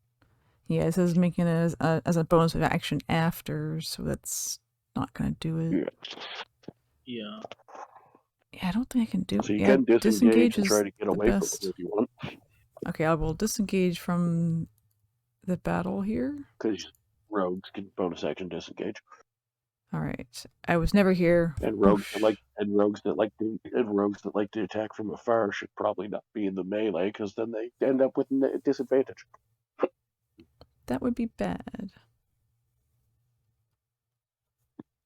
Yeah, it says making it as a bonus of action after, so that's not gonna do it. Yeah. Yeah, I don't think I can do it. So you Yeah, can disengage and is try to get the away from best. it if you want. Okay, I will disengage from the battle here. Because rogues can bonus action disengage. All right, I was never here. And rogues that like to attack from afar should probably not be in the melee because then they end up with disadvantage. That would be bad.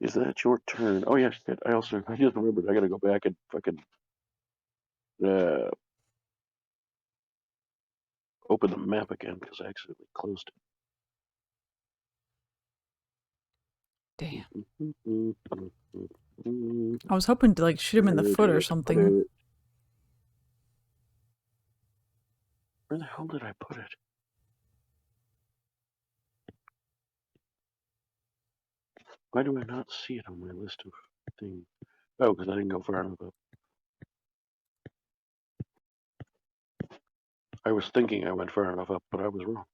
Is that your turn? Oh yes, I just remembered. I gotta go back and fucking open the map again because I accidentally closed Damn. it. I was hoping to like shoot him in the foot or something. Where the hell did I put it? Why do I not see it on my list of things? Oh, because I didn't go far enough up. I was thinking I went far enough up, but I was wrong.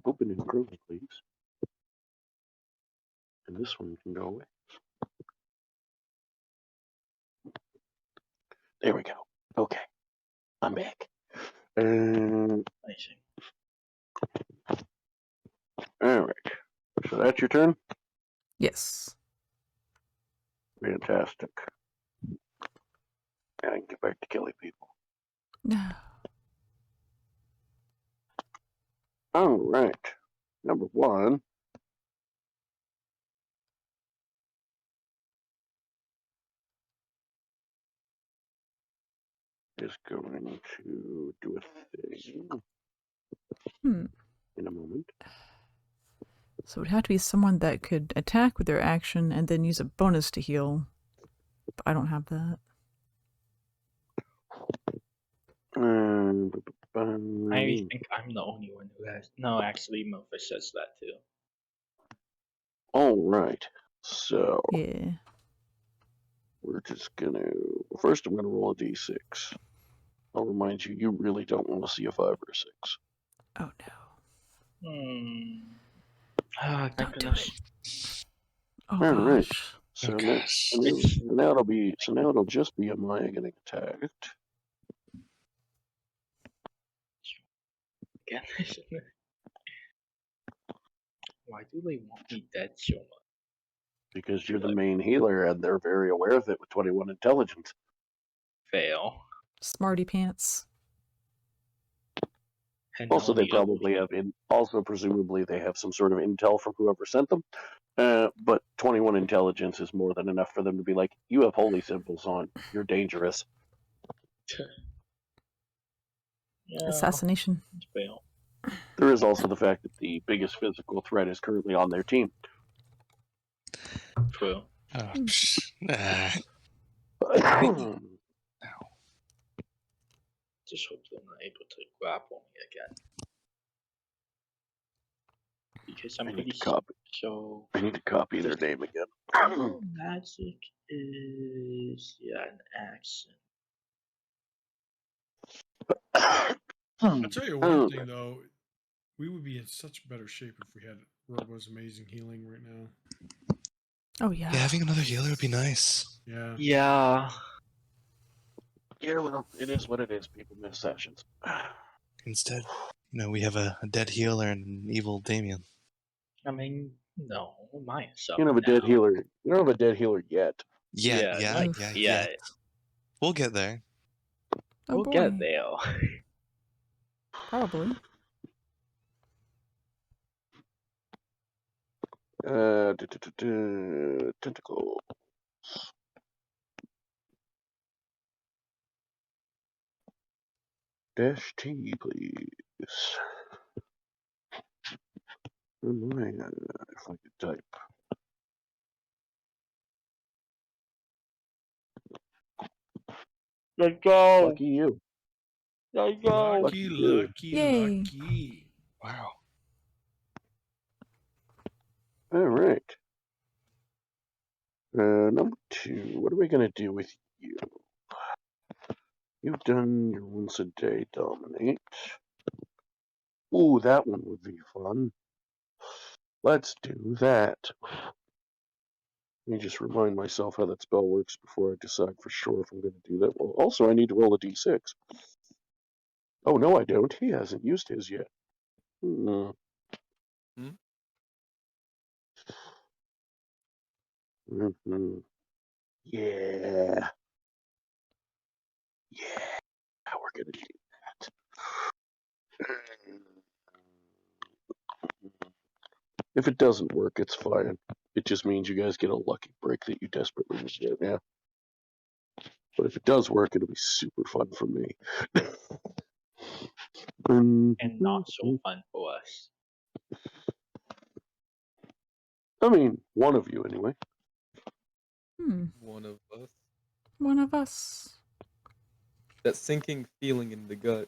Open and grow, please. And this one can go away. There we go. Okay. I'm back. Alright. So that's your turn? Yes. Fantastic. And I can get back to killing people. No. Alright. Number one. Is going to do a thing. In a moment. So it would have to be someone that could attack with their action and then use a bonus to heal. But I don't have that. I think I'm the only one who has. No, actually, Memphis says that too. Alright. So. Yeah. We're just gonna. First, I'm gonna roll a d6. I'll remind you, you really don't want to see a 5 or a 6. Oh no. Thank Don't do goodness. it. Oh All right. gosh. So, Oh, now, gosh. so now it'll just be Amaya getting attacked. Again, why do they want me dead so much? Because you're the main healer, and they're very aware of it with 21 intelligence. Fail. Smarty pants. And Also, now they the probably other have also presumably they have some sort of intel from whoever sent them. But 21 intelligence is more than enough for them to be like, you have holy symbols on. You're dangerous. Yeah, Assassination. fail. There is also the fact that the biggest physical threat is currently on their team. True. Oh, nah. Just hope they're not able to grapple me again. Because I'm I need pretty to copy. so. I need to copy their name again. Magic is an accent. I'll tell you one thing though, we would be in such better shape if we had Robo's amazing healing right now. Oh yeah. Yeah, having another healer would be nice. Yeah. Yeah. Yeah, well, it is what it is. People miss sessions. Instead, we have a dead healer and an evil Damien. I mean, no, mine is up You don't have a dead healer. You don't have a dead healer yet. Yeah. We'll get there. Oh We'll boy. get there. Probably. Tentacle. Dash T, please. If I could type. Let's go. Lucky you. Let's go. Lucky. Wow. All right. Number 2. What are we gonna do with you? You've done your once a day dominate. Ooh, that one would be fun. Let's do that. Let me just remind myself how that spell works before I decide for sure if I'm going to do that. Well, also, I need to roll a d6. Oh, no, I don't. He hasn't used his yet. Hmm. Mm-hmm. Yeah. Yeah. We're going to do that. If it doesn't work, it's fine. It just means you guys get a lucky break that you desperately need right now. But if it does work, it'll be super fun for me. And not so fun for us. I mean, one of you anyway. One of us. One of us. That sinking feeling in the gut.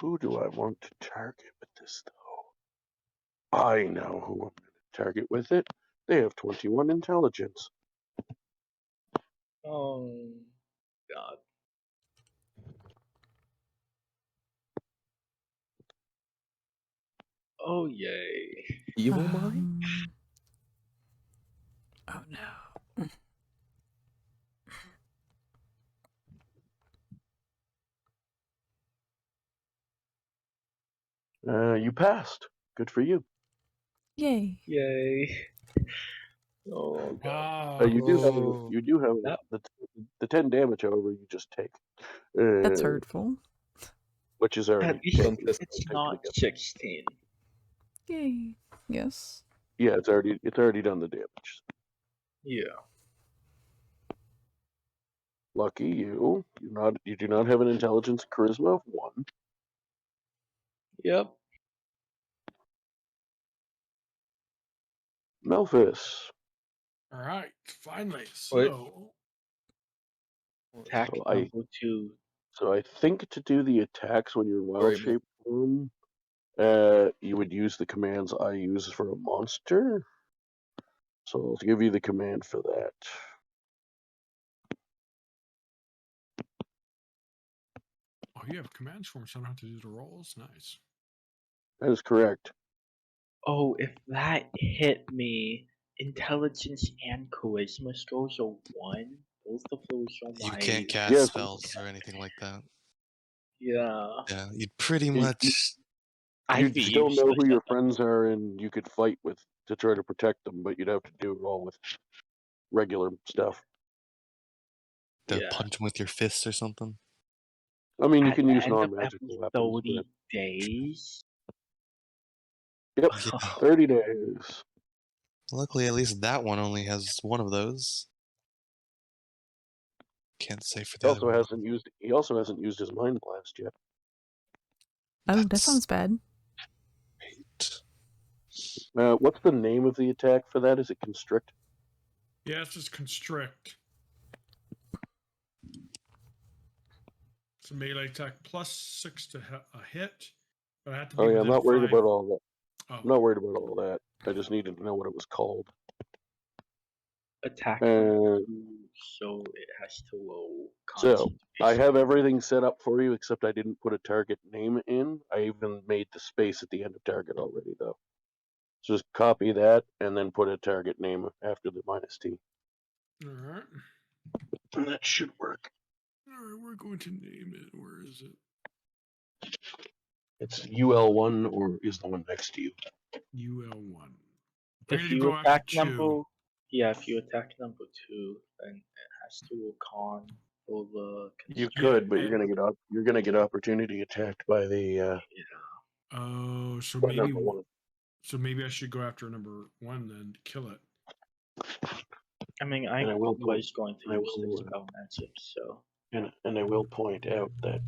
Who do I want to target with this, though? I know who I'm going to target with it. They have 21 intelligence. Oh, God. Oh, yay. Evil mind? Oh, no. You passed. Good for you. Yay. Yay. Oh, God. Wow. You do have the 10 damage, however, you just take. That's hurtful. Which is already It's not 16. Yay. Yes. Yeah, it's already done the damage. Yeah. Lucky you. You do not have an intelligence charisma of 1. Yep. Melphis. All right, finally. So, Attack number 2. So I think to do the attacks when you're in wild shape form, you would use the commands I use for a monster. So I'll give you the command for that. oh, you have commands for him, so I don't have to do the rolls. Nice. That is correct. Oh, if that hit me, intelligence and charisma scrolls are 1. Both of those are You my... can't cast Yes. spells or anything like that. Yeah. Yeah, you'd pretty You- much. You'd I'd be still know useless who your at that. friends are, and you could fight with to try to protect them, but you'd have to do it all with regular stuff. To Yeah. punch them with your fists or something. I mean, you At can the use end of non-magical every weapons. 30 But... days? Yep, Yeah. 30 days. Luckily, at least that one only has one of those. Can't say for He the other one. He also hasn't used his mind blast yet. Oh, that That's sounds bad. right. What's the name of the attack for that? Is it constrict? Yeah, it's just constrict. It's a melee attack +6 to a hit, but I have to be Oh yeah, I'm within not worried 5. about all that. Oh, I'm not worried about all that. I just needed to know what it was called. Attack, Uh, so it has to low So concentration. I have everything set up for you, except I didn't put a target name in. I even made the space at the end of target already, though. So just copy that and then put a target name after the -T. all right. And that should work. All right, we're going to name it. Where is it? It's UL1 or is the one next to you. UL1. I'm If going to you go after attack 2. number... Yeah, if you attack number 2, then it has to low con over... You Yeah, could, but and- you're gonna get opportunity attacked by the Oh, so by maybe number 1. so maybe I should go after number 1 then to kill it. I mean, I And I will was going to I use will, the spell magic, so... And I will point out that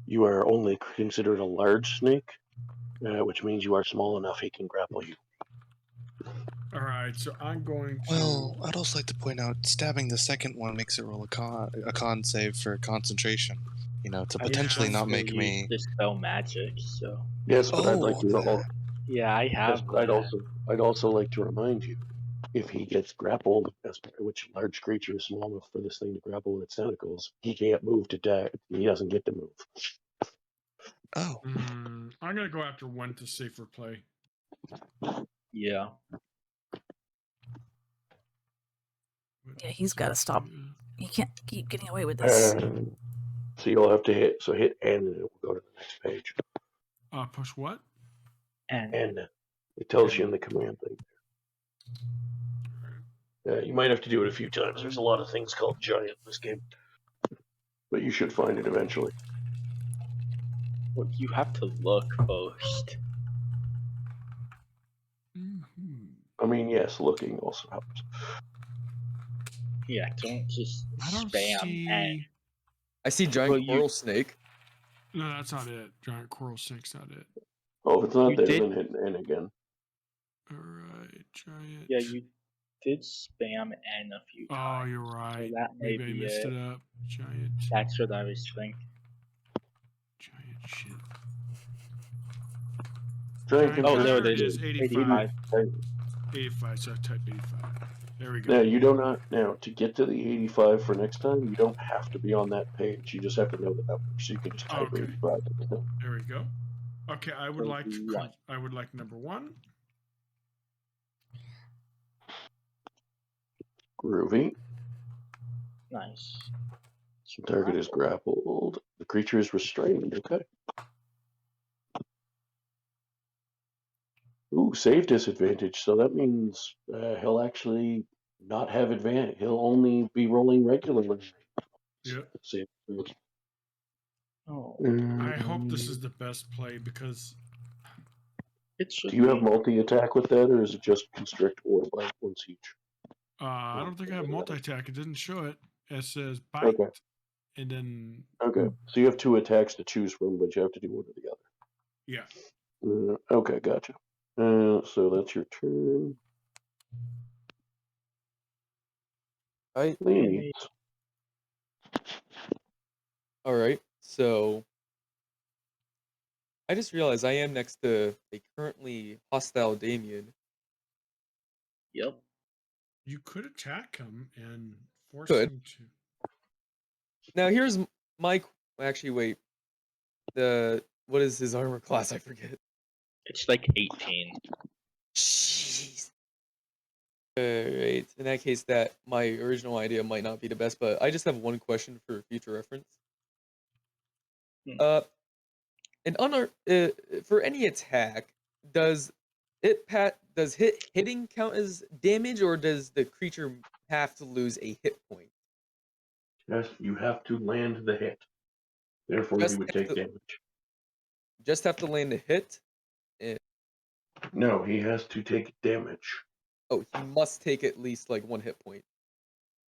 you are only considered a large snake, which means you are small enough he can grapple you. All right, so I'm going to. Well, I'd also like to point out stabbing the second one makes it roll a con save for concentration. You know, to I potentially Yeah, not also make use me. the spell magic, so... Yes, but I'd like Oh, you to all. Yeah, I Yes, have but that. I'd also like to remind you, if he gets grappled, which large creature is small enough for this thing to grapple with its tentacles, he can't move to attack. He doesn't get to move. oh, I'm gonna go after 1 to safer play. Yeah. Yeah, he's got to stop. He can't keep getting away with this. So you'll have to hit. So hit N, and it will go to the next page. Push what? And And it tells you in the command thing. You might have to do it a few times. There's a lot of things called giant in this game, but you should find it eventually. well, you have to look first. I mean, yes, looking also helps. Yeah, don't just I don't spam see. N. I see giant Well, coral snake. No, that's not it. Giant coral snake's not it. Oh, if it's not You there, did- then hit N again. All right, giant. Yeah, you did spam N a few Oh, times. you're right. So that may Maybe I be messed it. it up. Giant. That's what I was thinking. Giant shit. Giant Oh, there Giant it is is. 85. 85. 85. So I type 85. There we go. Now, you do not. Now, to get to the 85 for next time, you don't have to be on that page. You just have to know the number, so you can just type Okay. 85. There we go. Okay, I would like to. 1. I would like number 1. Groovy. Nice. Target is grappled. The creature is restrained. Okay. Ooh, save disadvantage. So that means he'll actually not have advantage. He'll only be rolling regularly. Yep. Save. Oh, I hope this is the best play because it should Do you have be. multi-attack with that, or is it just constrict or bite once each? I don't think I have multi-attack. It didn't show it. It says bite, Okay. and then Okay. So you have 2 attacks to choose from, but you have to do one or the other. yeah. Okay, gotcha. So that's your turn. Please. All right, so I just realized I am next to a currently hostile Damien. Yep. You could attack him and force Could. him to. Now here's my. Actually, wait. What is his armor class? I forget. It's like 18. Jeez. Alright, in that case, that my original idea might not be the best, but I just have one question for future reference. Hmm. For any attack, does hitting count as damage, or does the creature have to lose a hit point? Yes, you have to land the hit. Therefore, he would take damage. Just have to land the hit? No, he has to take damage. Oh, he must take at least like 1 hit point.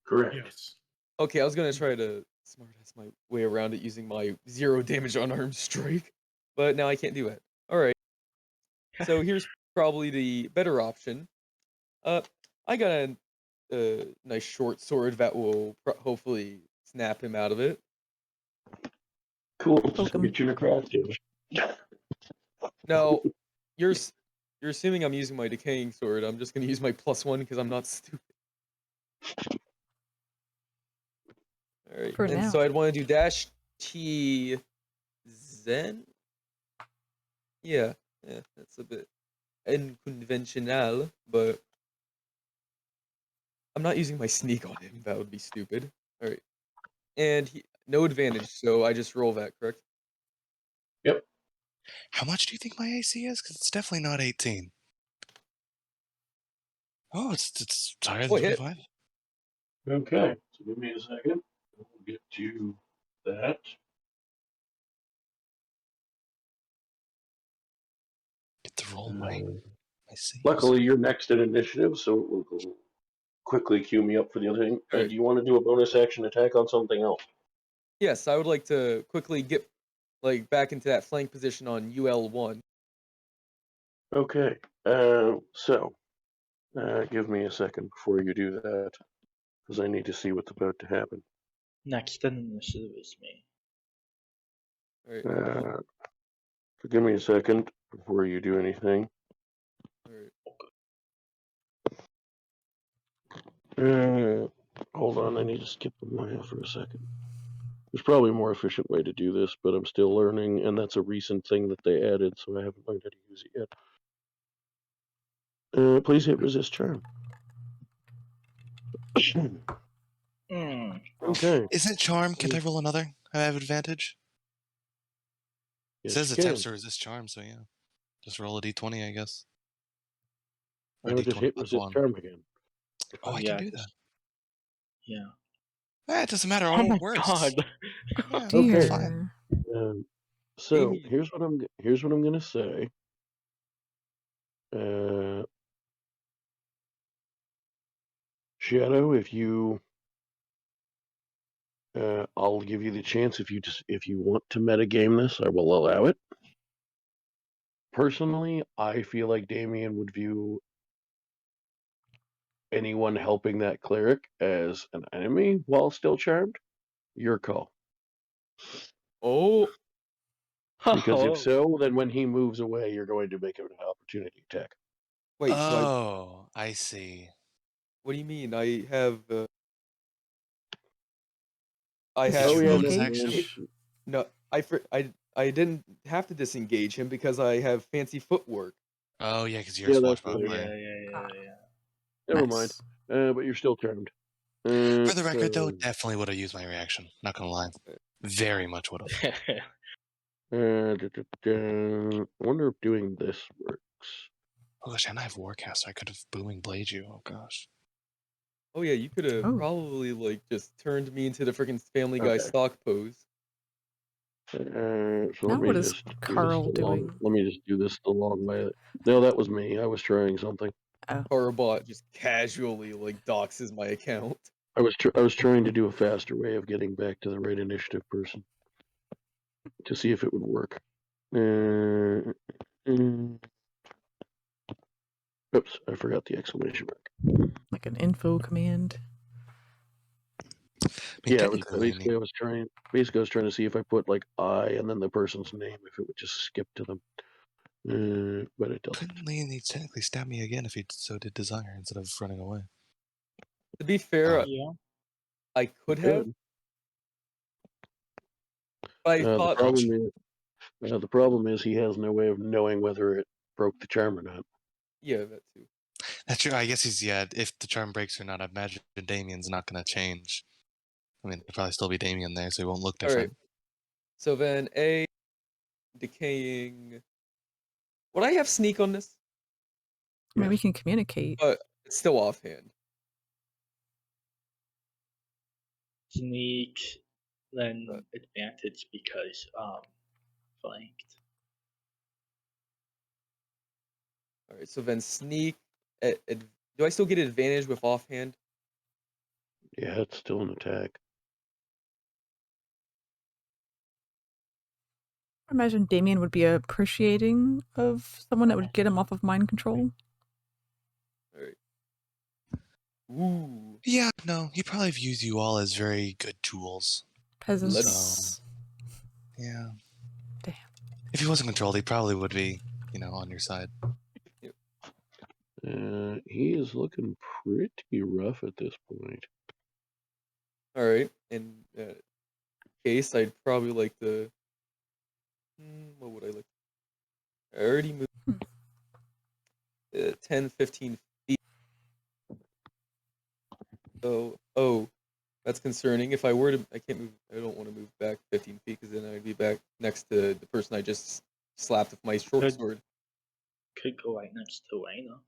Correct. Yes. Okay, I was gonna try to smartass my way around it using my 0 damage unarmed strike, but now I can't do it. Alright. So here's probably the better option. I got a nice short sword that will hopefully snap him out of it. Cool. Poke him. Get you necrotic damage. Now, you're assuming I'm using my decaying sword. I'm just gonna use my +1 because I'm not stupid. Alright, For and now. so I'd want to do dash T Zen. Yeah, that's a bit unconventional, but I'm not using my sneak on him. That would be stupid. Alright. And no advantage, so I just roll that, correct? Yep. How much do you think my AC is? Because it's definitely not 18. Oh, it's higher than 25. Okay, so give me a second. We'll get to that. Get the roll right. I see. Luckily, you're next in initiative, so it will go quickly queue me up for the other thing. Alright. Do you want to do a bonus action attack on something else? Yes, I would like to quickly get back into that flank position on UL1. Okay, give me a second before you do that, because I need to see what's about to happen. Next in initiative is me. Alright. So give me a second before you do anything. Alright. Hold on, I need to skip the Maya for a second. There's probably a more efficient way to do this, but I'm still learning, and that's a recent thing that they added, so I haven't learned how to use it yet. Please hit resist charm. Okay. Isn't charm? Can't I roll another? I have advantage. Yes, It says you attempts can. to resist charm, so yeah. Just roll a d20, I guess. I would just hit resist charm again. Oh, I can do that. Yeah. It doesn't matter. Oh All my works. god. Yeah, Dear. it's fine. So here's what I'm gonna say. Shadow, if you, I'll give you the chance if you want to metagame this, I will allow it. Personally, I feel like Damien would view anyone helping that cleric as an enemy while still charmed. Your call. Oh. Because if so, then when he moves away, you're going to make him an opportunity attack. Wait, so I see. What do you mean? I have No, I didn't have to disengage him because I have fancy footwork. Oh yeah, because you're a swashbuckler. Yeah. Never Nice. mind. But you're still charmed. For the record, though, definitely would have used my reaction. Not gonna lie, very much would have. I wonder if doing this works. Oh gosh, and I have Warcaster. I could have booming blade you. Oh gosh. Oh yeah, you could have probably just turned me into the freaking Family Guy stock pose. So Now what is Carl doing? Let me just do this the long way. No, that was me. I was trying something. Carbot just casually doxes my account. I was trying to do a faster way of getting back to the right initiative person to see if it would work. Oops, I forgot the exclamation mark. Like an info command. Yeah, basically I was trying to see if I put I and then the person's name, if it would just skip to them. But it doesn't. Couldn't he technically stab me again if he so did desire instead of running away? To be fair, I could have. I thought the problem is he has no way of knowing whether it broke the charm or not. Yeah, that too. That's true. I guess he's, yeah, if the charm breaks or not, I imagine Damien's not going to change. I mean, there'll probably still be Damien there, so he won't look All right. different. So then A, decaying. Would I have sneak on this? I mean, we can communicate. But it's still offhand. Sneak, then advantage because flanked. All right. So then sneak. Do I still get advantage with offhand? Yeah, it's still an attack. I imagine Damien would be appreciating of someone that would get him off of mind control. All right. Ooh. Yeah, no, he probably views you all as very good tools. Peasants. Yeah. Damn. If he wasn't controlled, he probably would be, on your side. He is looking pretty rough at this point. All right. In case, I'd probably like to. What would I like? I already moved 10, 15 feet. So, that's concerning. If I were to, I can't move. I don't want to move back 15 feet because then I'd be back next to the person I just slapped with my short sword. Could go right next to Lena.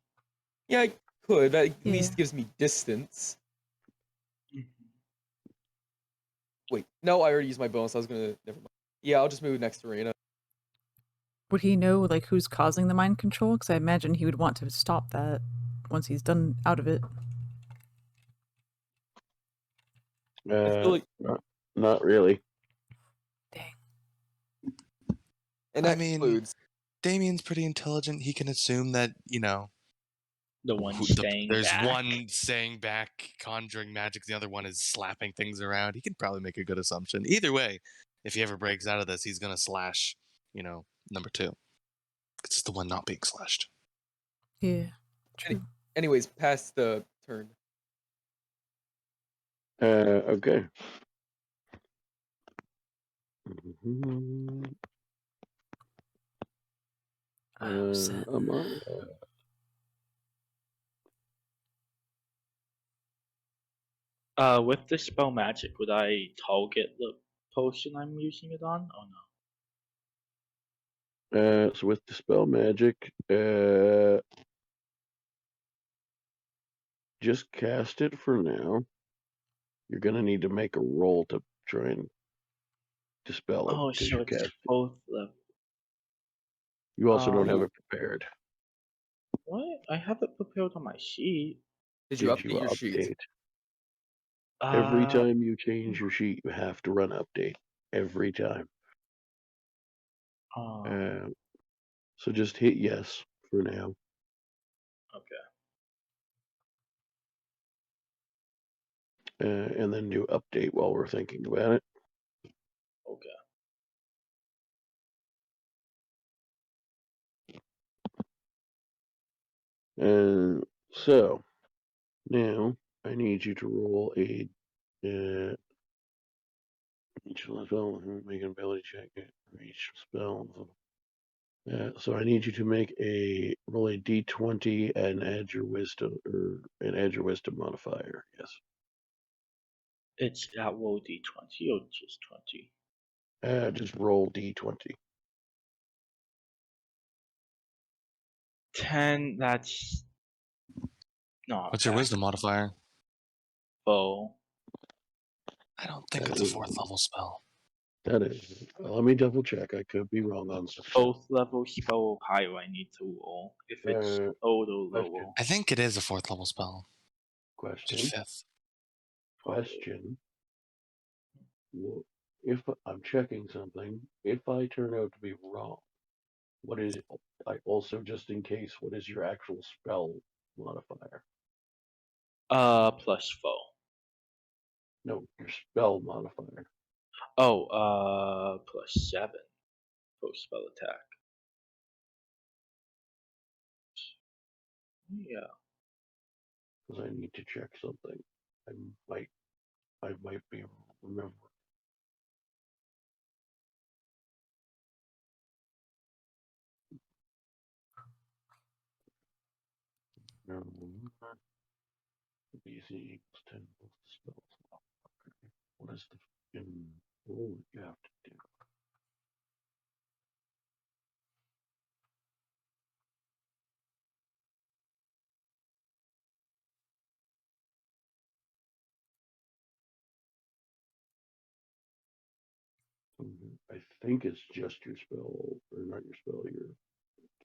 Yeah, I could. That at least gives me distance. Wait, no, I already used my bonus. I was gonna. Never mind. Yeah, I'll just move next to Reina. Would he know like who's causing the mind control? Because I imagine he would want to stop that once he's done out of it. I feel like not really. Dang. And that includes Damien's pretty intelligent. He can assume that, the one staying there's back. one staying back, conjuring magic. The other one is slapping things around. He can probably make a good assumption. Either way, if he ever breaks out of this, he's gonna slash, number 2. It's just the one not being slashed. Yeah. True. Anyways, past the turn. Okay. Among with the spell magic, would I target the potion I'm using it on, or no? So with dispel magic, just cast it for now. You're gonna need to make a roll to try and dispel it. Oh, so it's both level. You also don't have it prepared. What? I have it prepared on my sheet. Did you update your sheet? Every time you change your sheet, you have to run update. Every time. So just hit yes for now. Okay. And then do update while we're thinking about it. Okay. So now I need you to roll a each level, make an ability check for each spell. So I need you to roll a d20 and add your wisdom modifier. Yes. It's at roll d20 or just 20? Just roll d20. 10. That's not. What's your wisdom modifier? Oh. I don't think it's a 4th level spell. That is. Let me double check. I could be wrong on something. Both level spell higher I need to roll. If it's total lower. I think it is a 4th level spell. Question. Just 5th. Question. If I'm checking something, if I turn out to be wrong, what is it? Also, just in case, what is your actual spell modifier? +4. No, your spell modifier. Oh, +7 for spell attack. Yeah. Because I need to check something. I might be remembering. DC equals 10 plus the spell slot. Okay. What is the rule you have to do? I think it's just your spell, or not your spell, your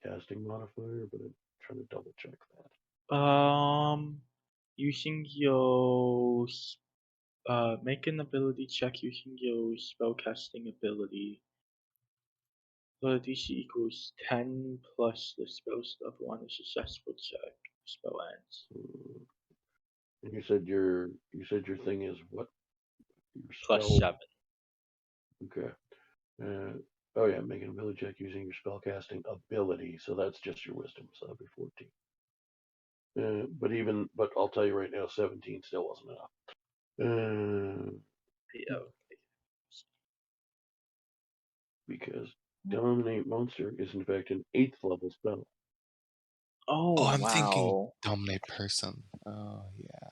casting modifier, but I'm trying to double check that. Using your make an ability check using your spellcasting ability. The DC equals 10 plus the spell stuff one is successful check. Spell ends. And you said your thing is what? Your Plus spell. 7. Okay. Oh yeah, make an ability check using your spellcasting ability. So that's just your wisdom. So that'd be 14. But I'll tell you right now, 17 still wasn't enough. Yeah. Because Dominate Monster is in fact an 8th level spell. Oh, I'm thinking wow. Dominate Person. Oh, yeah.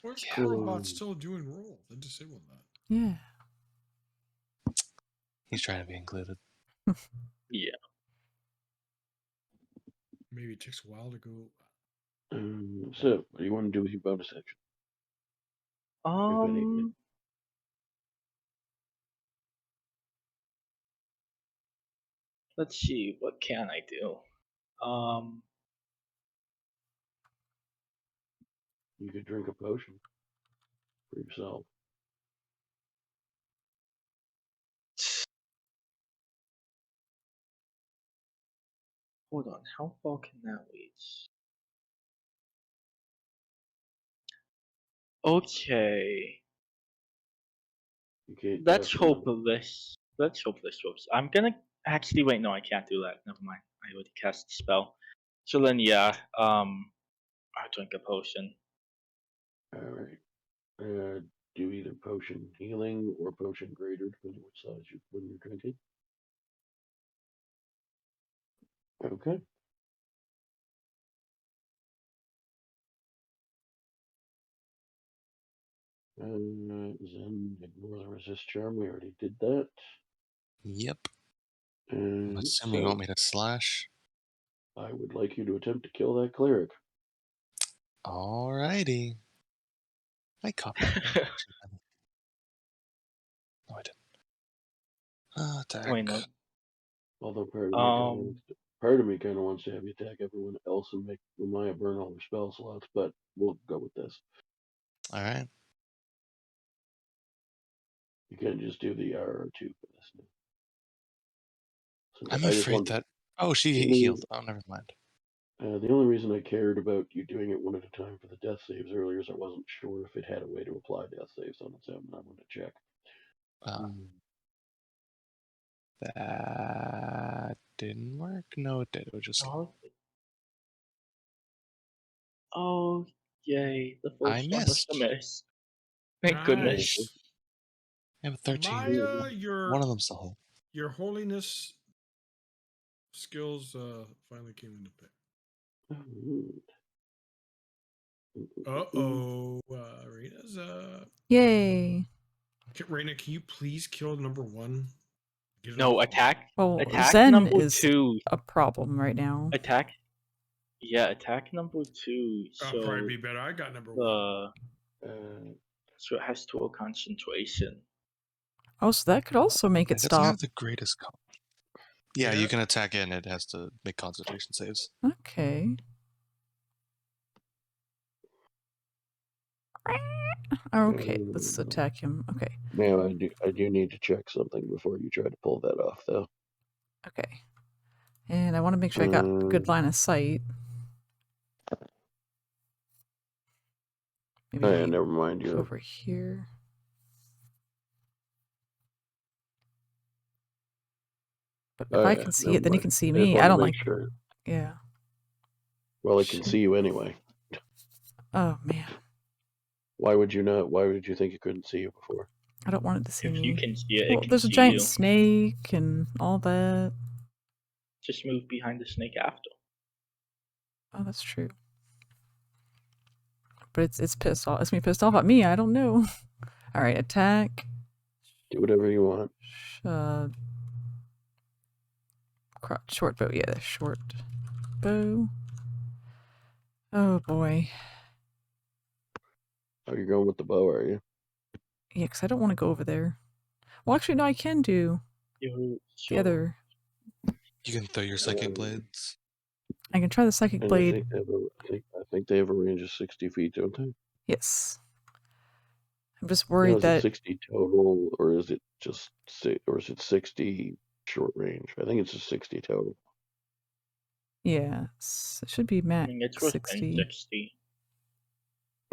Where's Yeah. KillerOps still doing roll? They disabled that. Yeah. He's trying to be included. Yeah. Maybe it takes a while to go. So, what do you want to do with your bonus action? Let's see, what can I do? You could drink a potion for yourself. Hold on, how far can that reach? Okay. Let's hope this works. I'm gonna actually wait. No, I can't do that. Never mind. I already cast the spell. So then, yeah. I'll drink a potion. All right. Do either potion healing or potion greater, depending which size when you're drinking. Okay. Zen, ignore the resist charm. We already did that. Yep. I'm assuming you want me to slash. I would like you to attempt to kill that cleric. Alrighty. I copied it. No, I didn't. Attack. Wait, no. Although part of me kind of wants to have you attack everyone else and make Maya burn all their spell slots, but we'll go with this. All right. You can't just do the RR2 for this. So I'm afraid that. Oh, she healed. Oh, never mind. The only reason I cared about you doing it one at a time for the death saves earlier is I wasn't sure if it had a way to apply death saves on its own, and I wanted to check. That didn't work. No, it did. It was just. Oh, yay! The first one was a miss. Thank goodness. I have a 13. Maya, one of them still hit. Your holiness skills finally came into play. Reina's Yay. Reina, can you please kill number 1? No, attack. Well, attack Zen number is 2. a problem right now. Attack. Yeah, attack number 2. That'll probably be better. I got number 1. So it has 12 concentration. Oh, so that could also make it It doesn't stop. have the greatest. Yeah, you can attack it and it has to make concentration saves. Okay. Okay, let's attack him. Okay. Now I do need to check something before you try to pull that off, though. Okay. And I want to make sure I got a good line of sight. Maybe never mind. You're over here. But if I can see it, then he can see me. I don't like. Sure. Yeah. Well, it can see you anyway. Oh man. Why would you not? Why would you think it couldn't see you before? I don't want it to see me. If you can see it, well, there's a giant snake and all that. Just move behind the snake after. Oh, that's true. But it's pissed off. It's me pissed off at me. I don't know. All right, attack. Do whatever you want. Short bow. Yeah, short bow. Oh boy. Oh, you're going with the bow, are you? Yeah, because I don't want to go over there. Well, actually, no, I can do the other. You can throw your psychic blades. I can try the psychic blade. I think they have a range of 60 feet, don't they? Yes. I'm just worried Is that it 60 total, or is it just 60 short range? I think it's just 60 total. yeah, it should be max it's 60. 60.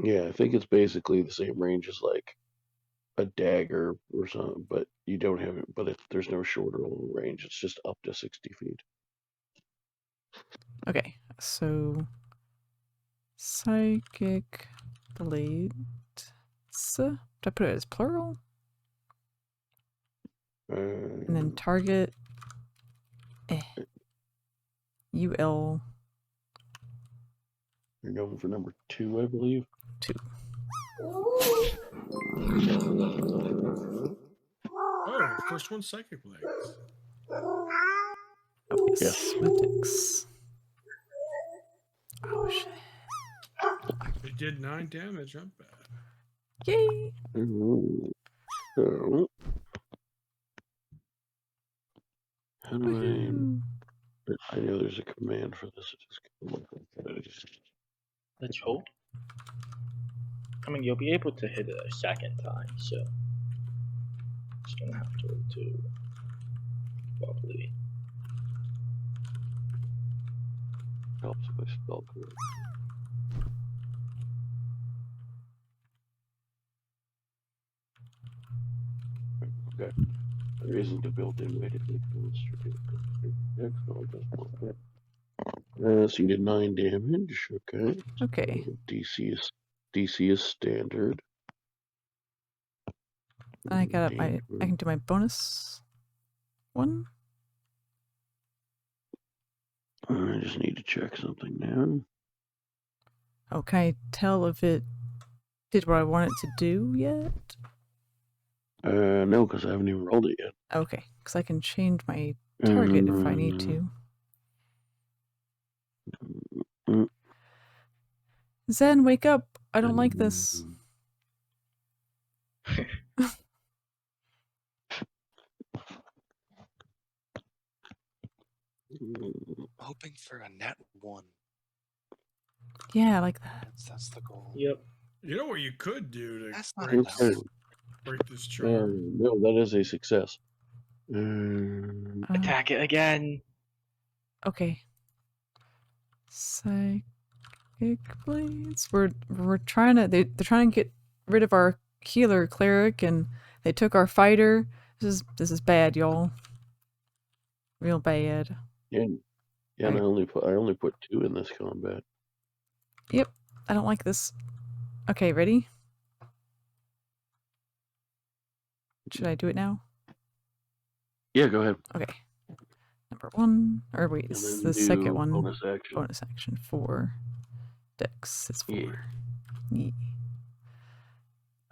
Yeah, I think it's basically the same range as like a dagger or something, but you don't have it. But there's no short or long range. It's just up to 60 feet. Okay, so psychic blade. Did I put it as plural? And then target. UL. You're going for number 2, I believe. 2. Oh, first one psychic blades. Oh, yes. Mythics. Oh, shit. It did 9 damage, not bad. Yay! So, how do I know there's a command for this. Let's hope. I mean, you'll be able to hit it a second time, so just gonna have to do properly. Helps if I spell correct. Okay. There isn't a built-in way to make this. So you did 9 damage. Okay. Okay. DC is standard. I got I can do my bonus one. I just need to check something now. Oh, can I tell if it did what I want it to do yet? No, because I haven't even rolled it yet. Okay, because I can change my target if I need to. Zen, wake up! I don't like this. Hoping for a nat 1. Yeah, I like that. That's the goal. Yep. You know what you could do to That's not break this charm? No, that is a success. Attack it again. Okay. Psychic blades. We're trying to they're trying to get rid of our healer cleric, and they took our fighter. This is bad, y'all. Real bad. Yeah, and I only put 2 in this combat. Yep, I don't like this. Okay, ready? Should I do it now? Yeah, go ahead. Okay. Number 1, or wait, it's the second one. Bonus action. Bonus action 4. Dex, it's 4. Yeah.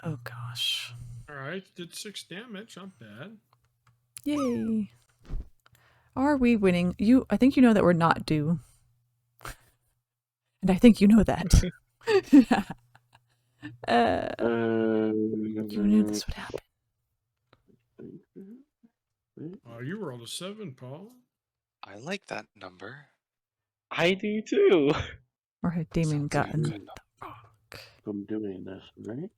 Oh gosh. Alright, did 6 damage, not bad. Yay. Are we winning? I think you know that we're not due. And I think you know that. You knew this would happen. Oh, you rolled a 7, Paul. I like that number. I do too. Or had Damien gotten good the rock? I'm doing this, right?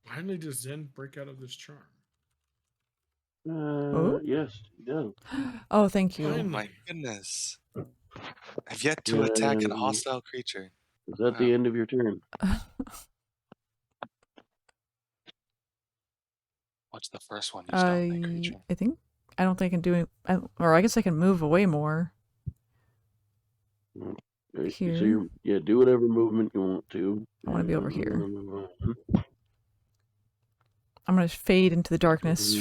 Finally does Zen break out of this charm. Yes, he does. Oh, thank you. Oh my goodness. I've yet to attack a hostile creature. Is that the end of your turn? What's the first one you stop that creature? I don't think I can do it. Or I guess I can move away more. Here. So do whatever movement you want to. I want to be over here. I'm going to fade into the darkness.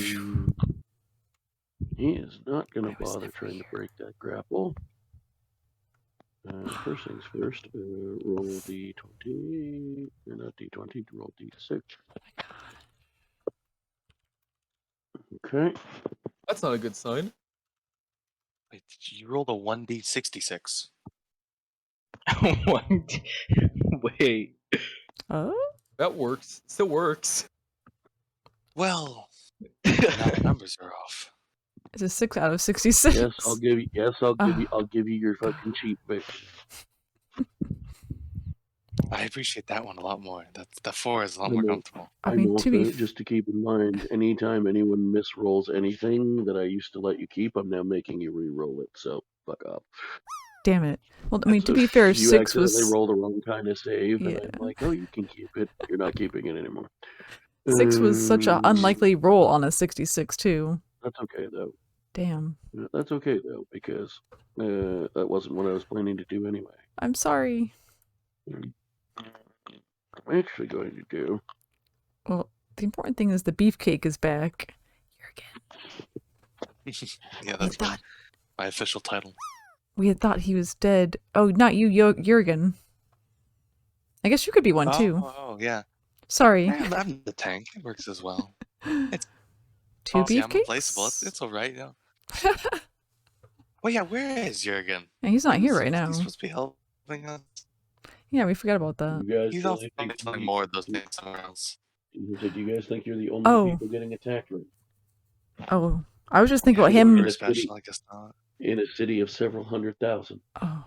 He is not going to bother trying to break that grapple. First things first, roll d20, or not d20, roll d6. Okay. That's not a good sign. Wait, you rolled a 1d66. Wait. Oh? That works. Still works. Well, now the numbers are off. It's a 6 out of 66. Yes, I'll give you. Yes, I'll give you your fucking cheat pick. I appreciate that one a lot more. The 4 is a lot I more know. comfortable. I mean, to be just to keep in mind, anytime anyone misrolls anything that I used to let you keep, I'm now making you re-roll it. So fuck off. damn it. Well, I mean, to be fair, You 6 accidentally was roll the wrong kind of save, and Yeah. I'm like, oh, you can keep it. You're not keeping it anymore. 6 was such an unlikely roll on a 66 too. That's okay though. Damn. That's okay though, because that wasn't what I was planning to do anyway. I'm sorry. I'm actually going to do. Well, the important thing is the beefcake is back. Yeah, that's my official title. We had thought he was dead. Oh, not you, Jurgen. I guess you could be one too. Oh, yeah. Sorry. I'm the tank. It works as well. It's Two I'm beefcakes? replaceable. It's all right. Yeah. Well, yeah. Where is Jurgen? Yeah, he's not here right now. He's supposed to be helping us. Yeah, we forgot about that. You guys He's feel off like doing more of those things somewhere else. do you guys think you're the only people getting attacked right? Oh, I was just thinking about Yeah, him. we're special, I guess not. In a city of several 100,000. Oh,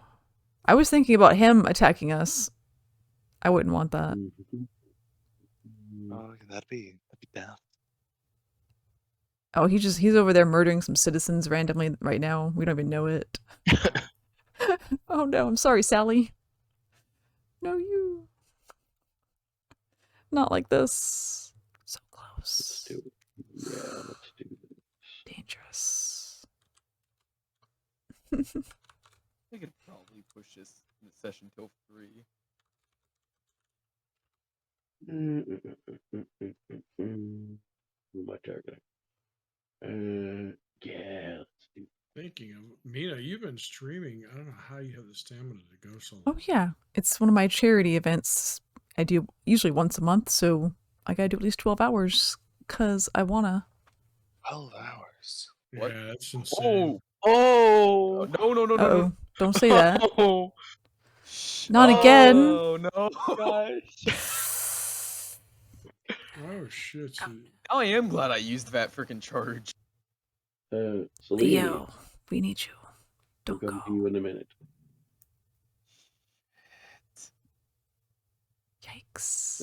I was thinking about him attacking us. I wouldn't want that. Oh, that'd be death. Oh, he's over there murdering some citizens randomly right now. We don't even know it. Oh no, I'm sorry, Sally. No, you. Not like this. So close. Let's do it. Yeah, let's do this. Dangerous. I could probably push this session till 3. Who am I targeting? Yeah, let's do. Thinking of Mina, you've been streaming. I don't know how you have the stamina to go so long. Oh yeah, it's one of my charity events. I do usually once a month, so I gotta do at least 12 hours because I wanna. 12 hours. What? Yeah, that's insane. Oh! No. Uh-oh, don't say that. Oh, Not again. Oh no. gosh. Oh shit. So I am glad I used that freaking charge. Celine, Leo, we need you. I'll Don't come to go. you in a minute. Yikes.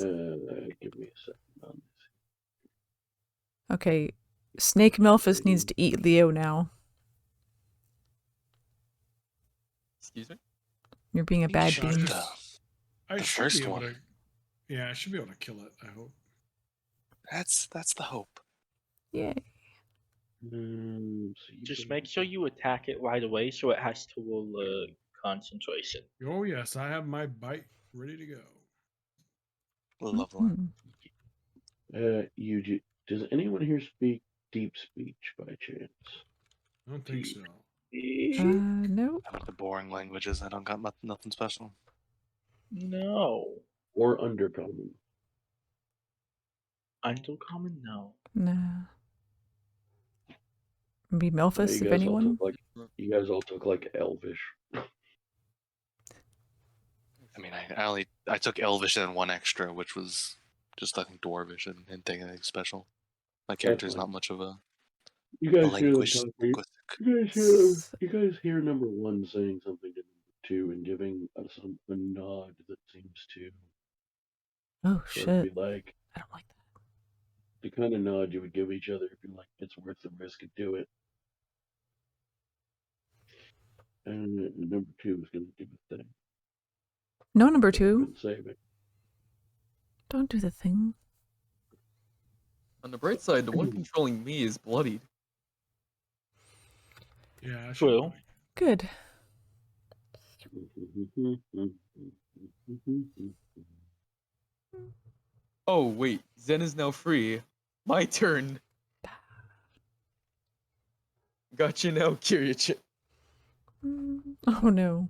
Give me a second on this. Okay, Snake Melphus needs to eat Leo now. Excuse me? You're being a bad Shoot, bean. I The should first be able one. to. Yeah, I should be able to kill it. I hope. That's the hope. Yay. So you Just can- make sure you attack it right away so it has to roll concentration. Oh yes, I have my bite ready to go. Lovely. Mhm. Does anyone here speak deep speech by chance? I don't think so. No. How about the boring languages? I don't got nothing special. No. Or undercommon? Undercommon? No. Nah. Maybe Melphus, you if guys all anyone. took like Elvish. I mean, I took Elvish and one extra, which was just I think Dwarvish and didn't take anything special. My character's fine. not much of a You guys hear them linguistic. talking. You guys hear number one saying something to number two and giving us a nod that seems to Oh sort of shit. be like I don't like that. the kind of nod you would give each other if you're like, it's worth the risk to do it. And number two is going to do the thing. No, number So I two. couldn't save it. Don't do the thing. On the bright side, the one controlling me is bloodied. Yeah, I should. True. Good. Oh wait, Zen is now free. My turn. Gotcha now, Kiryachip. Oh no.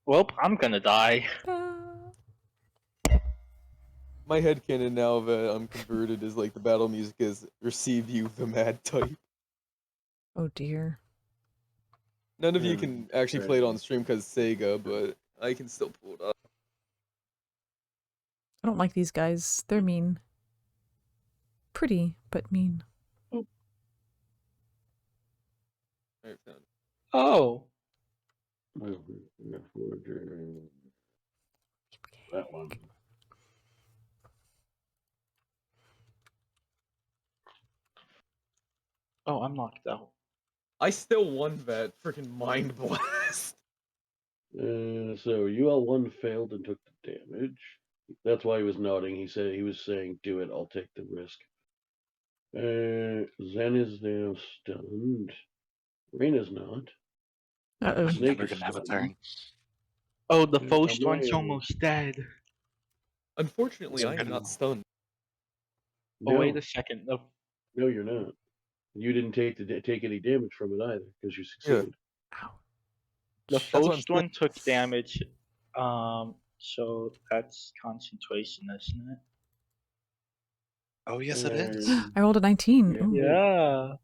Well, I'm gonna die. My headcanon now that I'm converted is like the battle music is "Receive You, the Mad Type." Oh dear. None of you can actually play it on stream because Sega, but I can still pull it up. I don't like these guys. They're mean. Pretty, but mean. Alright, found it. Oh. That one. Oh, I'm knocked out. I still won that freaking mind blast. So UL1 failed and took the damage. That's why he was nodding. He was saying, "Do it. I'll take the risk." Zen is now stunned. Reina's not. Uh-oh. Snake Never is gonna have a stunned. turn. Oh, the Yeah, first one's man. almost dead. Unfortunately, I am Good. not stunned. Oh, No, wait a second. no, you're not. You didn't take any damage from it either because you Yeah. succeeded. The what I'm first one took damage. So that's concentration, isn't it? Oh yes, it is. I rolled a 19. Yeah. Ooh.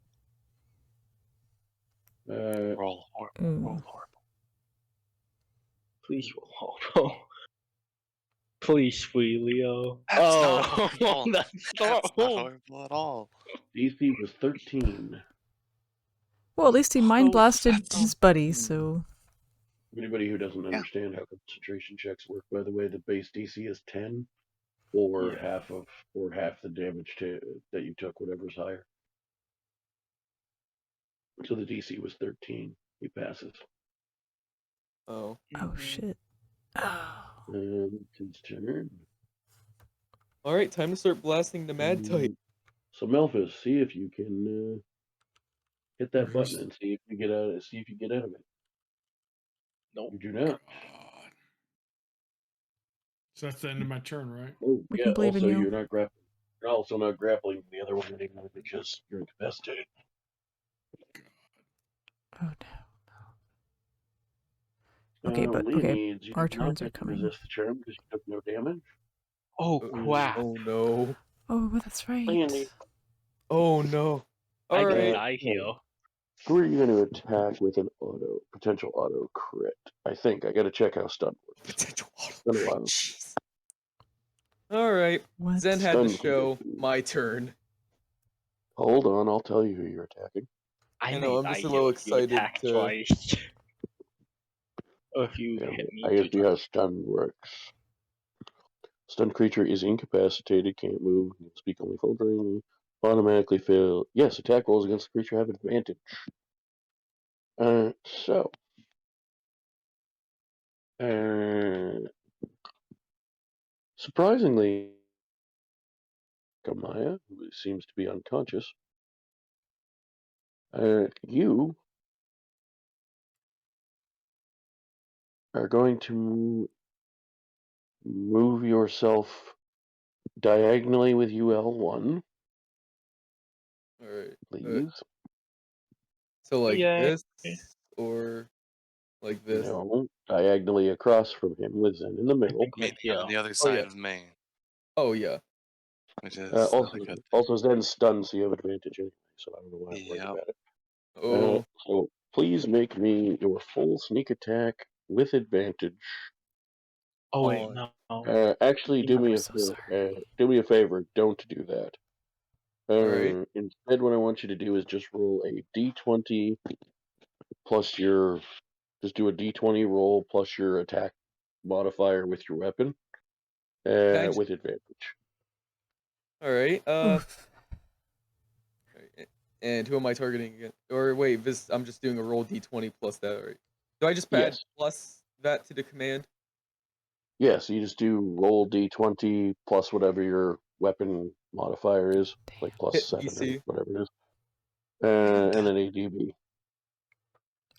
Yeah. Roll horrible. Ooh. Roll horrible. Please roll horrible. Please, free Leo. That's not horrible. That's That's not not horrible at all. DC was 13. Well, at least he mind blasted that's- his buddy, so... Anybody who doesn't understand how concentration checks work, by the way, the base DC is 10, or half the damage that you took, whatever's higher. So the DC was 13. He passes. Oh. Oh, shit. And his turn. Alright, time to start blasting the mad type. So Melphis, see if you can hit that Where's- button and see if you get out of it. Nope. You do not. God. So that's the end of my turn, right? Oh, We yeah. can believe in Also, you. you're not grappling. You're also not grappling the other one anymore because you're incapacitated. Oh, no. Okay, but, okay, Needs, you our did not turns are get to coming. resist the charm because you took no damage. Oh, crap. Oh no. Oh, that's right. Andy, Oh no. I could Alright. die here. who are you going to attack with an potential auto crit? I think. I got to check how stun works. Potential It's been a while. Jeez. Alright. What? Zen had the Stun show. condition. My turn. Hold on, I'll tell you who you're attacking. I I know, may I'm die just a here little if you excited attack to- twice. Or if you Yeah, hit me I two guess how stun works. Stunned creature is incapacitated, can't move, can speak only falteringly, automatically fail. Yes, attack rolls against the creature have advantage. So. Surprisingly, Kamaya, who seems to be unconscious, you are going to move yourself diagonally with UL1, Alright. please. So like Yay. this or like this? No, diagonally across from him with Zen in the middle. think Maybe yeah. on the other Oh, side yeah. of Maine, Oh yeah. which is Also, not a good thing. also Zen's stunned, so you have advantage anyway. So I don't know why I'm worried Yep. about it. Oh. So please make me your full sneak attack with advantage. Oh, wait, on. no. Actually, do me a favor. Don't do that. Alright. Instead, what I want you to do is just roll a d20 plus your. Just do a d20 roll plus your attack modifier with your weapon, with advantage. Alright. Oof. And who am I targeting again? Or wait, this I'm just doing a roll d20 plus that, right? Do I just add Yes. plus that to the command? Yeah, so you just do roll d20 plus whatever your weapon modifier is, like plus Hit 7 or DC. whatever it is, and then ADB.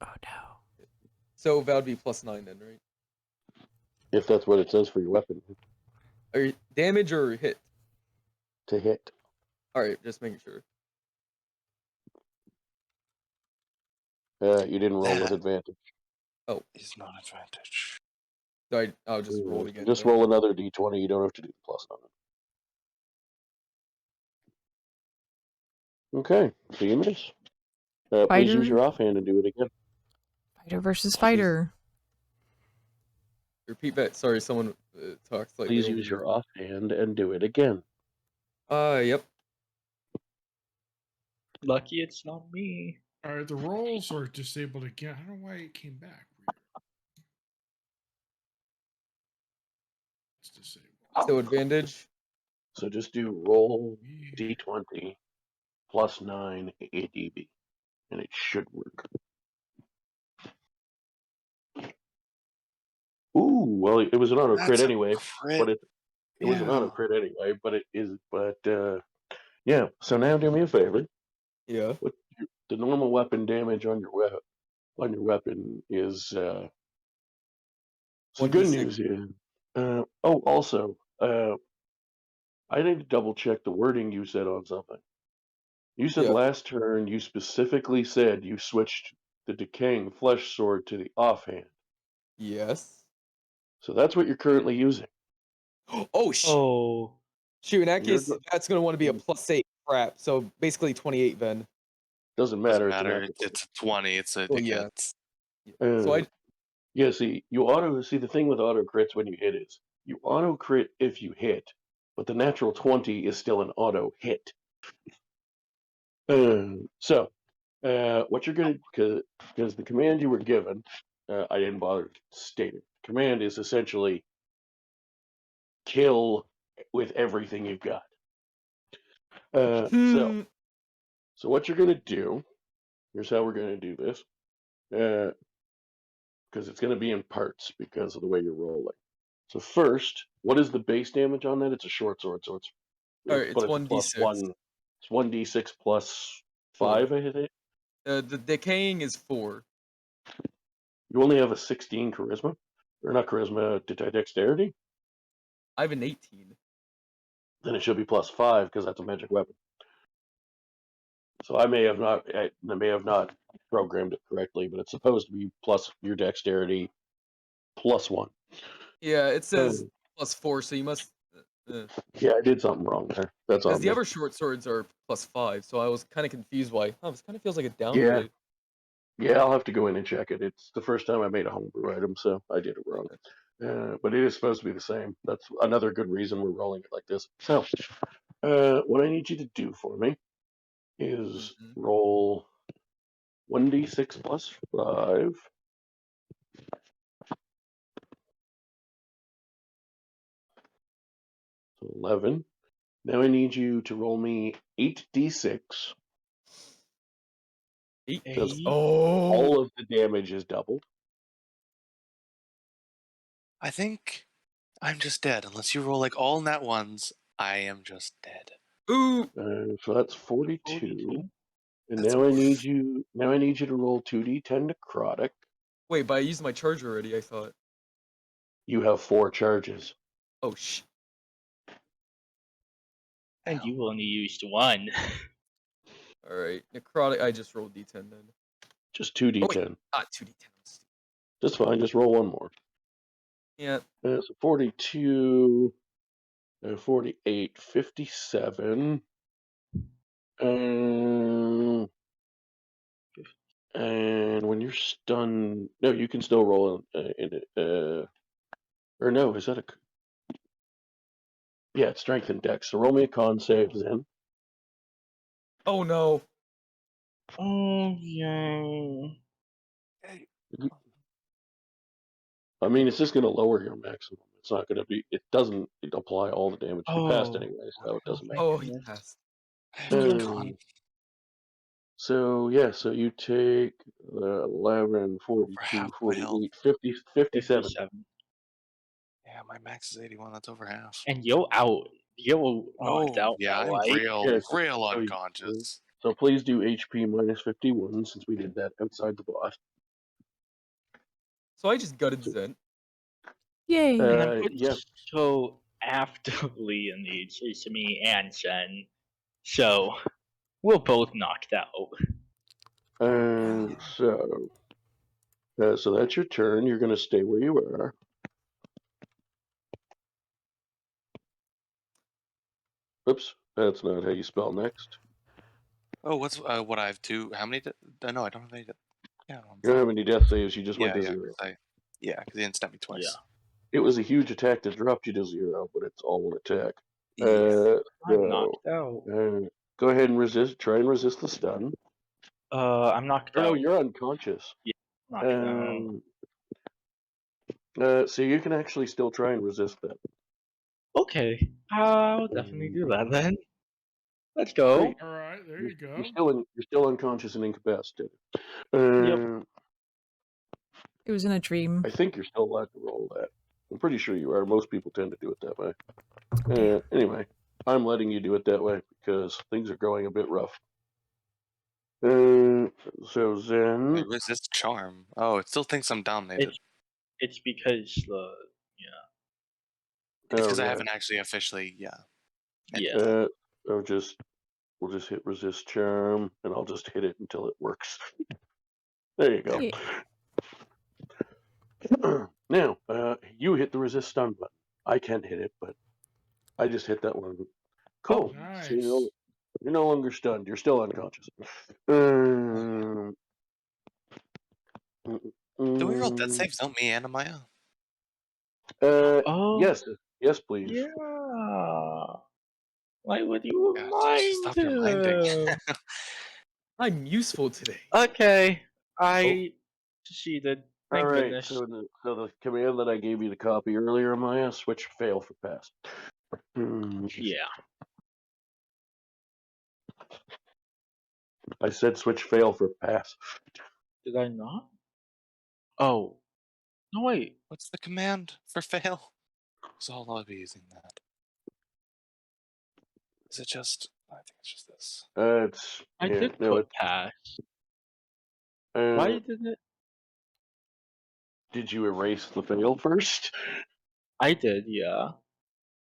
Oh, no. So that would be +9 then, right? If that's what it says for your weapon Or damage or hit? to hit. Alright, just making sure. You didn't roll with That advantage. Oh. is not advantage. I'll just roll again. Just then. roll another d20. You don't have to do the plus on it. Okay, Demoness. Please use your offhand and do it again. Fighter versus fighter. Repeat that. Sorry, someone talked slightly. Please use your offhand and do it again. Yep. Lucky it's not me. Alright, the rolls are disabled again. I don't know why it came back. It's disabled. So advantage. So just do roll d20 plus 9 ADB, and it should work. Ooh, well, it was an auto crit anyway, but it was an auto crit anyway, but it is, yeah. So now do me a favor. Yeah. What the normal weapon damage on your weapon is. So the good news is. Also, I need to double check the wording you said on something. You said last turn you specifically said you switched the Decaying Flesh sword to the offhand. Yes. So that's what you're currently using. Oh shit. Oh. Shoot, in that case, that's going to want to be a +8 crap. So basically 28 then. Doesn't matter. It's a 20. It's a yeah. So see, the thing with auto crits when you hit is you auto crit if you hit, but the natural 20 is still an auto hit. So what you're going to, because the command you were given, I didn't bother to state it. The command is essentially kill with everything you've got. So what you're going to do, here's how we're going to do this, because it's going to be in parts because of the way you're rolling. So first, what is the base damage on that? It's a short sword, so it's 1d6. It's 1d6 plus 5, I think. The decaying is 4. You only have a 16 charisma, or not charisma, dexterity. I have an 18. Then it should be plus 5 because that's a magic weapon. So I may have not programmed it correctly, but it's supposed to be plus your dexterity plus 1. Yeah, it says plus 4, so you must. Yeah, I did something wrong there. That's all. Because the other short swords are plus 5, so I was kind of confused why. Oh, this kind of feels like a downgrade. Yeah, I'll have to go in and check it. It's the first time I made a homebrew item, so I did it wrong. But it is supposed to be the same. That's another good reason we're rolling it like this. So, what I need you to do for me is roll 1d6 plus 5. 11. Now I need you to roll me 8d6. 8? Because all of the damage is doubled. I think I'm just dead. Unless you roll like all nat ones, I am just dead. Ooh. So that's 42. And now I need you to roll 2d10 necrotic. Wait, but I used my charge already, I thought. You have 4 charges. Oh shit. And you only used 1. Alright. Necrotic, I just rolled d10 then. Just 2d10. Oh, wait, not 2d10. Just fine, just roll 1 more. Yeah. So 42, 48, 57. And when you're stunned, no, you can still roll or no, is that a? Yeah, it's strength and dex. So roll me a con save then. Oh no. Oh yeah. I mean, it's just going to lower your maximum. It's not going to be. It doesn't apply all the damage. You passed anyway, so it doesn't matter. Oh, he passed. So yeah, so you take 11, 42, 48, 50, 57. Yeah, my max is 81. That's over half. And you're out. You're knocked out. Yeah, I'm right? real unconscious. So please do HP minus 51 since we did that outside the boss. So I just gutted Zen. Yay! And I'm yeah. so afterly in the to me and Zen. So we're both knocked out. So that's your turn. You're going to stay where you are. Oops, that's not how you spell next. Oh, what's what I have two? How many? No, I don't have any. Yeah, You don't have any death saves. You just went to yeah, 0. because he didn't stab me twice. Yeah. It was a huge attack that dropped you to 0, but it's all one attack. Yeah. I'm knocked out. Go ahead and resist. Try and resist the stun. I'm knocked No, out. you're unconscious. Yeah, knocked out. So you can actually still try and resist that. Okay, I'll definitely do that then. Let's go. Great. All right, there you go. You're still unconscious and incapacitated. It was in a dream. I think you're still allowed to roll that. I'm pretty sure you are. Most people tend to do it that way. Okay. Anyway, I'm letting you do it that way because things are going a bit rough. So then... Wait, resist charm. Oh, it still thinks I'm dominated. It's because It's because I haven't actually officially, yeah. We'll just hit resist charm, and I'll just hit it until it works. There you go. Yeah. Now, you hit the resist stun button. I can't hit it, but I just hit that one. Cool. Nice. So you're no longer stunned. You're still unconscious. Do we roll death saves? Don't me and Amaya? Yes, please. Yeah. Why would you remind Stop reminding. I'm useful today. Okay, I cheated. Thank All right. goodness. So the command that I gave you to copy earlier, Maya, switch fail for pass. Yeah. I said switch fail for pass. Did I not? Oh. No, wait. What's the command for fail? So I'll be using that. Is it just... I think it's just this. I did put pass. Why did it? Did you erase the fail first? I did, yeah.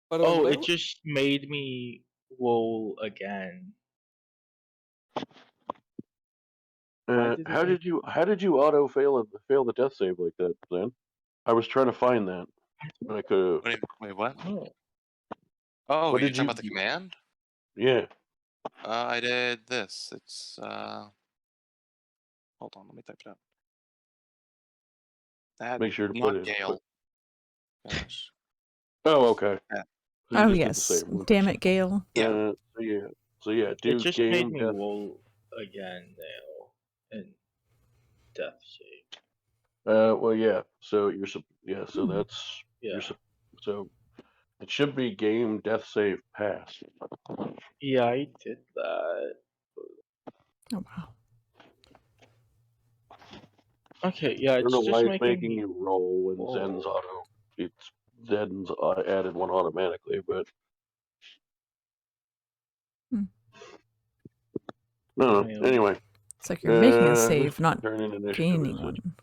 But oh, it just made me roll again. How did you auto fail the death save like that, Zen? I was trying to find that. But I could. Wait, what? Oh, What you're did talking about the command? Yeah. I did this. It's hold on, let me type it out. Make sure to not put it. Gale. Finish. Oh, okay. Yeah. So you Oh just did the yes. same one. Damn it, Gale. Yeah. So yeah. Do it just made game me death. roll again now and death save. Well, yeah. So you're So that's Yeah. So it should be game death save pass. Yeah, I did that. Oh wow. Okay, yeah, I don't it's know just why it's making me you roll when roll. Zen's auto. It's Zen's added one automatically, but no. Anyway, It's like you're making a save, not turn in initiative. gaining one.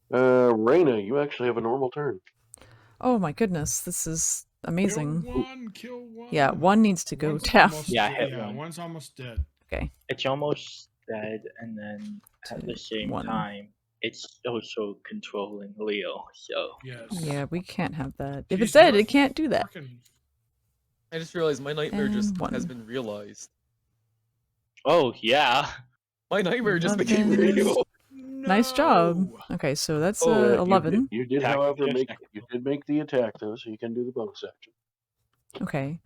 Reyna, you actually have a normal turn. Oh my goodness, this is amazing. Kill one. Yeah, one needs to go One's down. almost Yeah, dead. hit Yeah, one. one's almost dead. Okay. It's almost dead, and then at the same time, it's also controlling Leo. So Yes. Yeah, we can't have that. If Jeez, it's dead, you're it can't do that. I just realized my nightmare just And has one. been realized. Oh yeah. My nightmare just became real. Nice job. Okay, so that's 11. You did, Attack however, just make the attack though, so you can do the bonus action. Okay.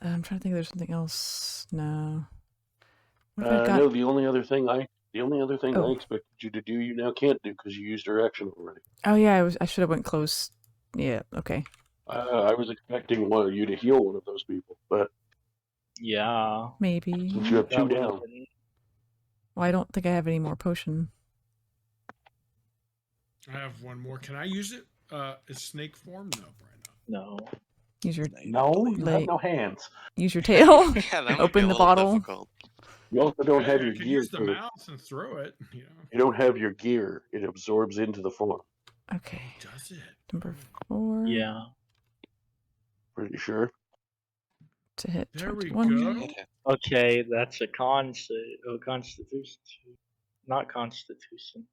I'm trying to think if there's something else. No. What have I got? No, the only other thing I expected you to do, you now can't do because you used your action already. Oh yeah, I should have went close. Yeah, okay. I was expecting you to heal one of those people, but Yeah. Maybe. since you have two down. Well, I don't think I have any more potion. I have one more. Can I use it? Is snake form? No, probably not. No. Use your No, you have no hands. Use your tail. Yeah, that might Open be a the little bottle. difficult. You also don't have I your could gear. use the mouth and throw it. You know. You don't have your gear. It absorbs into the form. Okay. Does it? Number 4. Yeah. Pretty sure. To hit There we 21. go. Okay, that's a constitution. Not constitution.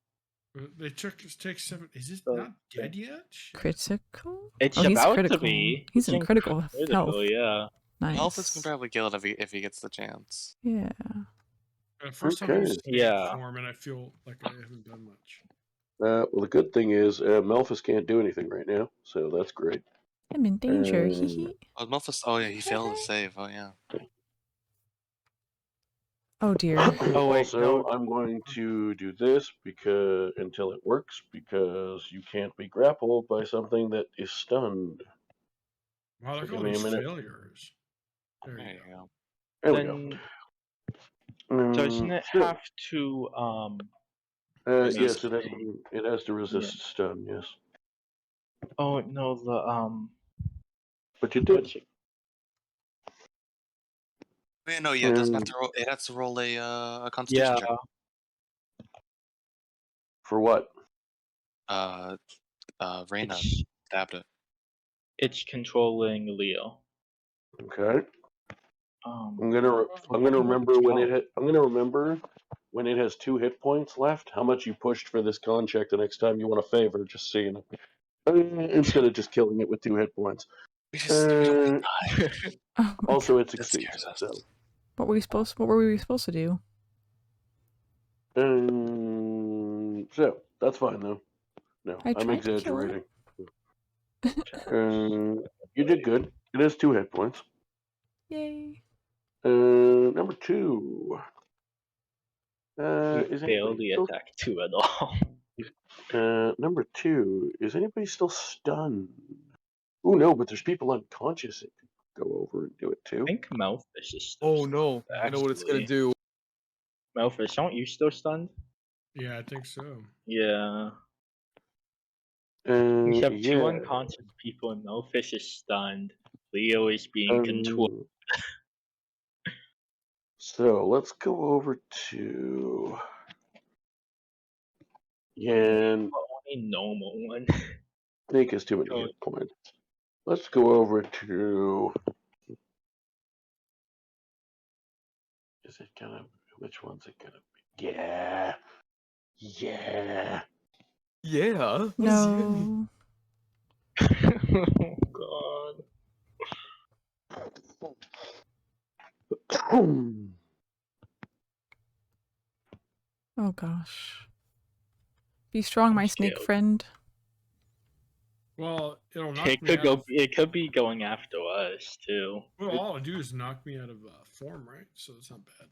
They take 7. Is it not dead yet? Shit. Critical? It's Oh, he's about critical. to be. He's It's in critical health. yeah. Elphys can Nice. probably kill it if he gets the chance. Yeah. First time I use snake Yeah. form, and I feel like I haven't done much. Well, the good thing is Melphis can't do anything right now, so that's great. I'm in danger. Hee hee. Oh, Melphis. Oh yeah, he failed to save. Oh yeah. Oh dear. Oh, wait, Also, no. I'm going to do this because until it works, because you can't be grappled by something that is stunned. Wow, So look at give all me a these minute. failures. There There you you go. go. There we Then go. doesn't it So, have to yes, resist? it has to resist stun. Yes, Oh no, the but you did. what's it? Yeah, no, yeah, it doesn't have to roll. It has to roll a Constitution Yeah, check. For what? Reyna it's, stabbed it. it's controlling Leo. Okay. Um, I'm gonna remember when I'm gonna remember when it has 2 hit points left. How much you pushed for this con check the next time you want a favor, just so you know. Instead of just killing it with 2 hit points. We don't want to die. Oh my Also, God. it succeeds. scares us. So. What were we supposed to do? So that's fine though. No, I I'm tried to kill exaggerating. You did good. It has 2 hit points. Yay. Number 2. you Is failed anybody the attack 2 at all. number 2. Is anybody still stunned? Oh no, but there's people unconscious that could go over and do it too. I think Mouthfish is still Oh stunned, no, I know what it's gonna actually. do. Mouthfish, aren't you still stunned? Yeah, I think so. Yeah. We have 2 Yeah. unconscious people and Mouthfish is stunned. Leo is being controlled. So let's go over to and Only normal one. Snake has too many Oh. hit points. Let's go over to. Is it gonna? Which one's it gonna be? Yeah. Yeah. Yeah. No. Oh god. Oh gosh. Be strong, my snake Scared. friend. Well, it'll knock It me could out go. of... It could be going after us too. Well, all it'll do is knock me out of form, right? So it's not bad.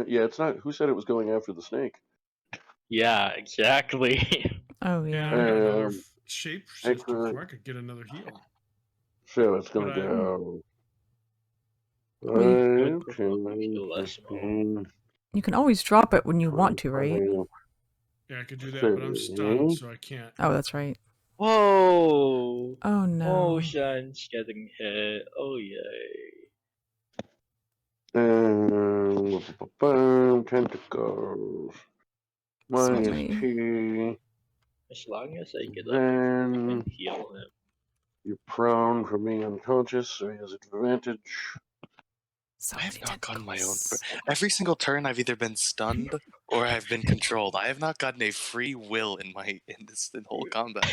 Yeah, it's not. Who said it was going after the snake? Yeah, exactly. Oh Yeah, yeah. I got another shape sister Necrotic. before I could get another heal. So it's gonna But I- go. Wait. 5, 10, 15, You can always drop it when you want to, right? 20. Yeah, I could do that, but I'm stunned, so I can't. Oh, that's right. Whoa! Oh no. Ocean's getting hit. Oh yay! Tentacles. Minus Sweet. 2. As long as I get up Then and heal him. you're prone for being unconscious, so he has advantage. So I have many not gotten my own. tentacles. Every single turn, I've either been stunned or I've been controlled. I have not gotten a free will in this whole combat.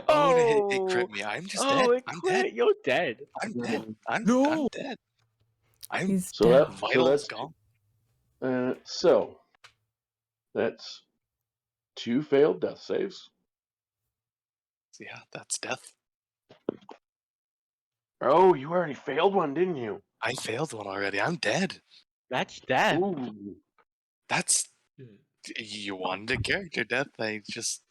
Oh, it crit me. I'm just dead. It I'm quit. dead. You're dead. I'm dead. I'm dead. I'm He's So dead. that's gone. so that's 2 failed death saves. Yeah, that's death. Oh, you already failed one, didn't you? I failed one already. I'm dead. That's death. Ooh. That's Yeah. you wanted a character death. I just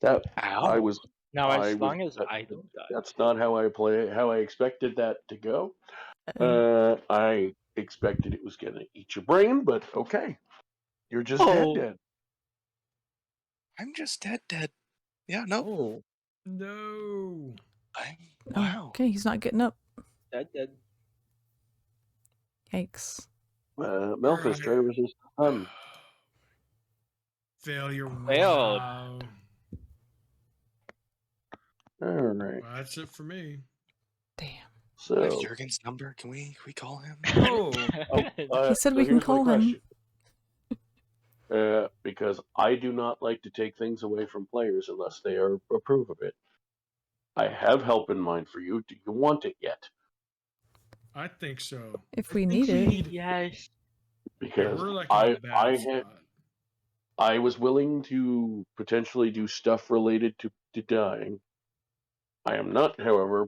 That ow. I was. Now, I as was- long as that- I don't die. That's not how I play. How I expected that to go. I expected it was gonna eat your brain, but okay, you're just dead. I'm just dead. Yeah, no. Oh, No. Wow. Okay, he's not getting up. dead. Yikes. Melphis, try to resist stun. Failure. Failed. Wow. All right. Well, that's it for me. Damn. I have So Jurgen's number. Can we call him? Oh. He said we can here's my call him. question. because I do not like to take things away from players unless they approve of it. I have help in mind for you. Do you want it yet? I think so. If we need it. Yes. Because we're like in a bad spot. I was willing to potentially do stuff related to dying. I am not, however,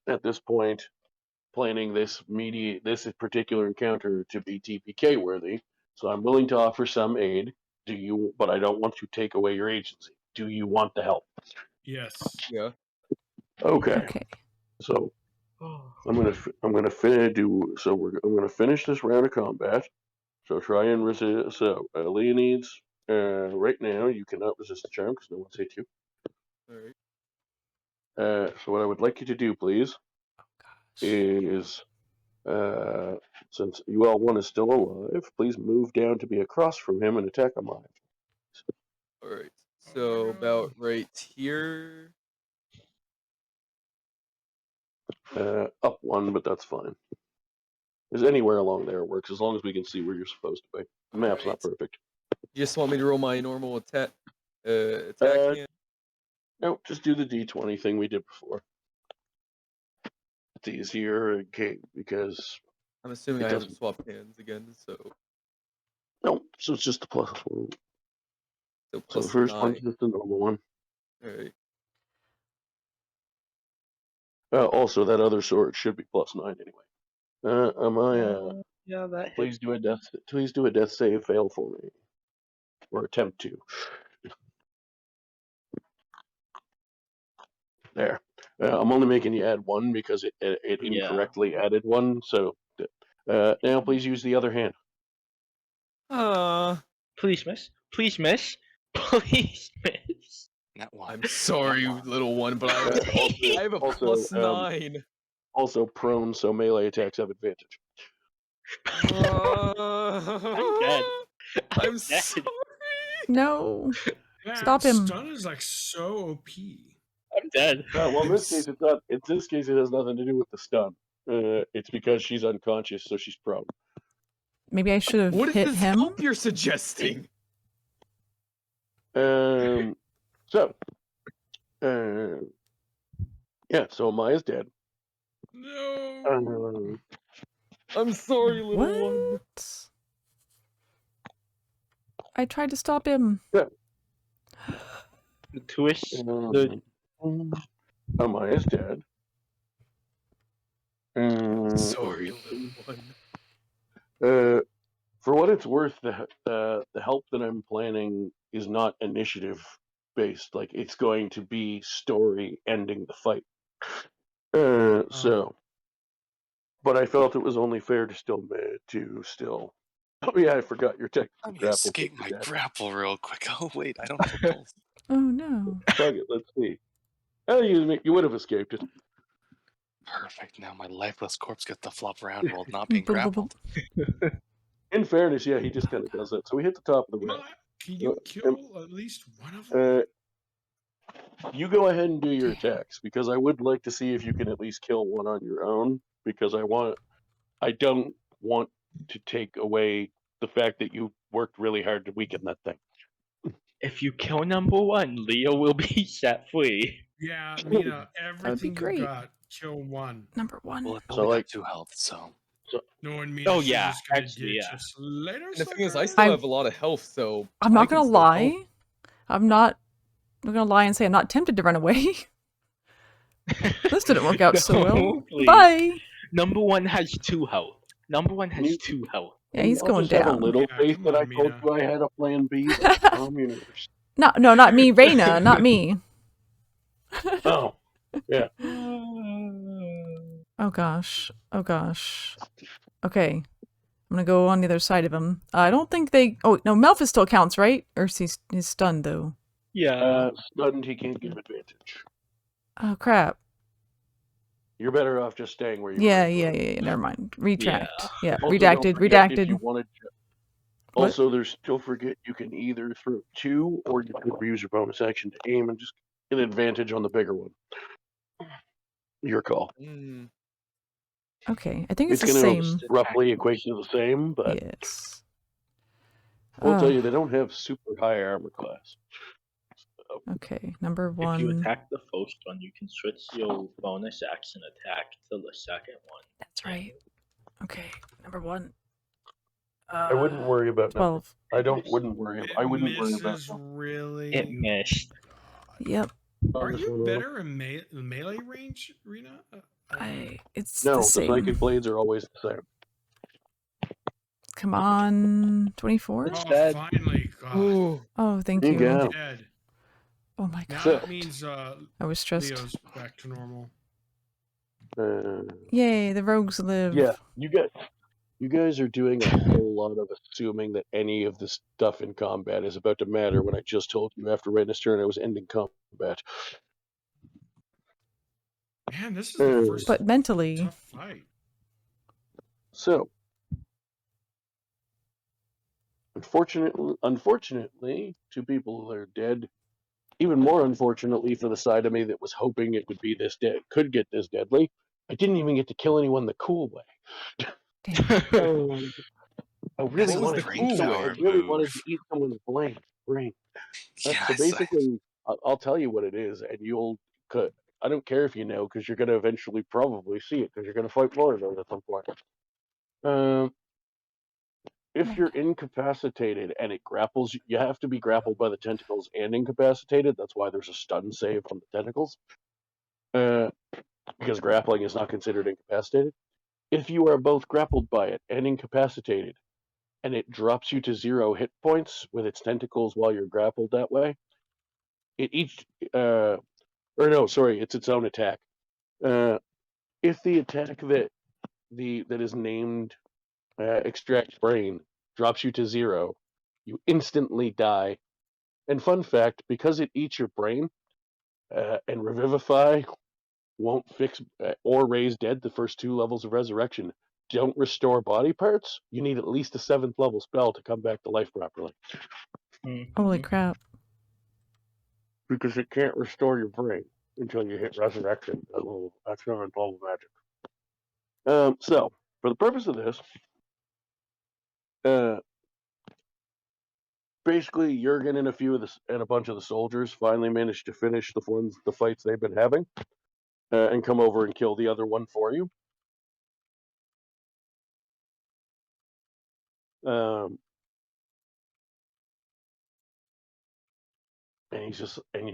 at this point, planning this particular encounter to be TPK worthy. So I'm willing to offer some aid. But I don't want to take away your agency. Do you want the help? Yes. Yeah. Okay. Okay. So I'm gonna finish this round of combat. So try and resist. So Leonides, right now you cannot resist the charm because no one's hit you. All right. So what I would like you to do, please, is since UL1 is still alive, please move down to be across from him and attack him live. All right. So about right here. Up one, but that's fine. There's anywhere along there works as long as we can see where you're supposed to be. The map's not perfect. You just want me to roll my normal attack? Attack. No, just do the D20 thing we did before. It's easier, because I'm assuming I haven't swapped hands again, so. No, so it's just the plus one. So the first 9. one's just the normal one. Alright. Also, that other sword should be +9 anyway. Yeah, that Please do a death save fail for me, or attempt to. There. I'm only making you add 1 because it incorrectly added 1. So now please use the other hand. Please miss. Please miss. Please miss. That one. I'm sorry, little one, but I have a +9. Also prone, so melee attacks have advantage. I'm dead. I'm sorry. No. Man, Stop him. Stun is like so OP. I'm dead. Well, in this case, it's not. In this case, it has nothing to do with the stun. It's because she's unconscious, so she's prone. Maybe I should have What hit is this him. help you're suggesting? Yeah, so Maya's dead. No. I'm sorry, little one. I tried to stop him. Yeah. The twist. Maya's dead. Sorry, little one. For what it's worth, the help that I'm planning is not initiative based. Like, it's going to be story ending the fight. But I felt it was only fair to still. Oh yeah, I forgot your tech. I'm gonna escape my grapple real quick. Oh wait, I don't have a pulse. Oh no. Fuck it, let's see. Oh, you would have escaped it. Perfect. Now my lifeless corpse gets to flop around while not being grappled. In fairness, yeah, he just kind of does that. So we hit the top of the round. Can you kill at least one of them? You go ahead and do your attacks, because I would like to see if you can at least kill one on your own, because I don't want to take away the fact that you worked really hard to weaken that thing. If you kill number 1, Leo will be set free. Yeah, Mina, everything great. you got, kill 1. Number 1. Well, it's only got 2 health, so. No, and Mina, Oh, she's yeah, just gonna actually, get yeah. just later. And the thing is, I still have a lot of health, so. I'm not gonna still lie. help. I'm not gonna lie and say I'm not tempted to run away. This didn't work out so well. Please. Bye. Number 1 has 2 health. Number 1 has 2 health. Yeah, he's I'll going just have down. a little faith come that on, I told Mina. you I had a plan B. Universe. No, not me, Reina, not me. Oh, yeah. Oh gosh. Oh gosh. Okay. I'm gonna go on the other side of him. I don't think they... Oh, no, Melphis still counts, right? Or he's stunned, though. Yeah. Stunned, he can't give advantage. Oh, crap. You're better off just staying where you Yeah, are. yeah. Never mind. Retract. Yeah, Also, redacted, don't forget if redacted. you wanted to- Also, don't forget you can either throw 2 or you can use your bonus action to aim and just get an advantage on the bigger one. Your call. Okay, I think it's the gonna same. roughly equate to the same, but Yes. I'll tell you, they don't have super high armor class. Okay, number If you 1. attack the first one, you can switch your bonus action attack to the second one. That's right. Okay, number 1. I wouldn't worry about 12. I wouldn't worry. I wouldn't worry about misses really. It missed. Yep. Are you better in melee range, Rena? It's No, the the same. psychic blades are always the same. Come on, 24? Oh, dead. finally. God. Ooh. Oh, thank You you. got him. Dead. Oh my Now god. that means I was stressed. Leo's back to normal. Yay, the rogues live. Yeah, you guys are doing a whole lot of assuming that any of the stuff in combat is about to matter when I just told you after Ren's turn I was ending combat. Man, this is the first But mentally. tough fight. So, unfortunately, 2 people are dead. Even more unfortunately for the side of me that was hoping it would be could get this deadly, I didn't even get to kill anyone the cool way. I really What was the cool way? I really wanted to eat someone's brain. So basically, I'll tell you what it is, and I don't care if you know, because you're going to eventually probably see it, because you're going to fight more of those at some point. If you're incapacitated and it grapples, you have to be grappled by the tentacles and incapacitated. That's why there's a stun save on the tentacles. Because grappling is not considered incapacitated. If you are both grappled by it and incapacitated, and it drops you to 0 hit points with its tentacles while you're grappled that way, it's its own attack. If the attack that is named Extract Brain drops you to 0, you instantly die. And fun fact, because it eats your brain, and Revivify won't fix or raise dead the first 2 levels of resurrection, don't restore body parts, you need at least a 7th level spell to come back to life properly. Holy crap. Because it can't restore your brain until you hit resurrection. That's not involved magic. So, for the purpose of this, basically Jurgen and a bunch of the soldiers finally managed to finish the fights they've been having, and come over and kill the other one for you. And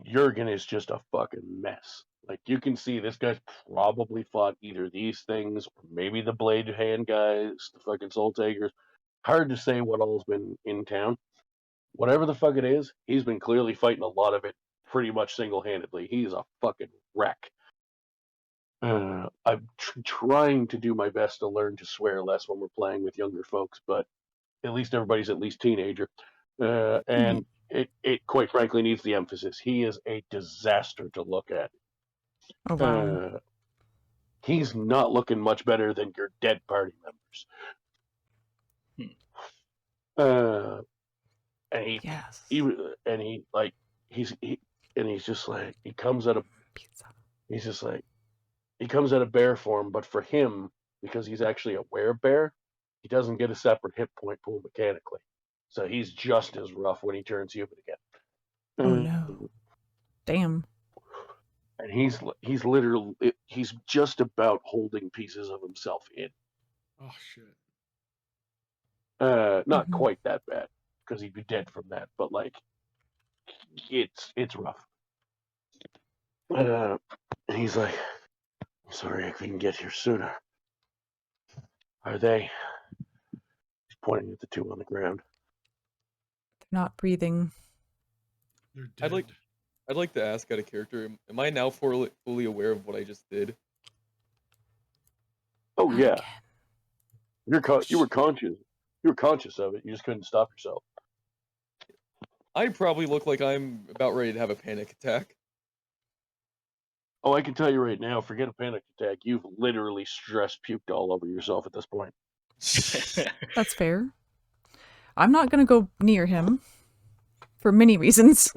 Jurgen is just a fucking mess. Like, you can see this guy's probably fought either these things, or maybe the blade hand guys, the fucking soul takers. Hard to say what all's been in town. Whatever the fuck it is, he's been clearly fighting a lot of it pretty much single-handedly. He's a fucking wreck. I'm trying to do my best to learn to swear less when we're playing with younger folks, but at least everybody's at least teenager. And it quite frankly needs the emphasis. He is a disaster to look at. Oh, wow. He's not looking much better than your dead party members. And he's just like, he comes out of bear form, but for him, because he's actually a werebear, he doesn't get a separate hit point pool mechanically. So he's just as rough when he turns human again. Oh no. Damn. And he's literally, he's just about holding pieces of himself in. Oh shit. Not quite that bad, because he'd be dead from that, but like, it's rough. And he's like, I'm sorry I couldn't get here sooner. Are they? He's pointing at the 2 on the ground. They're not breathing. They're dead. I'd like to ask out of character, am I now fully aware of what I just did? Oh yeah. You were conscious. You were conscious of it. You just couldn't stop yourself. I probably look like I'm about ready to have a panic attack. Oh, I can tell you right now, forget a panic attack. You've literally stress puked all over yourself at this point. That's fair. I'm not going to go near him for many reasons.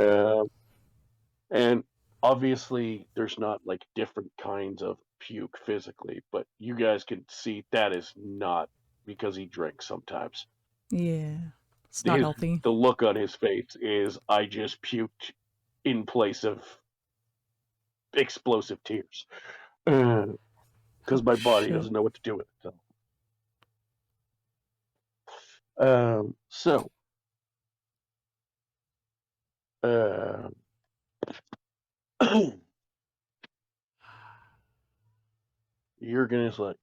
And obviously, there's not like different kinds of puke physically, but you guys can see that is not because he drinks sometimes. Yeah. It's not healthy. The look on his face is, I just puked in place of explosive tears. Because my body doesn't know what to do with it. So, Jurgen is like,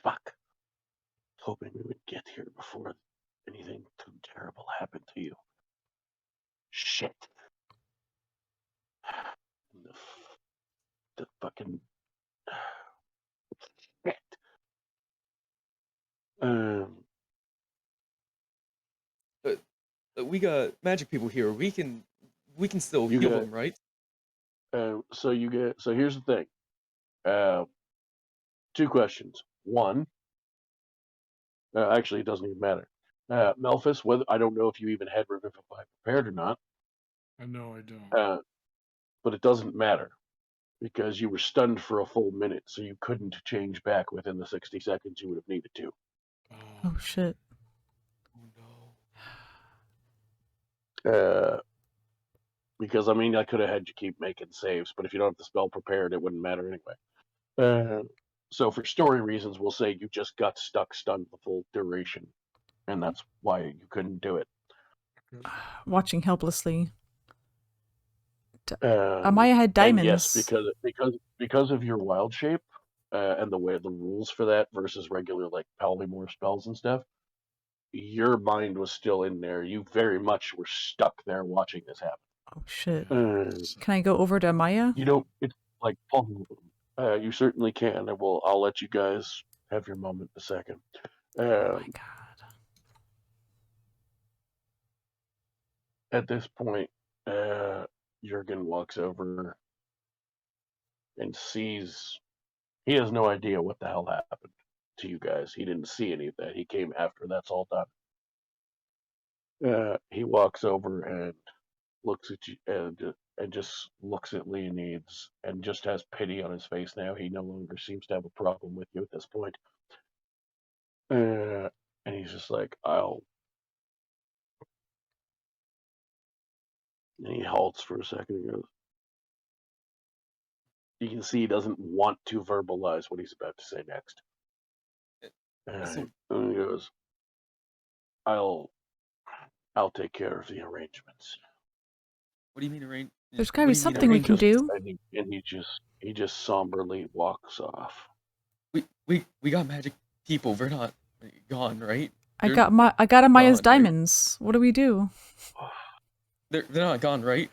fuck. Hoping we would get here before anything too terrible happened to you. Shit. The fucking shit. We got magic people here. We can still heal them, right? So here's the thing. 2 questions. One, actually, it doesn't even matter. Melphis, I don't know if you even had Revivify prepared or not. No, I don't. But it doesn't matter because you were stunned for a full minute, so you couldn't change back within the 60 seconds you would have needed to. Oh shit. Oh no. Because I mean, I could have had you keep making saves, but if you don't have the spell prepared, it wouldn't matter anyway. So for story reasons, we'll say you just got stunned the full duration, and that's why you couldn't do it. Watching helplessly. Amaya had diamonds. Yes, because of your wild shape and the way the rules for that versus regular like polymorph spells and stuff, your mind was still in there. You very much were stuck there watching this happen. Oh shit! Can I go over to Amaya? You don't. It's like you certainly can. I'll let you guys have your moment in a second. Oh my god! At this point, Jurgen walks over and sees. He has no idea what the hell happened to you guys. He didn't see any of that. He came after that's all done. He walks over and looks at you and just looks at Leonides and just has pity on his face now. He no longer seems to have a problem with you at this point. And he's just like, and he halts for a second and goes, you can see he doesn't want to verbalize what he's about to say next. And he goes, I'll take care of the arrangements. What do you mean arrange? There's gotta be something we can do. And he just somberly walks off. We got magic people. We're not gone, right? I got Amaya's diamonds. Right? What do we do? They're not gone, right?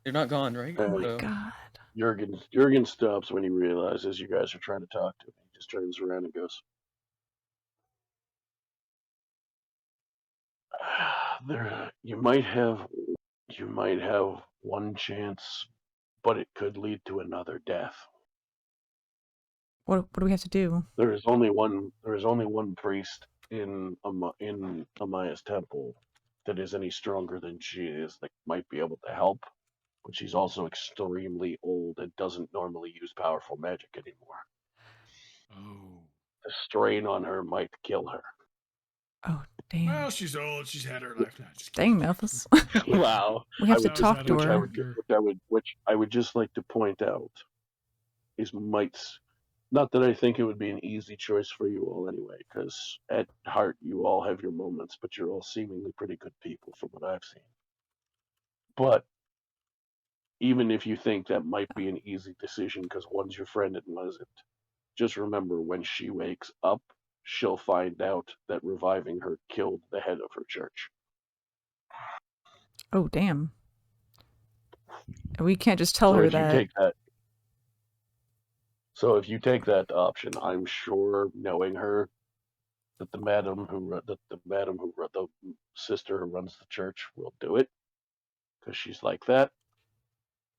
They're not gone, right? Oh my god. Jurgen stops when he realizes you guys are trying to talk to him. He just turns around and goes, you might have one chance, but it could lead to another death. What do we have to do? There is only one priest in Amaya's temple that is any stronger than she is that might be able to help, but she's also extremely old and doesn't normally use powerful magic anymore. Oh. The strain on her might kill her. Oh, damn. Well, she's old. She's had her life now. Dang, Malthus. Wow. We have to talk to her. Which I would just like to point out is not that I think it would be an easy choice for you all anyway, because at heart you all have your moments, but you're all seemingly pretty good people from what I've seen. But even if you think that might be an easy decision because one's your friend and one isn't, just remember when she wakes up, she'll find out that reviving her killed the head of her church. Oh, damn. We can't just tell her that. So if you take that option, I'm sure, knowing her, that the sister who runs the church will do it, because she's like that.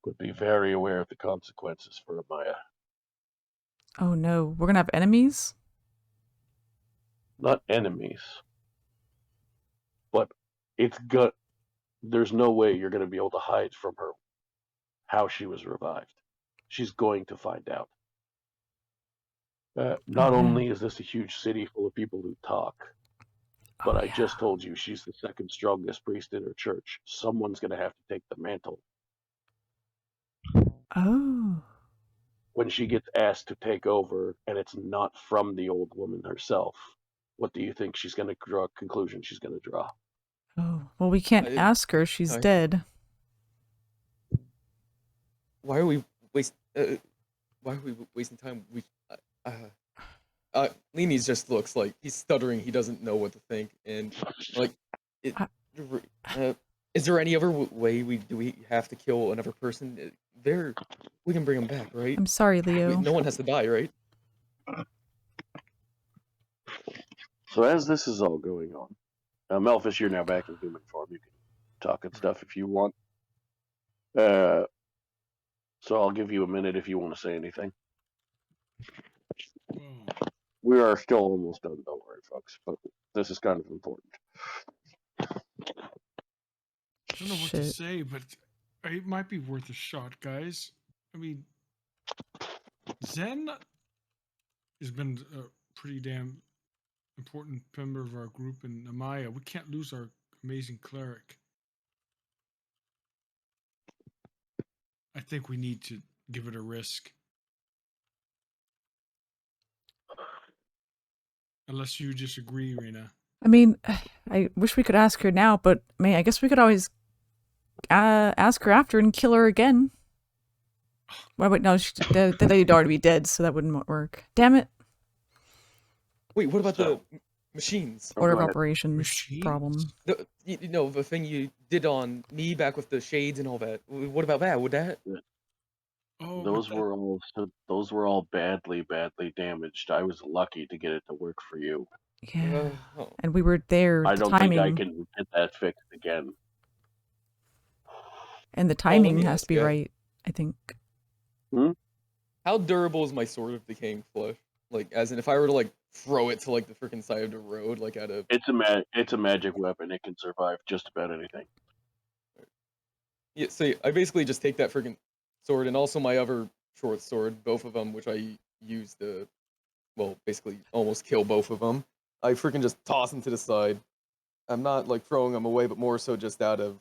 But be very aware of the consequences for Amaya. Oh no, we're gonna have enemies? Not enemies, but there's no way you're gonna be able to hide from her how she was revived. She's going to find out. Not only is this a huge city full of people who talk, But I just told you she's the second strongest priest in her church. Someone's going to have to take the mantle. Oh. When she gets asked to take over, and it's not from the old woman herself, what do you think she's going to draw? Conclusion she's going to draw? Oh. Well, we can't ask her. She's dead. Why are we wasting time? Leany's just looks like he's stuttering. He doesn't know what to think, and like, is there any other way we have to kill another person? We can bring him back, right? I'm sorry, Leo. No one has to die, right? So as this is all going on, Melfish, you're now back in human form. You can talk and stuff if you want. So I'll give you a minute if you want to say anything. We are still almost done, don't worry, folks. But this is kind of important. I don't know what to say, but it might be worth a shot, guys. I mean, Zen has been a pretty damn important member of our group, and Amaya, we can't lose our amazing cleric. I think we need to give it a risk. Unless you disagree, Reina. I mean, I wish we could ask her now, but I guess we could always ask her after and kill her again. Well, wait, no, they'd already be dead, so that wouldn't work. Damn it. Wait, what about the machines? Order of operations problem. The thing you did on me back with the shades and all that. What about that? Would that? Oh, those were all badly damaged. I was lucky to get it to work for you. Yeah, and we were there. I don't think I can get that fixed again. And the timing has to be right, I think. How durable is my sword of decaying flesh? Like, as in, if I were to like throw it to like the freaking side of the road, like at a. It's a magic weapon. It can survive just about anything. Yeah, so I basically just take that freaking sword and also my other short sword, both of them, which I used to, well, basically almost kill both of them. I freaking just toss them to the side. I'm not like throwing them away, but more so just out of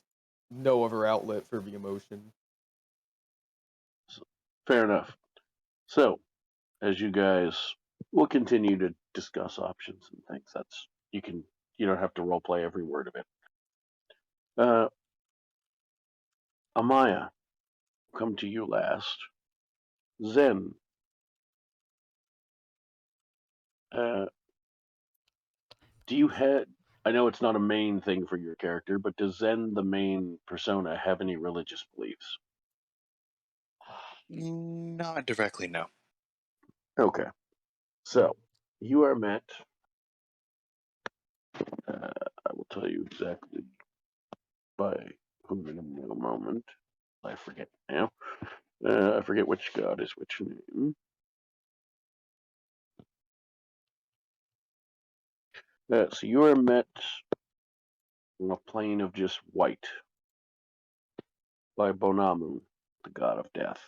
no other outlet for the emotion. Fair enough. So, as you guys will continue to discuss options and things, you don't have to roleplay every word of it. Amaya, come to you last. Zen. Do you have? I know it's not a main thing for your character, but does Zen, the main persona, have any religious beliefs? Not directly, no. Okay. So, you are met. I will tell you exactly by whom in a moment. I forget now. I forget which god is which name. So you are met on a plane of just white by Bonamu, the god of death.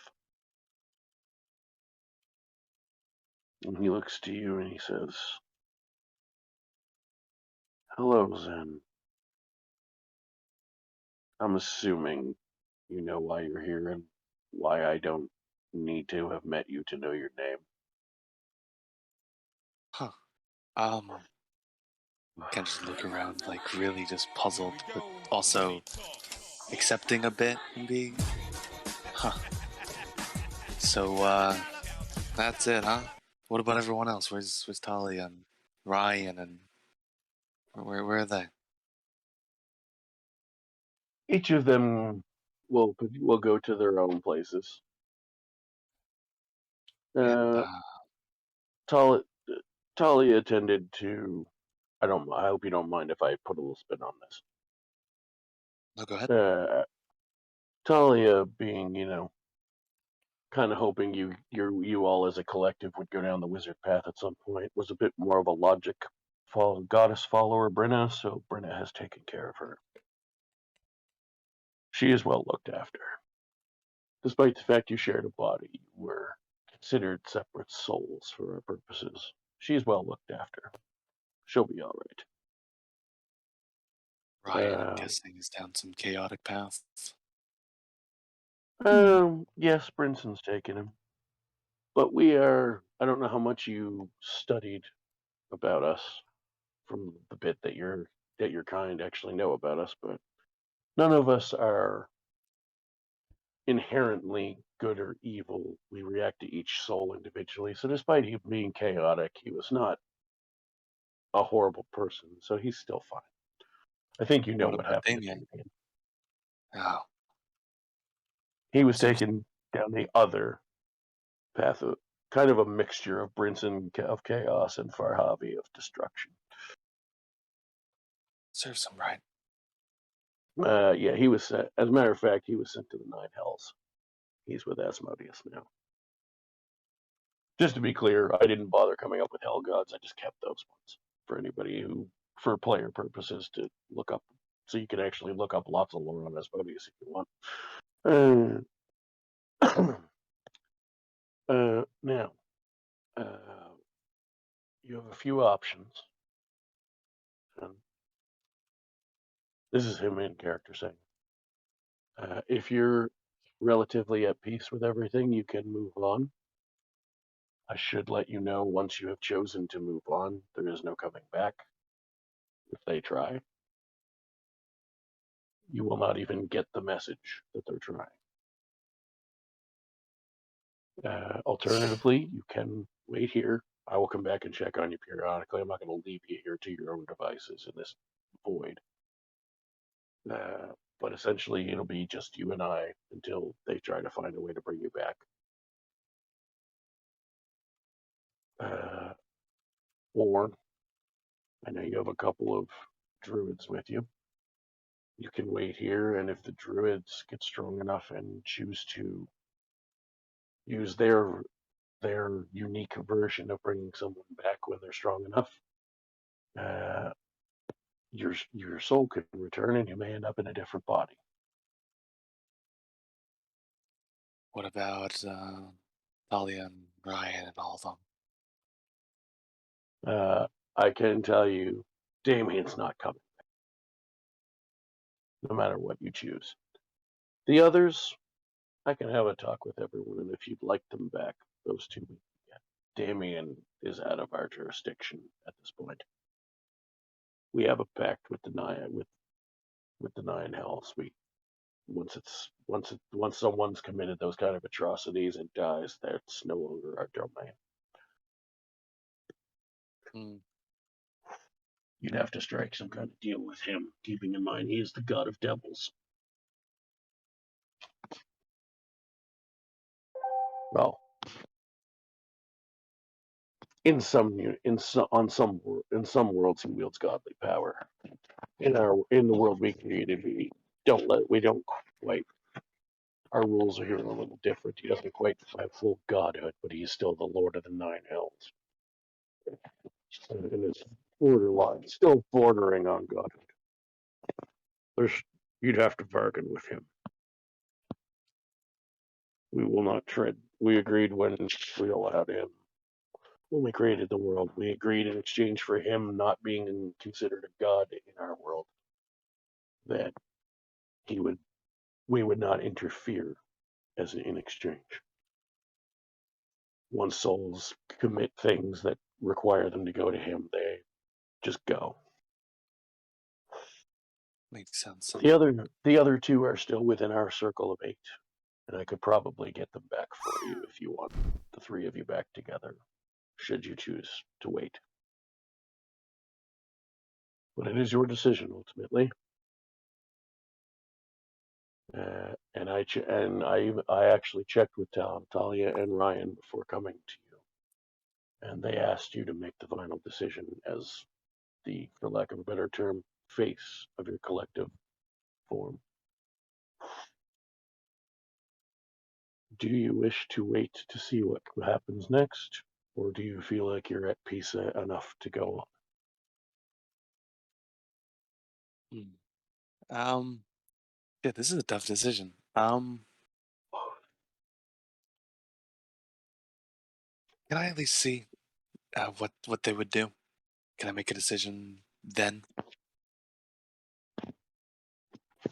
And he looks to you and he says, "Hello, Zen. I'm assuming you know why you're here and why I don't need to have met you to know your name." Huh. Kind of just look around, like really just puzzled, but also accepting a bit and being, So, that's it, huh? What about everyone else? Where's Talia and Ryan and where are they? Each of them will go to their own places. Talia attended to. I hope you don't mind if I put a little spin on this. No, go ahead. Talia, being kind of hoping you all as a collective would go down the wizard path at some point, was a bit more of a logic goddess follower, Brenna. So Brenna has taken care of her. She is well looked after. Despite the fact you shared a body, you were considered separate souls for our purposes. She is well looked after. She'll be all right. Ryan, I'm guessing, is down some chaotic path. Yes, Brinson's taken him. But we are, I don't know how much you studied about us from the bit that your kind actually know about us, but none of us are inherently good or evil. We react to each soul individually. So despite him being chaotic, he was not a horrible person. So he's still fine. I think you know what about happened. Damien? Oh. He was taken down the other path, of kind of a mixture of Brinson of chaos and Farhavi of destruction. Serves him right. Yeah, he was sent. As a matter of fact, he was sent to the Nine Hells. He's with Asmodeus now. Just to be clear, I didn't bother coming up with Hell Gods. I just kept those ones for anybody who, for player purposes, to look up. So you can actually look up lots of lore on Asmodeus if you want. Now, you have a few options. This is him in character saying, if you're relatively at peace with everything, you can move on. I should let you know once you have chosen to move on, there is no coming back. If they try, you will not even get the message that they're trying. Alternatively, you can wait here. I will come back and check on you periodically. I'm not going to leave you here to your own devices in this void. But essentially, it'll be just you and I until they try to find a way to bring you back. Or, I know you have a couple of druids with you. You can wait here, and if the druids get strong enough and choose to use their unique version of bringing someone back when they're strong enough, your soul could return, and you may end up in a different body. What about Talia and Ryan and all of them? I can tell you, Damien's not coming back, no matter what you choose. The others, I can have a talk with everyone, and if you'd like them back, those two we can get. Damien is out of our jurisdiction at this point. We have a pact with the Nine Hells. Once someone's committed those kind of atrocities and dies, that's no longer our domain. You'd have to strike some kind of deal with him, keeping in mind he is the god of devils. Well, in some worlds he wields godly power. In the world we created, we don't quite. Our rules are here a little different. He doesn't quite have full godhood, but he is still the Lord of the Nine Hells. And it's borderline, still bordering on godhood. You'd have to bargain with him. We will not tread. We agreed when we allowed him. When we created the world, we agreed in exchange for him not being considered a god in our world, that we would not interfere in exchange. Once souls commit things that require them to go to him, they just go. Makes sense. The other two are still within our circle of 8, and I could probably get them back for you if you want the 3 of you back together, should you choose to wait. But it is your decision ultimately. And I actually checked with Talia and Ryan before coming to you, and they asked you to make the final decision as the, for lack of a better term, face of your collective form. Do you wish to wait to see what happens next, or do you feel like you're at peace enough to go on? Yeah, this is a tough decision. Can I at least see what they would do? Can I make a decision then?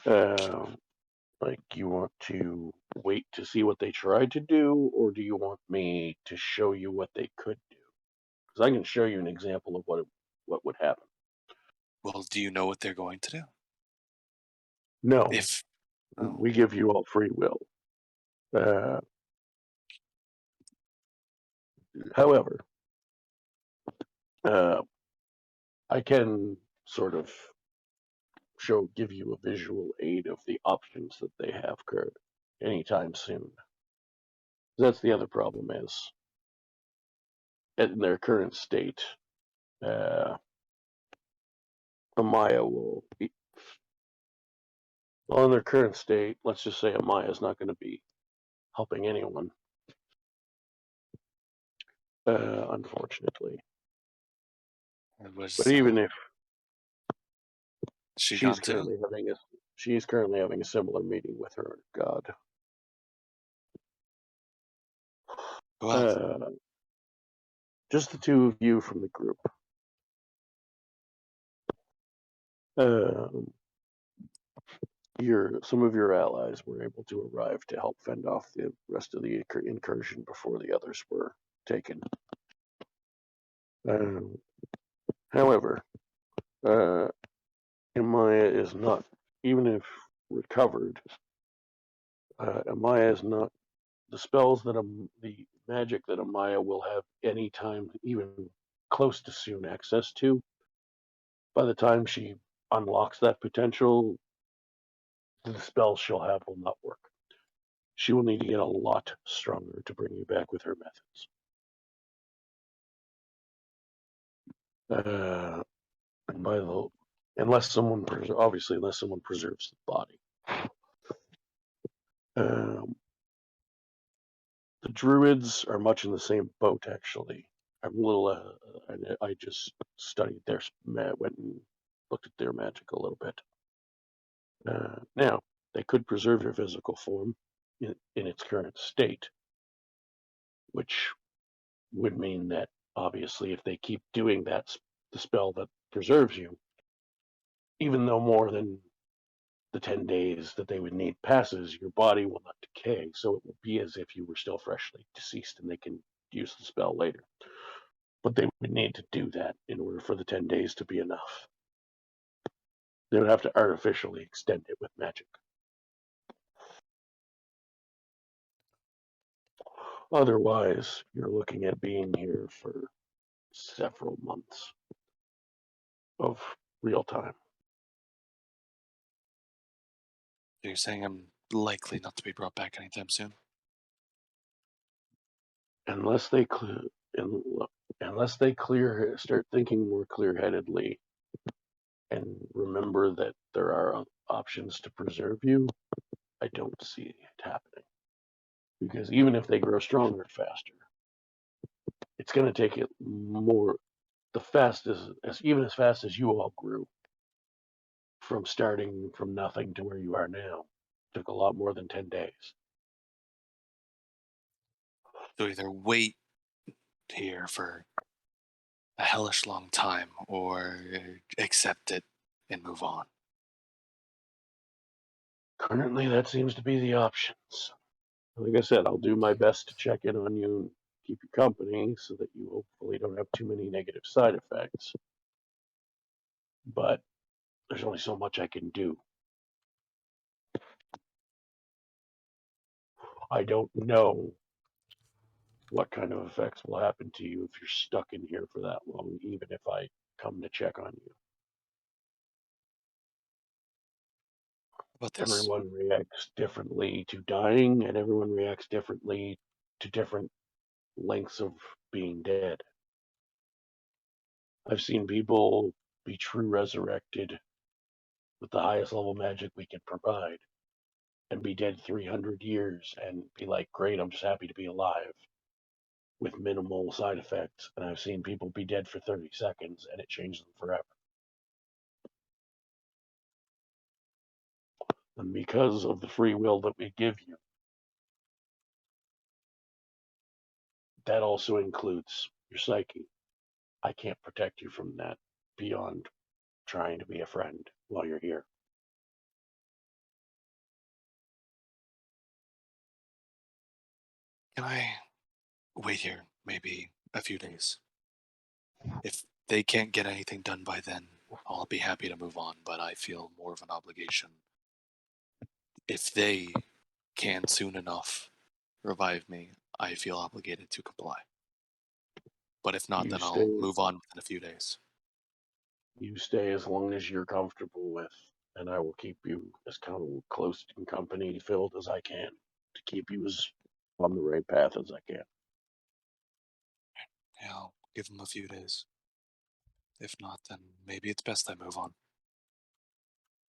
Like, you want to wait to see what they tried to do, or do you want me to show you what they could do? Because I can show you an example of what would happen. Well, do you know what they're going to do? No, If we give you all free will. However, I can sort of give you a visual aid of the options that they have anytime soon. That's the other problem is, in their current state, Amaya will be, well, in their current state, let's just say Amaya is not going to be helping anyone, unfortunately. But even if she's currently having a similar meeting with her god. Just the two of you from the group. Some of your allies were able to arrive to help fend off the rest of the incursion before the others were taken. However, Amaya is not, even if recovered, Amaya is not, the spells that the magic that Amaya will have any time, even close to soon access to, by the time she unlocks that potential, the spells she'll have will not work. She will need to get a lot stronger to bring you back with her methods. And unless someone preserves the body. The druids are much in the same boat, actually. I'm a little. I just studied went and looked at their magic a little bit. Now, they could preserve your physical form in its current state, which would mean that obviously, if they keep doing that, the spell that preserves you, even though more than the 10 days that they would need passes, your body will not decay, so it will be as if you were still freshly deceased and they can use the spell later. But they would need to do that in order for the 10 days to be enough. They would have to artificially extend it with magic. Otherwise, you're looking at being here for several months of real time. You're saying I'm likely not to be brought back anytime soon? Unless they start thinking more clear-headedly and remember that there are options to preserve you, I don't see it happening. Because even if they grow stronger faster, it's going to take it more, even as fast as you all grew, from starting from nothing to where you are now, took a lot more than 10 days. So either wait here for a hellish long time or accept it and move on. Currently, that seems to be the options. Like I said, I'll do my best to check in on you and keep you company so that you hopefully don't have too many negative side effects. But there's only so much I can do. I don't know what kind of effects will happen to you if you're stuck in here for that long, even if I come to check on you. Everyone reacts differently to dying, and everyone reacts differently to different lengths of being dead. I've seen people be true resurrected with the highest level magic we can provide and be dead 300 years and be like, great, I'm just happy to be alive with minimal side effects. And I've seen people be dead for 30 seconds and it changed them forever. And because of the free will that we give you, that also includes your psyche. I can't protect you from that beyond trying to be a friend while you're here. Can I wait here maybe a few days? If they can't get anything done by then, I'll be happy to move on, but I feel more of an obligation. If they can soon enough revive me, I feel obligated to comply. But if not, then I'll move on within a few days. You stay as long as you're comfortable with, and I will keep you as close and company filled as I can to keep you as on the right path as I can. Yeah, I'll give them a few days. If not, then maybe it's best I move on.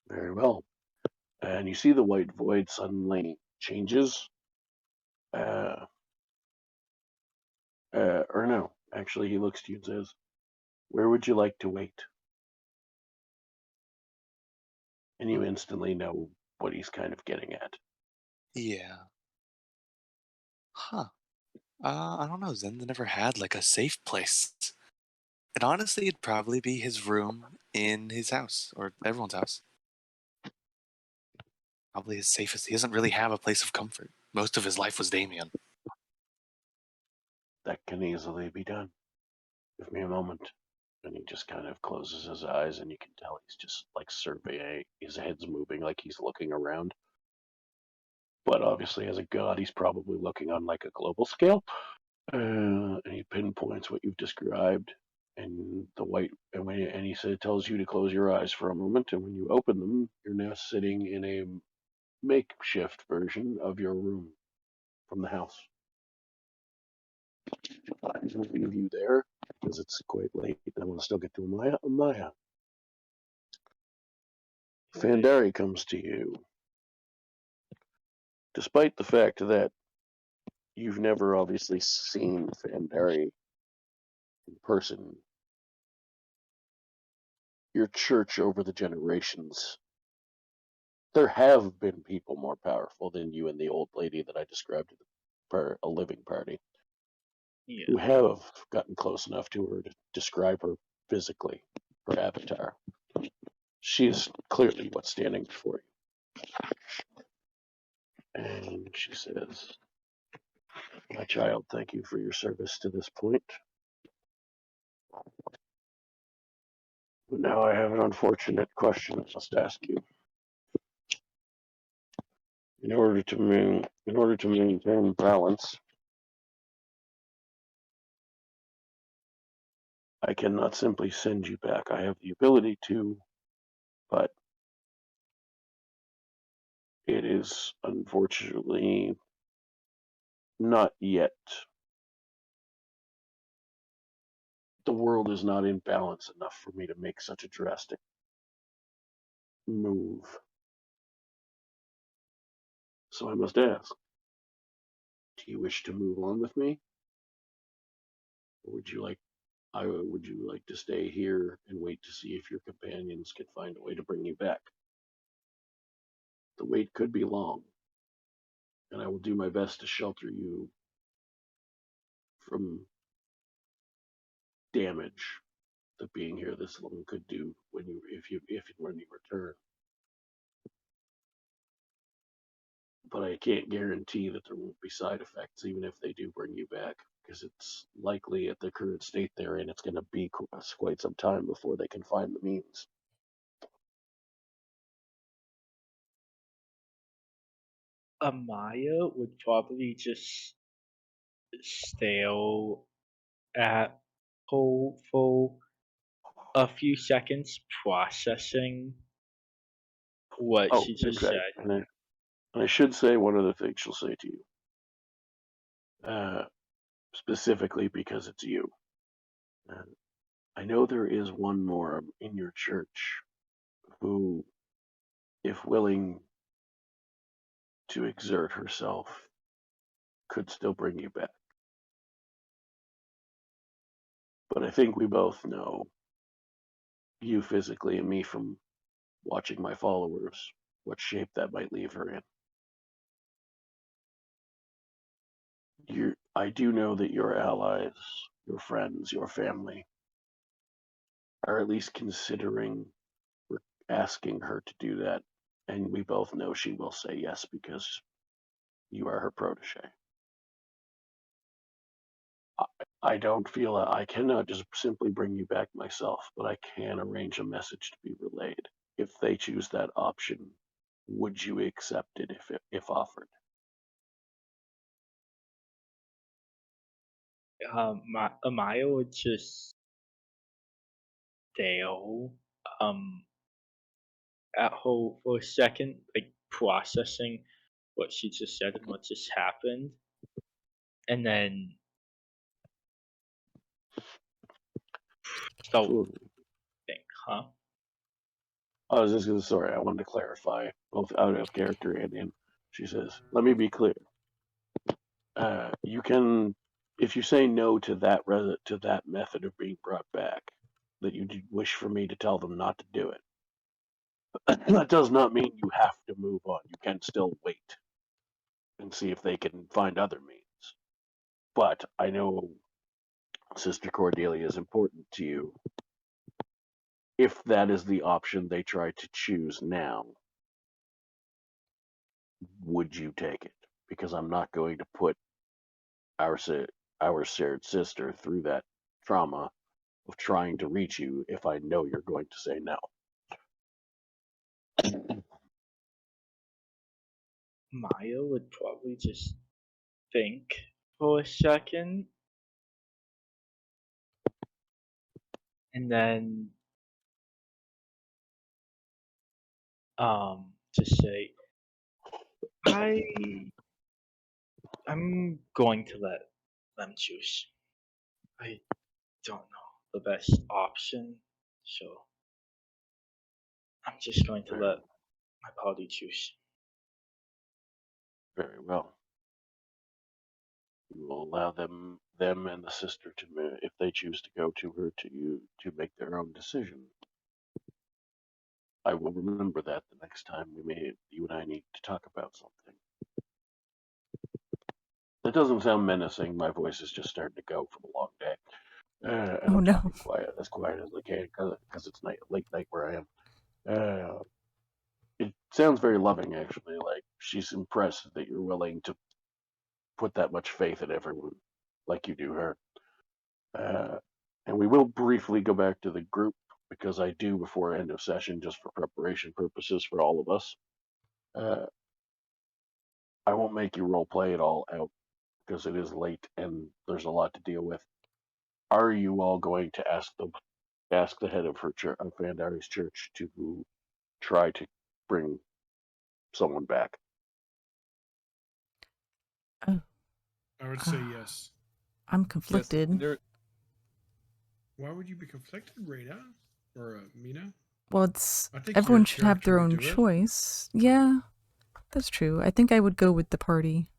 Very well. And you see the white void suddenly changes. Or no, actually, he looks to you and says, "Where would you like to wait?" And you instantly know what he's kind of getting at. Yeah. Huh. I don't know. Zen never had like a safe place. And honestly, it'd probably be his room in his house, or everyone's house. Probably his safest. He doesn't really have a place of comfort. Most of his life was Damien. That can easily be done. Give me a moment. And he just kind of closes his eyes, and you can tell he's just like surveying. His head's moving like he's looking around. But obviously, as a god, he's probably looking on like a global scale. And he pinpoints what you've described, and the white, and he tells you to close your eyes for a moment. And when you open them, you're now sitting in a makeshift version of your room from the house. I will leave you there because it's quite late. I want to still get to Maya. Fandari comes to you. Despite the fact that you've never obviously seen Fandari in person, your church over the generations, there have been people more powerful than you and the old lady that I described to a living party, who have gotten close enough to her to describe her physically, her avatar. She is clearly what's standing before you. And she says, "My child, thank you for your service to this point. But now I have an unfortunate question I must ask you. In order to maintain balance, I cannot simply send you back. I have the ability to, but it is unfortunately not yet. The world is not in balance enough for me to make such a drastic move. So I must ask, do you wish to move on with me? Or would you like to stay here and wait to see if your companions can find a way to bring you back? The wait could be long, and I will do my best to shelter you from damage that being here this long could do if and when you return. But I can't guarantee that there won't be side effects, even if they do bring you back, because it's likely at the current state they're in, it's going to be quite some time before they can find the means. Amaya would probably just stare at Cole for a few seconds, processing what she just okay. said. And I should say one other thing she'll say to you, specifically because it's you. I know there is one more in your church who, if willing to exert herself, could still bring you back. But I think we both know, you physically and me from watching my followers, what shape that might leave her in. I do know that your allies, your friends, your family are at least considering asking her to do that. And we both know she will say yes because you are her protege. I don't feel I cannot just simply bring you back myself, but I can arrange a message to be relayed. If they choose that option, would you accept it if offered? Amaya would just stale at home for a second, like processing what she just said and what just happened, and then so think, huh? I was just gonna. Sorry, I wanted to clarify both out of character and in. She says, "Let me be clear. You can, if you say no to that method of being brought back, that you wish for me to tell them not to do it. That does not mean you have to move on. You can still wait and see if they can find other means. But I know Sister Cordelia is important to you. If that is the option they try to choose now, would you take it? Because I'm not going to put our shared sister through that trauma of trying to reach you if I know you're going to say no." Maya would probably just think for a second and then just say, I'm going to let them choose. I don't know the best option, so I'm just going to let my party choose. Very well. You will allow them and the sister to, if they choose to go to her, to make their own decision. I will remember that the next time you and I need to talk about something. That doesn't sound menacing. My voice is just starting to go from a long day. And Oh I'm no. talking as quiet as I can, because it's late night where I am. It sounds very loving, actually. Like, she's impressed that you're willing to put that much faith in everyone, like you do her. And we will briefly go back to the group, because I do before end of session, just for preparation purposes for all of us. I won't make you role play it all out, because it is late and there's a lot to deal with. Are you all going to ask the head of her church, of Vandari's church, to try to bring someone back? Oh. I would say yes. I'm conflicted. Yes, why would you be conflicted, Rada? Or Mina? Well, it's I think everyone your should have their character would own do it. choice. Yeah, that's true. I think I would go with the party.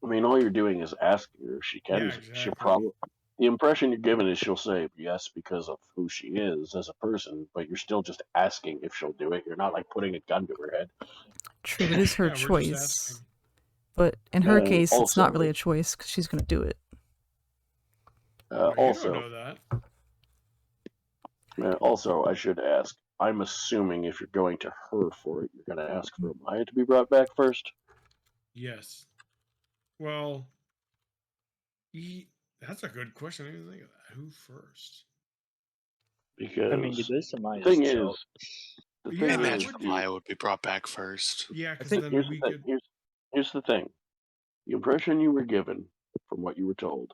I mean, all you're doing is asking her if she can. Yeah, She'll exactly. probably. The impression you're given is she'll say yes because of who she is as a person, but you're still just asking if she'll do it. You're not like putting a gun to her head. True, it is her Yeah, we're just choice. asking. But in her case, it's not Also- really a choice because she's going to do it. Well, you Also, don't know that. also, I should ask. I'm assuming if you're going to her for it, you're going to ask for Maya to be brought back first. Yes. Well, that's a good question. I didn't think of that. Who first? Because I mean, it is Amaya's the thing choice. is, the Yeah, thing but Imagine is, if Maya would be brought back first. Yeah, I because think then here's we the thing. could. Here's the thing. The impression you were given from what you were told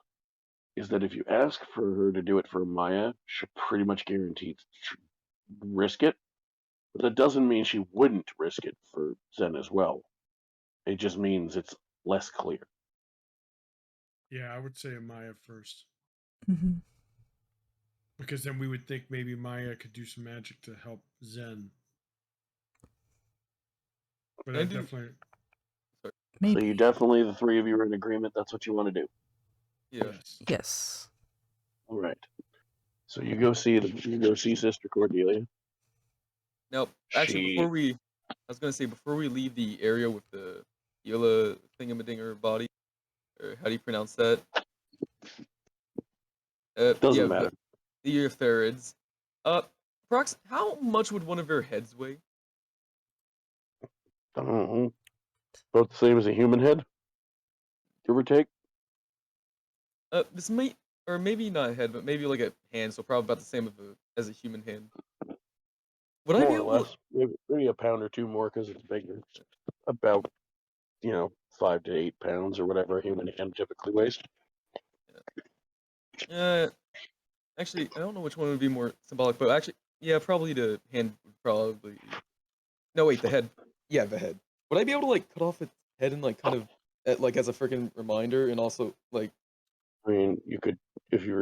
is that if you ask for her to do it for Maya, she'll pretty much guaranteed risk it. But that doesn't mean she wouldn't risk it for Zen as well. It just means it's less clear. Yeah, I would say Maya first. Mm-hmm. Because then we would think maybe Maya could do some magic to help Zen. But I definitely. Maybe. So you definitely, the three of you are in agreement. That's what you want to do. Yeah. Yes. Yes. All right. So you go see Sister Cordelia. Now, actually, I was gonna say before we leave the area with the Yula thingamadinger body, or how do you pronounce that? Doesn't matter. The Eupharids. Prox, how much would one of their heads weigh? I don't know. About the same as a human head, give or take. This might, or maybe not a head, but maybe like a hand. So probably about the same as a human hand. Would I be More or able less, maybe a pound or two more because it's bigger. About 5 to 8 pounds or whatever a human hand typically weighs. Actually, I don't know which one would be more symbolic, but actually, yeah, probably the hand would probably. No, wait, the head. Yeah, the head. Would I be able to like cut off its head and like kind of like as a freaking reminder, and also like. I mean, you could, if you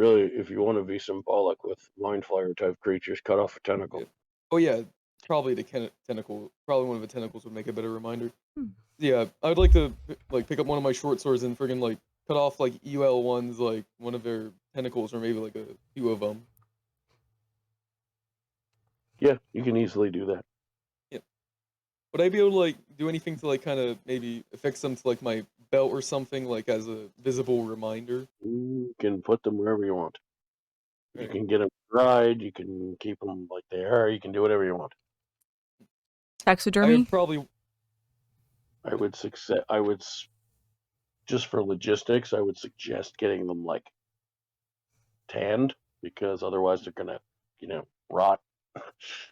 want to be symbolic with mind flayer type creatures, cut off a tentacle. Yeah. Oh yeah, probably the tentacle. Probably one of the tentacles would make a better reminder. Hmm. Yeah, I would like to like pick up one of my short swords and friggin' like cut off like UL ones, like one of their tentacles, or maybe like a few of them. Yeah, you can easily do that. Yeah. Would I be able to like do anything to like kind of maybe affix them to like my belt or something, like as a visible reminder? You can put them wherever you want. You Right. can get them dried. You can keep them like they are. You can do whatever you want. Taxidermy? I would probably. Just for logistics, I would suggest getting them like tanned because otherwise they're gonna, rot.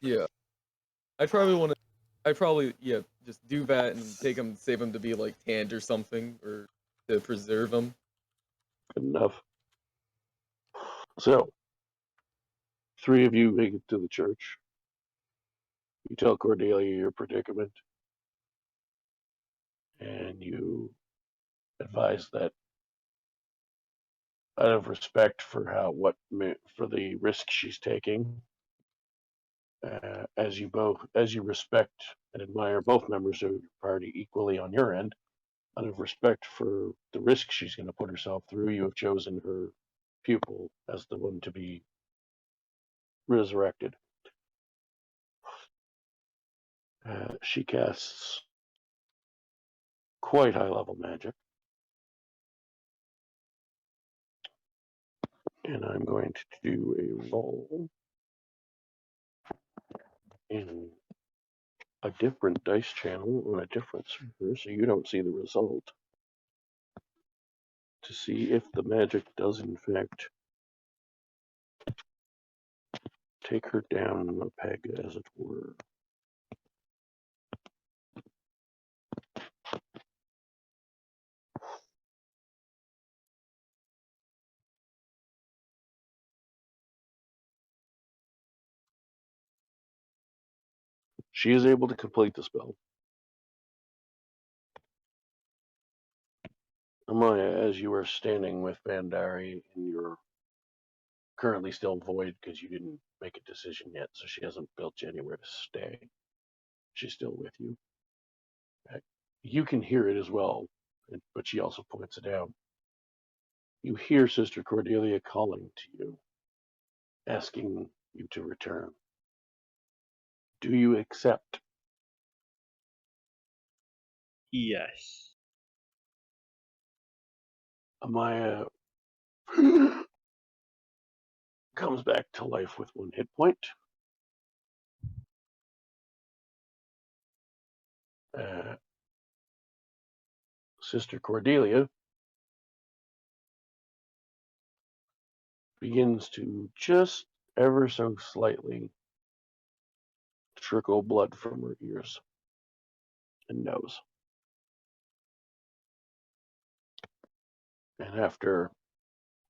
Yeah. I'd probably just do that and save them to be like tanned or something, or to preserve them. Good enough. So, 3 of you make it to the church. You tell Cordelia your predicament, and you advise that out of respect for for the risk she's taking, as you respect and admire both members of your party equally on your end, out of respect for the risk she's going to put herself through, you have chosen her pupil as the one to be resurrected. She casts quite high level magic, and I'm going to do a roll in a different dice channel on a different server, so you don't see the result, to see if the magic does in fact take her down a peg, as it were. She is able to complete the spell. Amaya, as you are standing with Bandari and you're currently still void because you didn't make a decision yet, so she hasn't built you anywhere to stay. She's still with you. You can hear it as well, but she also points it out. You hear Sister Cordelia calling to you, asking you to return. Do you accept? Yes. Amaya comes back to life with 1 hit point. Sister Cordelia begins to just ever so slightly trickle blood from her ears and nose. And after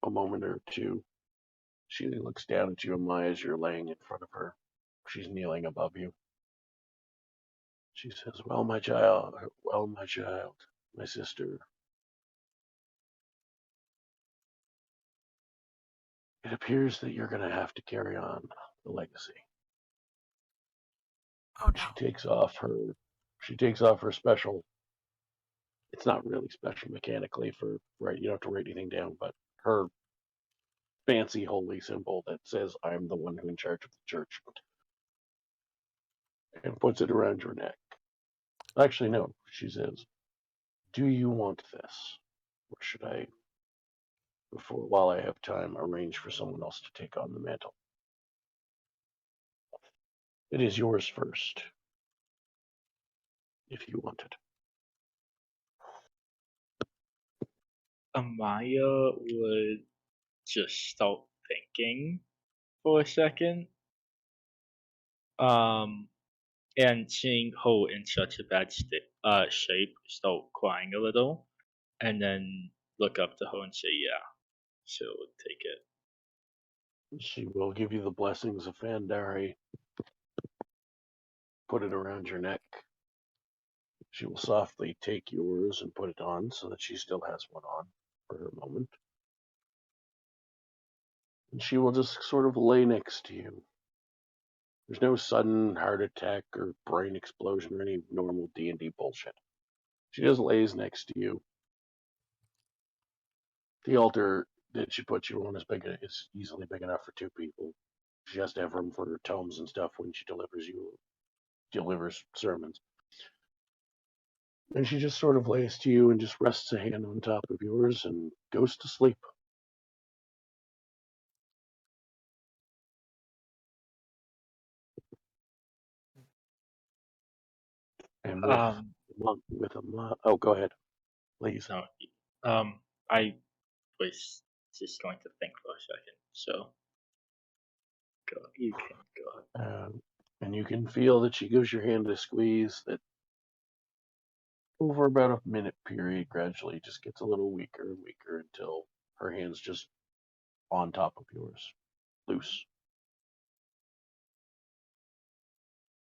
a moment or two, she looks down at you, Amaya, as you're laying in front of her. She's kneeling above you. She says, well, my child, my sister. It appears that you're going to have to carry on the legacy. Oh no. She takes off her special. It's not really special mechanically you don't have to write anything down, but her fancy holy symbol that says, I'm the one who in charge of the church, and puts it around your neck. Actually, no, she says, do you want this? Or should I, while I have time, arrange for someone else to take on the mantle? It is yours first, if you want it. Amaya would just start thinking for a second. And seeing Ho in such a bad shape, start crying a little, and then look up to Ho and say, "Yeah, she'll take it." She will give you the blessings of Fandari. Put it around your neck. She will softly take yours and put it on so that she still has one on for her moment. And she will just sort of lay next to you. There's no sudden heart attack or brain explosion or any normal D&D bullshit. She just lays next to you. The altar that she put you on is easily big enough for 2 people. She has to have room for her tomes and stuff when she delivers sermons. And she just sort of lays to you and just rests a hand on top of yours and goes to sleep. And oh, go ahead, please. No, I was just going to think for a second, so you can go. And you can feel that she gives your hand a squeeze that over about a minute period gradually just gets a little weaker and weaker until her hand's just on top of yours, loose.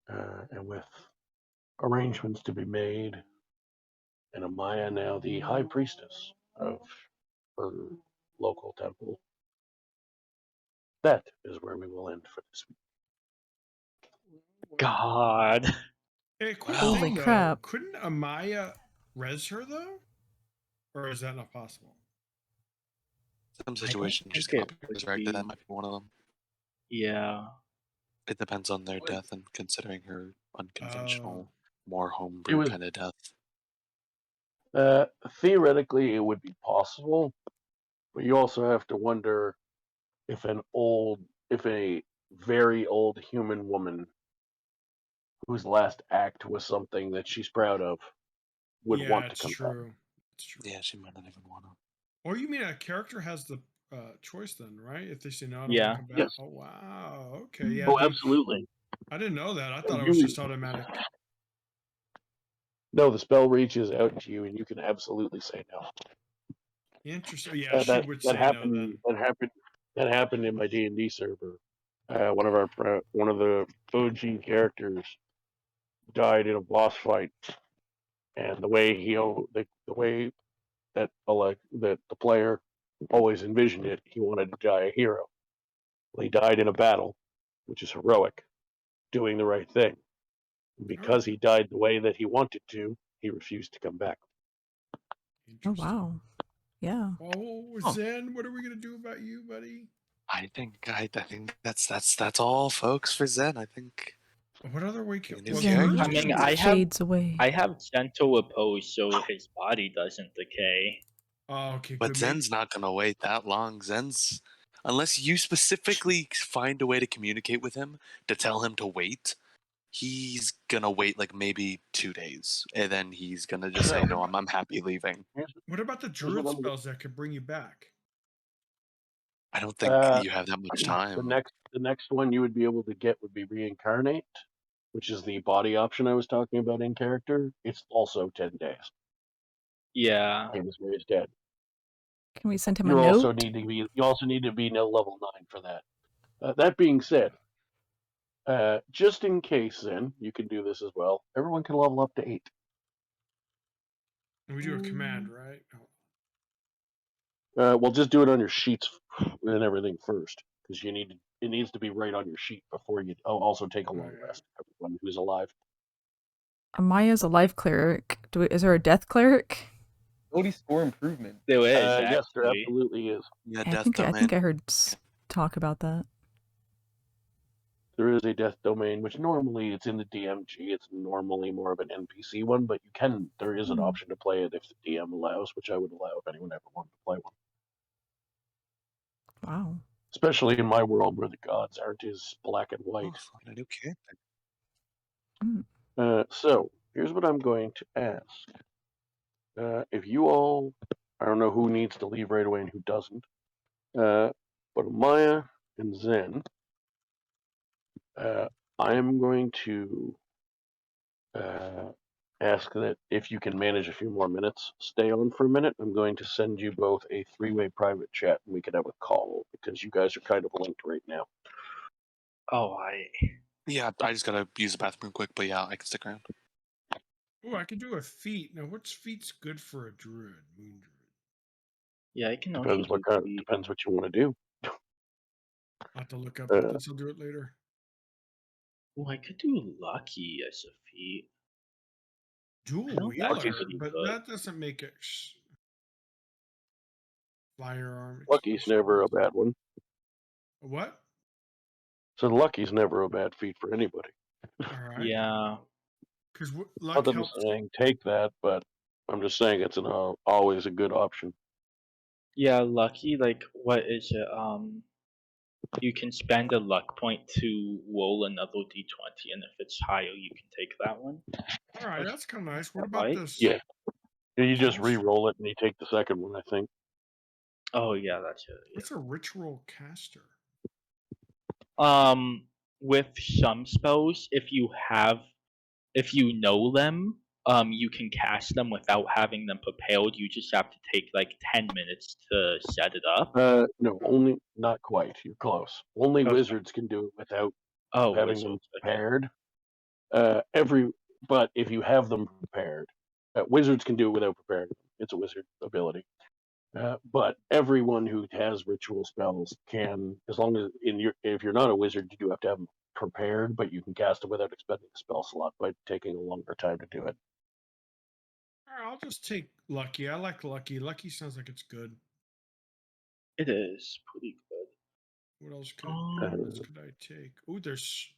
And with arrangements to be made, and Amaya now the high priestess of her local temple, that is where we will end for this week. God. Hey, quick Holy thing, crap. though. Couldn't Amaya res her, though? Or is that not possible? Some situations just think cannot it be would resurrected. That be- might be one of them. Yeah. It depends on their death and considering her unconventional, more It homebrew was- kind of death. Theoretically, it would be possible, but you also have to wonder if a very old human woman whose last act was something that she's proud of would want to come back. It's true. Yeah, she might not even want to. Or you mean a character has the choice then, right? If they say no, I don't Yeah. want to come back. Yes. Oh wow. Okay. Yeah. Oh, then- absolutely. I didn't know that. I thought it You- was just automatic. No, the spell reaches out to you, and you can absolutely say no. Interesting. Yeah, she would say no then. That happened in my D&D server. One of the OG characters died in a boss fight, and the way that the player always envisioned it, he wanted to die a hero. Well, he died in a battle, which is heroic, doing the right thing. Because he died the way that he wanted to, he refused to come back. Oh wow. Yeah. Oh, Zen, what are we gonna do about you, buddy? I think that's all, folks, for Zen. I think. What other way can Well, Zen I mean, shades away. I have gentle oppose, so his body doesn't decay. Oh, okay. But good. Zen's not gonna wait that long. Zen's, unless you specifically find a way to communicate with him to tell him to wait, he's gonna wait like maybe 2 days, and then he's gonna just say, "No, I'm happy leaving." What about the druid spells that could bring you back? I don't think you have that much time. The next one you would be able to get would be reincarnate, which is the body option I was talking about in character. It's also 10 days. Yeah. Same as where he's dead. Can we send him You a note? also need to be no level 9 for that. That being said, just in case, then you can do this as well. Everyone can level up to 8. And we do a command, right? Well, just do it on your sheets and everything first, because it needs to be right on your sheet before you. Also take a long rest. Everyone who's alive. Amaya's a life cleric. Is there a death cleric? Ability score improvement. There is. Yes, there absolutely is. Yeah, I think I heard talk about that. There is a death domain, which normally it's in the DMG. It's normally more of an NPC one, but there is an option to play it if the DM allows, which I would allow if anyone ever wanted to play one. Wow. Especially in my world where the gods aren't as black and white. I do care. So here's what I'm going to ask. If you all I don't know who needs to leave right away and who doesn't. But Maya and Zen, I am going to ask that if you can manage a few more minutes, stay on for a minute. I'm going to send you both a 3-way private chat, and we can have a call because you guys are kind of linked right now. Oh, Yeah, I just gotta use the bathroom quick, but yeah, I can stick around. Oh, I can do a feat. Now, what's feat's good for a druid, moon druid? yeah, I can also Depends what do feat. depends what you want to do. I'll have to look up Uh, this. I'll do it later. Oh, I could do lucky as a feat. Dual know that's wheeler, pretty but good. that doesn't make it firearm. Lucky's never a bad one. What? So lucky's never a bad feat for anybody. All right. Yeah. Because Not luck that I'm helps. saying take that, but I'm just saying it's always a good option. Yeah, lucky, like, what is it? You can spend a luck point to roll another d20, and if it's higher, you can take that one. All right, that's kind of nice. What about Right? this? Yeah. You just Caster. re-roll it and you take the second one, I think. Oh, yeah, that's it. What's a ritual caster? With some spells, if you know them, you can cast them without having them prepared. You just have to take like 10 minutes to set it up. No, only not quite. You're close. Only Okay. wizards can do it without Oh, having them wizards, okay. prepared. But if you have them prepared, wizards can do it without preparing them. It's a wizard ability. But everyone who has ritual spells can, as long as if you're not a wizard, you do have to have them prepared, but you can cast it without expending a spell slot by taking a longer time to do it. All right, I'll just take lucky. I like lucky. Lucky sounds like it's good. It is pretty good. What else could I take? Oh, there is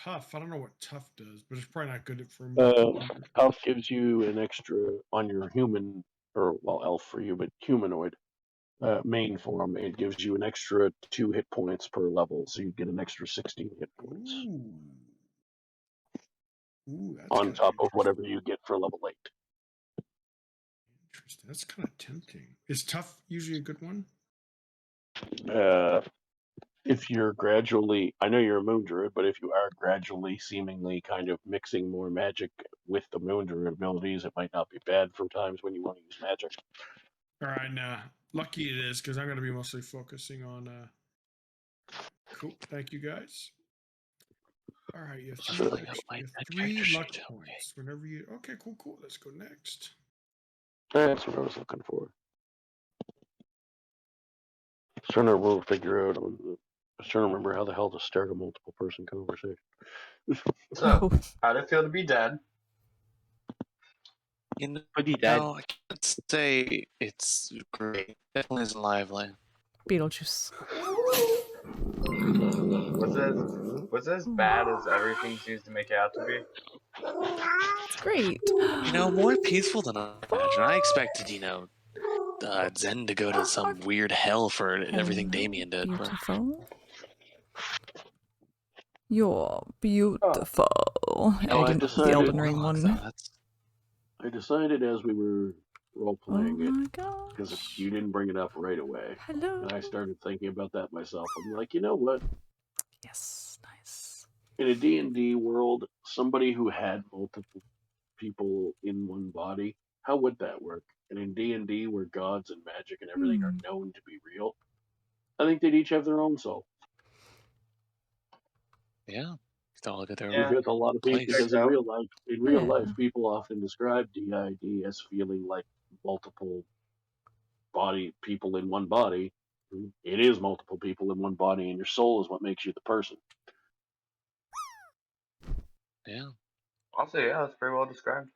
tough. I don't know what tough does, but it's probably not good for me. Elf gives you an extra on your human, or well, elf for you, but humanoid main form. It gives you an extra 2 hit points per level, so you get an extra 16 hit points. Ooh, that's on top of whatever you get for level 8. Interesting. That's kind of tempting. Is tough usually a good one? If you're gradually, I know you're a moon druid, but if you are gradually, seemingly kind of mixing more magic with the moon druid abilities, it might not be bad from times when you want to use magic. All right, nah. Lucky it is, because I'm going to be mostly focusing on... Cool. Thank you, guys. All right, you have 3 luck points. Whenever you... Okay, cool. Let's go next. That's what I was looking for. I was trying to figure out. I was trying to remember how the hell to start a multiple person conversation. So, how'd it feel to be dead? You know, Pretty dead. I can't say it's great. Definitely isn't lively. Beetlejuice. Was it as bad as everything seems to make it out to be? It's great. You know, more peaceful than I imagined. I expected, Zen to go to some weird hell for everything Damien did. Beautiful. You're beautiful. The Elden Ring one. I decided as we were role playing my it, because you didn't bring it up right away. Hello. And I started thinking about that myself. I'm like, you know what? Yes, nice. In a D&D world, somebody who had multiple people in one body, how would that work? And in D&D, where gods and magic and everything are known to be real, I think they'd each have their own soul. Yeah. Look at their Because a lot of people, because in real life, people often describe DID as feeling like multiple people in one body. It is multiple people in one body, and your soul is what makes you the person. Yeah. I'll say, yeah, that's very well described.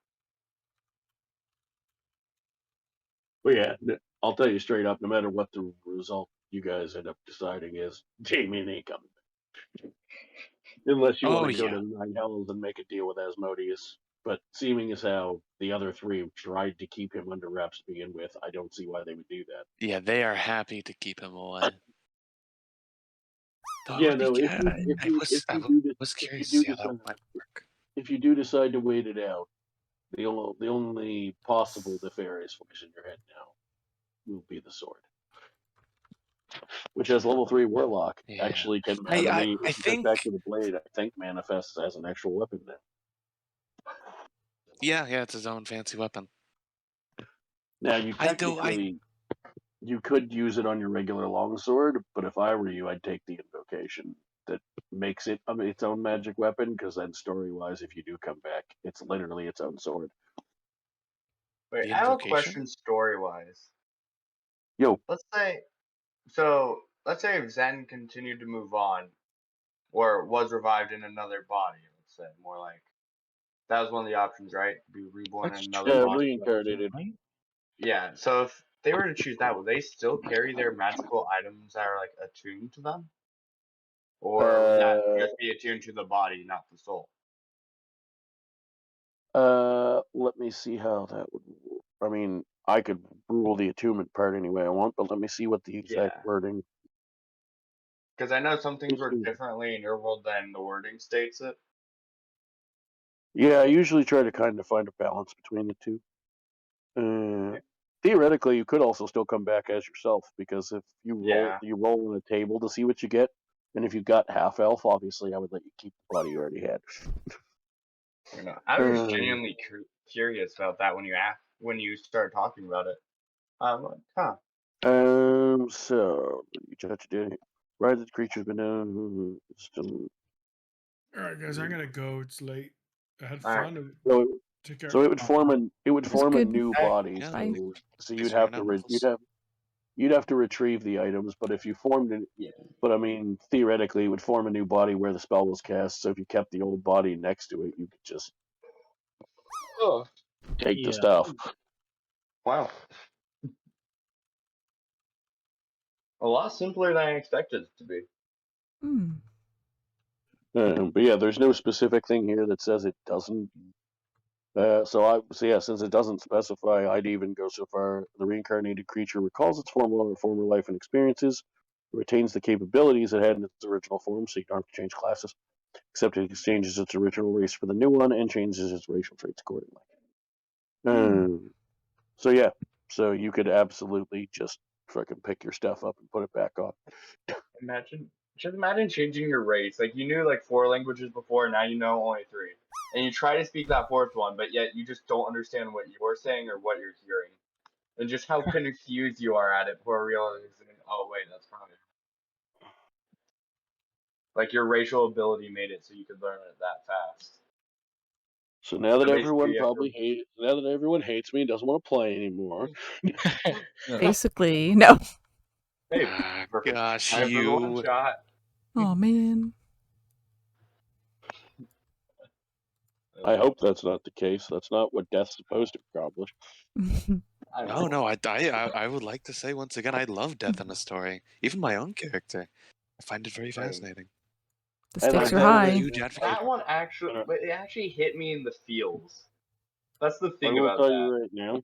But yeah, I'll tell you straight up, no matter what the result you guys end up deciding is, Damien ain't coming back. Unless you want to go to the Nine Hells and make a deal with Asmodeus. But seeming as how the other three tried to keep him under wraps to begin with, I don't see why they would do that. Yeah, they are happy to keep him away. Yeah, no, if you do decide to wait it out, The only possible nefarious voice in your head now will be the sword, which has level 3 warlock. Yeah. Actually, can I get back think. to the blade. I think manifests as an actual weapon now. Yeah, it's his own fancy weapon. Now you you could use it on your regular longsword, but if I were you, I'd take the invocation that makes it its own magic weapon, because then story-wise, if you do come back, it's literally its own sword. Wait, I have a question story-wise. Yo. Let's say if Zen continued to move on, or was revived in another body, let's say, more like, that was one of the options, right? Be reborn in another body. Reincarnated. Yeah, so if they were to choose that, would they still carry their magical items that are, like, attuned to them? Or would that just be attuned to the body, not the soul? Let me see how that would work. I mean, I could rule the attunement part any way I want, but let me see what the exact wording. Because I know some things work differently in your world than the wording states it. Yeah, I usually try to kind of find a balance between the two. Theoretically, you could also still come back as yourself, because if you roll on a table to see what you get, and if you got half elf, obviously I would let you keep the body you already had. I was genuinely curious about that when you started talking about it. So you touch it. Right, the creature's been All right, guys, I'm gonna go. It's late. I had fun. Take care. So it would form a new body. Yeah. So you'd have to retrieve the items, but if you formed it, but I mean theoretically it would form a new body where the spell was cast. So if you kept the old body next to it, you could just take the stuff. Wow. A lot simpler than I expected it to be. But yeah, there's no specific thing here that says it doesn't. Since it doesn't specify, I'd even go so far. The reincarnated creature recalls its former life and experiences, retains the capabilities it had in its original form, so you don't have to change classes, except it exchanges its original race for the new one and changes its racial traits accordingly. So you could absolutely just fucking pick your stuff up and put it back on. Imagine changing your race. Like, you knew like 4 languages before, now you know only 3. And you try to speak that 4th one, but yet you just don't understand what you're saying or what you're hearing. And just how confused you are at it before realizing, oh wait, that's wrong. Like, your racial ability made it so you could learn it that fast. So now that everyone hates me and doesn't want to play anymore. Basically, no. Hey, gosh, time for one shot. Oh man. I hope that's not the case. That's not what death's supposed to accomplish. No, I would like to say once again, I love death in a story. Even my own character. I find it very fascinating. The stakes are high. That one actually hit me in the feels. That's the thing I will about tell that. you right now,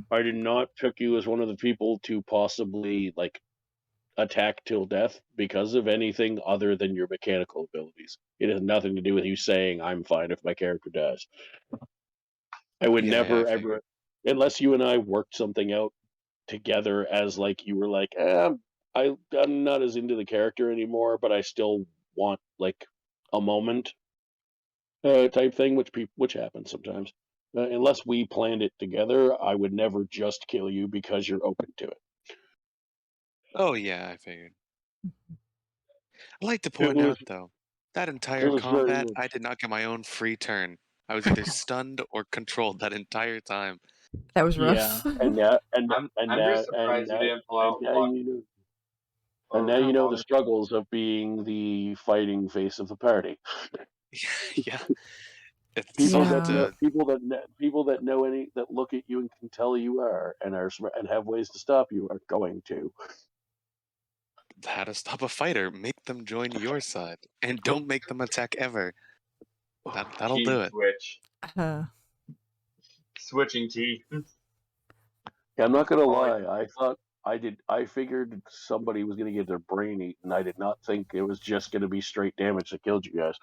I did not pick you as one of the people to possibly attack till death because of anything other than your mechanical abilities. It has nothing to do with you saying I'm fine if my character dies. I would never ever, unless you and I worked something out together as you were like, I'm not as into the character anymore, but I still want a moment type thing, which happens sometimes. Unless we planned it together, I would never just kill you because you're open to it. Oh yeah, I figured. I'd like to point out though, that entire combat, I did not get my own free turn. I was either stunned or controlled that entire time. That was rough. Yeah, and now you know the struggles of being the fighting face of the party. Yeah. People that look at you and can tell you are and have ways to stop you are going to. How to stop a fighter? Make them join your side, and don't make them attack ever. That'll do it. Switch. Switching teeth. Yeah, I'm not gonna lie. I figured somebody was gonna get their brain eaten. I did not think it was just gonna be straight damage that killed you guys.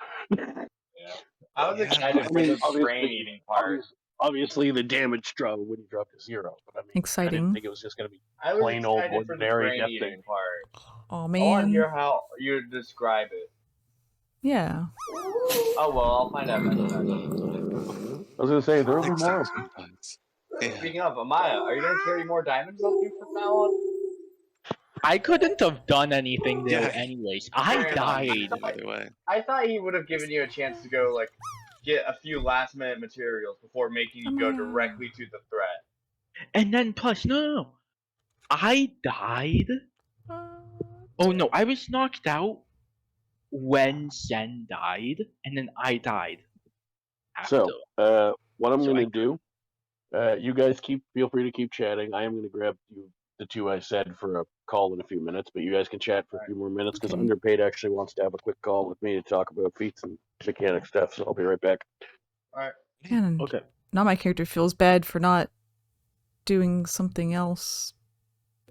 I was excited for the brain eating part. Obviously, the damage drop when you drop to 0. But I mean, I Exciting. didn't think it was just going to be I was plain old excited for the ordinary brain death eating damage. part. Oh I want man. to hear how you describe it. Yeah. Oh well, I'll find out next time. I was going to say, there will be more. Sometimes. Yeah. Speaking of, Amaya, are you going to carry more diamonds on you from now on? I couldn't have done anything though Yeah. anyways. I Fair enough. died. Either way. I thought he would have given you a chance to go, like, get a few last-minute materials before making you go directly to the threat. And then plus, no. I died. Oh no, I was knocked out when Zen died, and then I died. After. So, what I'm So going to do, you guys feel free to keep chatting. I am going to grab the two I said for a call in a few minutes, but you guys can chat for a few more minutes because Okay. Underpaid actually wants to have a quick call with me to talk about feats and mechanic stuff. So I'll be right back. All right. And Okay. now my character feels bad for not doing something else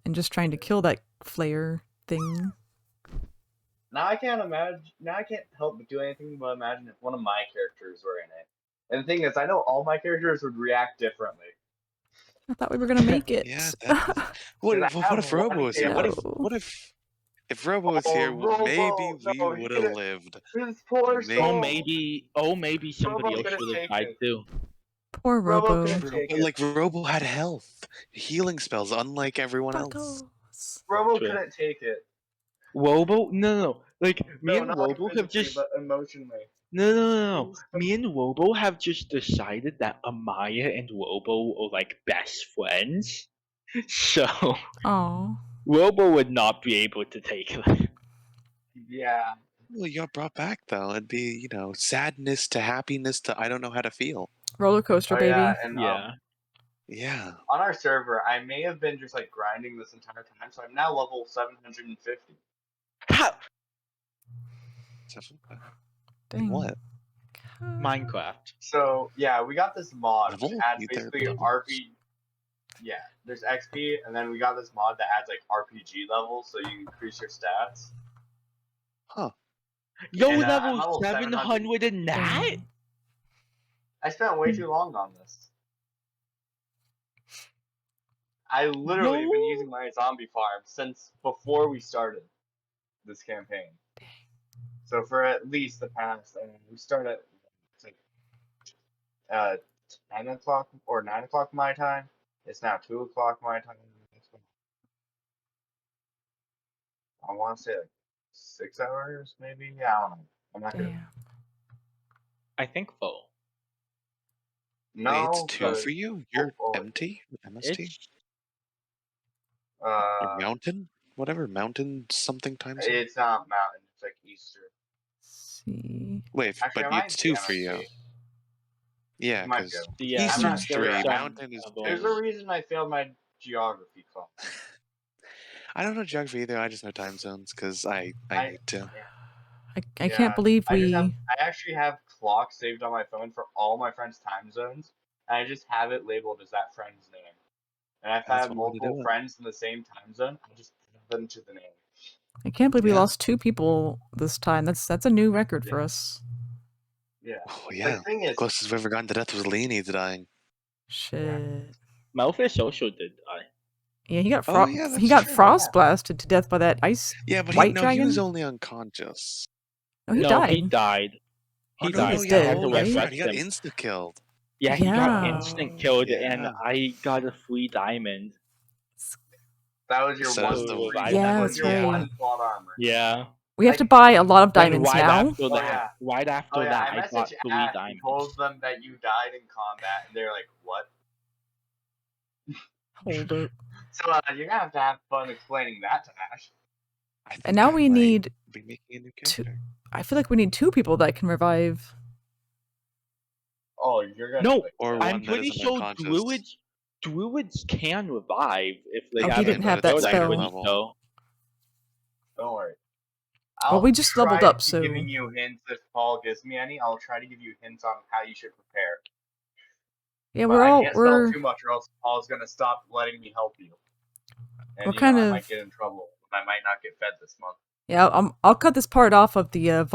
and just trying to kill that flare thing. Now I can't imagine. Now I can't help but do anything but imagine if one of my characters were in it. And the thing is, I know all my characters would react differently. I thought we were gonna make it. Yeah. What if Robo was here? What if Robo was here? Maybe we would have lived. His poor soul. Maybe somebody else should have died too. Poor Robo. But like Robo had health, healing spells, unlike everyone else. Robo couldn't take it. Wobo? No. Like me and not Wobo have physically, just but emotionally. No. Me and Wobo have just decided that Amaya and Wobo are like best friends. So Oh. Wobo would not be able to take it. Yeah. Well, you're brought back though. It'd be, sadness to happiness to I don't know how to feel. Roller coaster, baby. Yeah, and, Yeah. on our server, I may have been just like grinding this entire time, so I'm now level 750. How? Dang. What? Minecraft. So yeah, we got this mod which adds You basically there, RP. Yeah, there's XP, and then we got this mod that adds like RPG levels, so you increase your stats. Huh. Yo, And, level 700 in that? I spent way too long on this. I literally have been using my zombie farm since before we started this campaign. So for at least the past, we start at 10 o'clock or 9 o'clock my time. It's now 2 o'clock my time. I want to say like 6 hours, maybe. Yeah, I don't know. I'm not good. I think so. No, it's 2 for you. You're empty. MST. Or mountain, whatever mountain something times. It's not mountain. It's like Easter. See. Wait, Actually, but it's 2 for you. Yeah, because Eastern's 3, mountain is 2. There's a reason I failed my geography class. I don't know geography either. I just know time zones because I need to. I can't believe we. I actually have clocks saved on my phone for all my friends' time zones, and I just have it labeled as that friend's name. And if I have multiple friends in the same time zone, I just put them to the name. I can't believe we lost 2 people this time. That's a new record for us. Yeah. Oh yeah. The thing is, closest we've ever gotten to death was Leany dying. Shit. Melfish also did die. Yeah, he got frost blasted to death by that ice. Yeah, but white dragon. He was only unconscious. Oh, he died. He died. He died. He's dead, right? He got insta killed. Yeah, he got instant killed, and I got a free diamond. That was your one plot armor. Yeah. We have to buy a lot of diamonds right now. After that, right after that, I got 3 diamonds. I told them that you died in combat, and they're like, "What?" Hold up. So you're gonna have to have fun explaining that to Ash. And now we need be making a new character. I feel like we need 2 people that can revive. Oh, you're gonna. No, I'm pretty sure druids can revive if they he didn't have that spell. Don't worry. Well, we just leveled up, so. Giving you hints if Paul gives me any. I'll try to give you hints on how you should prepare. Yeah, but I can't spell too much, or else Paul's gonna stop letting me help you. And we're kind of. I might get in trouble. I might not get fed this month. Yeah, I'll cut this part off of the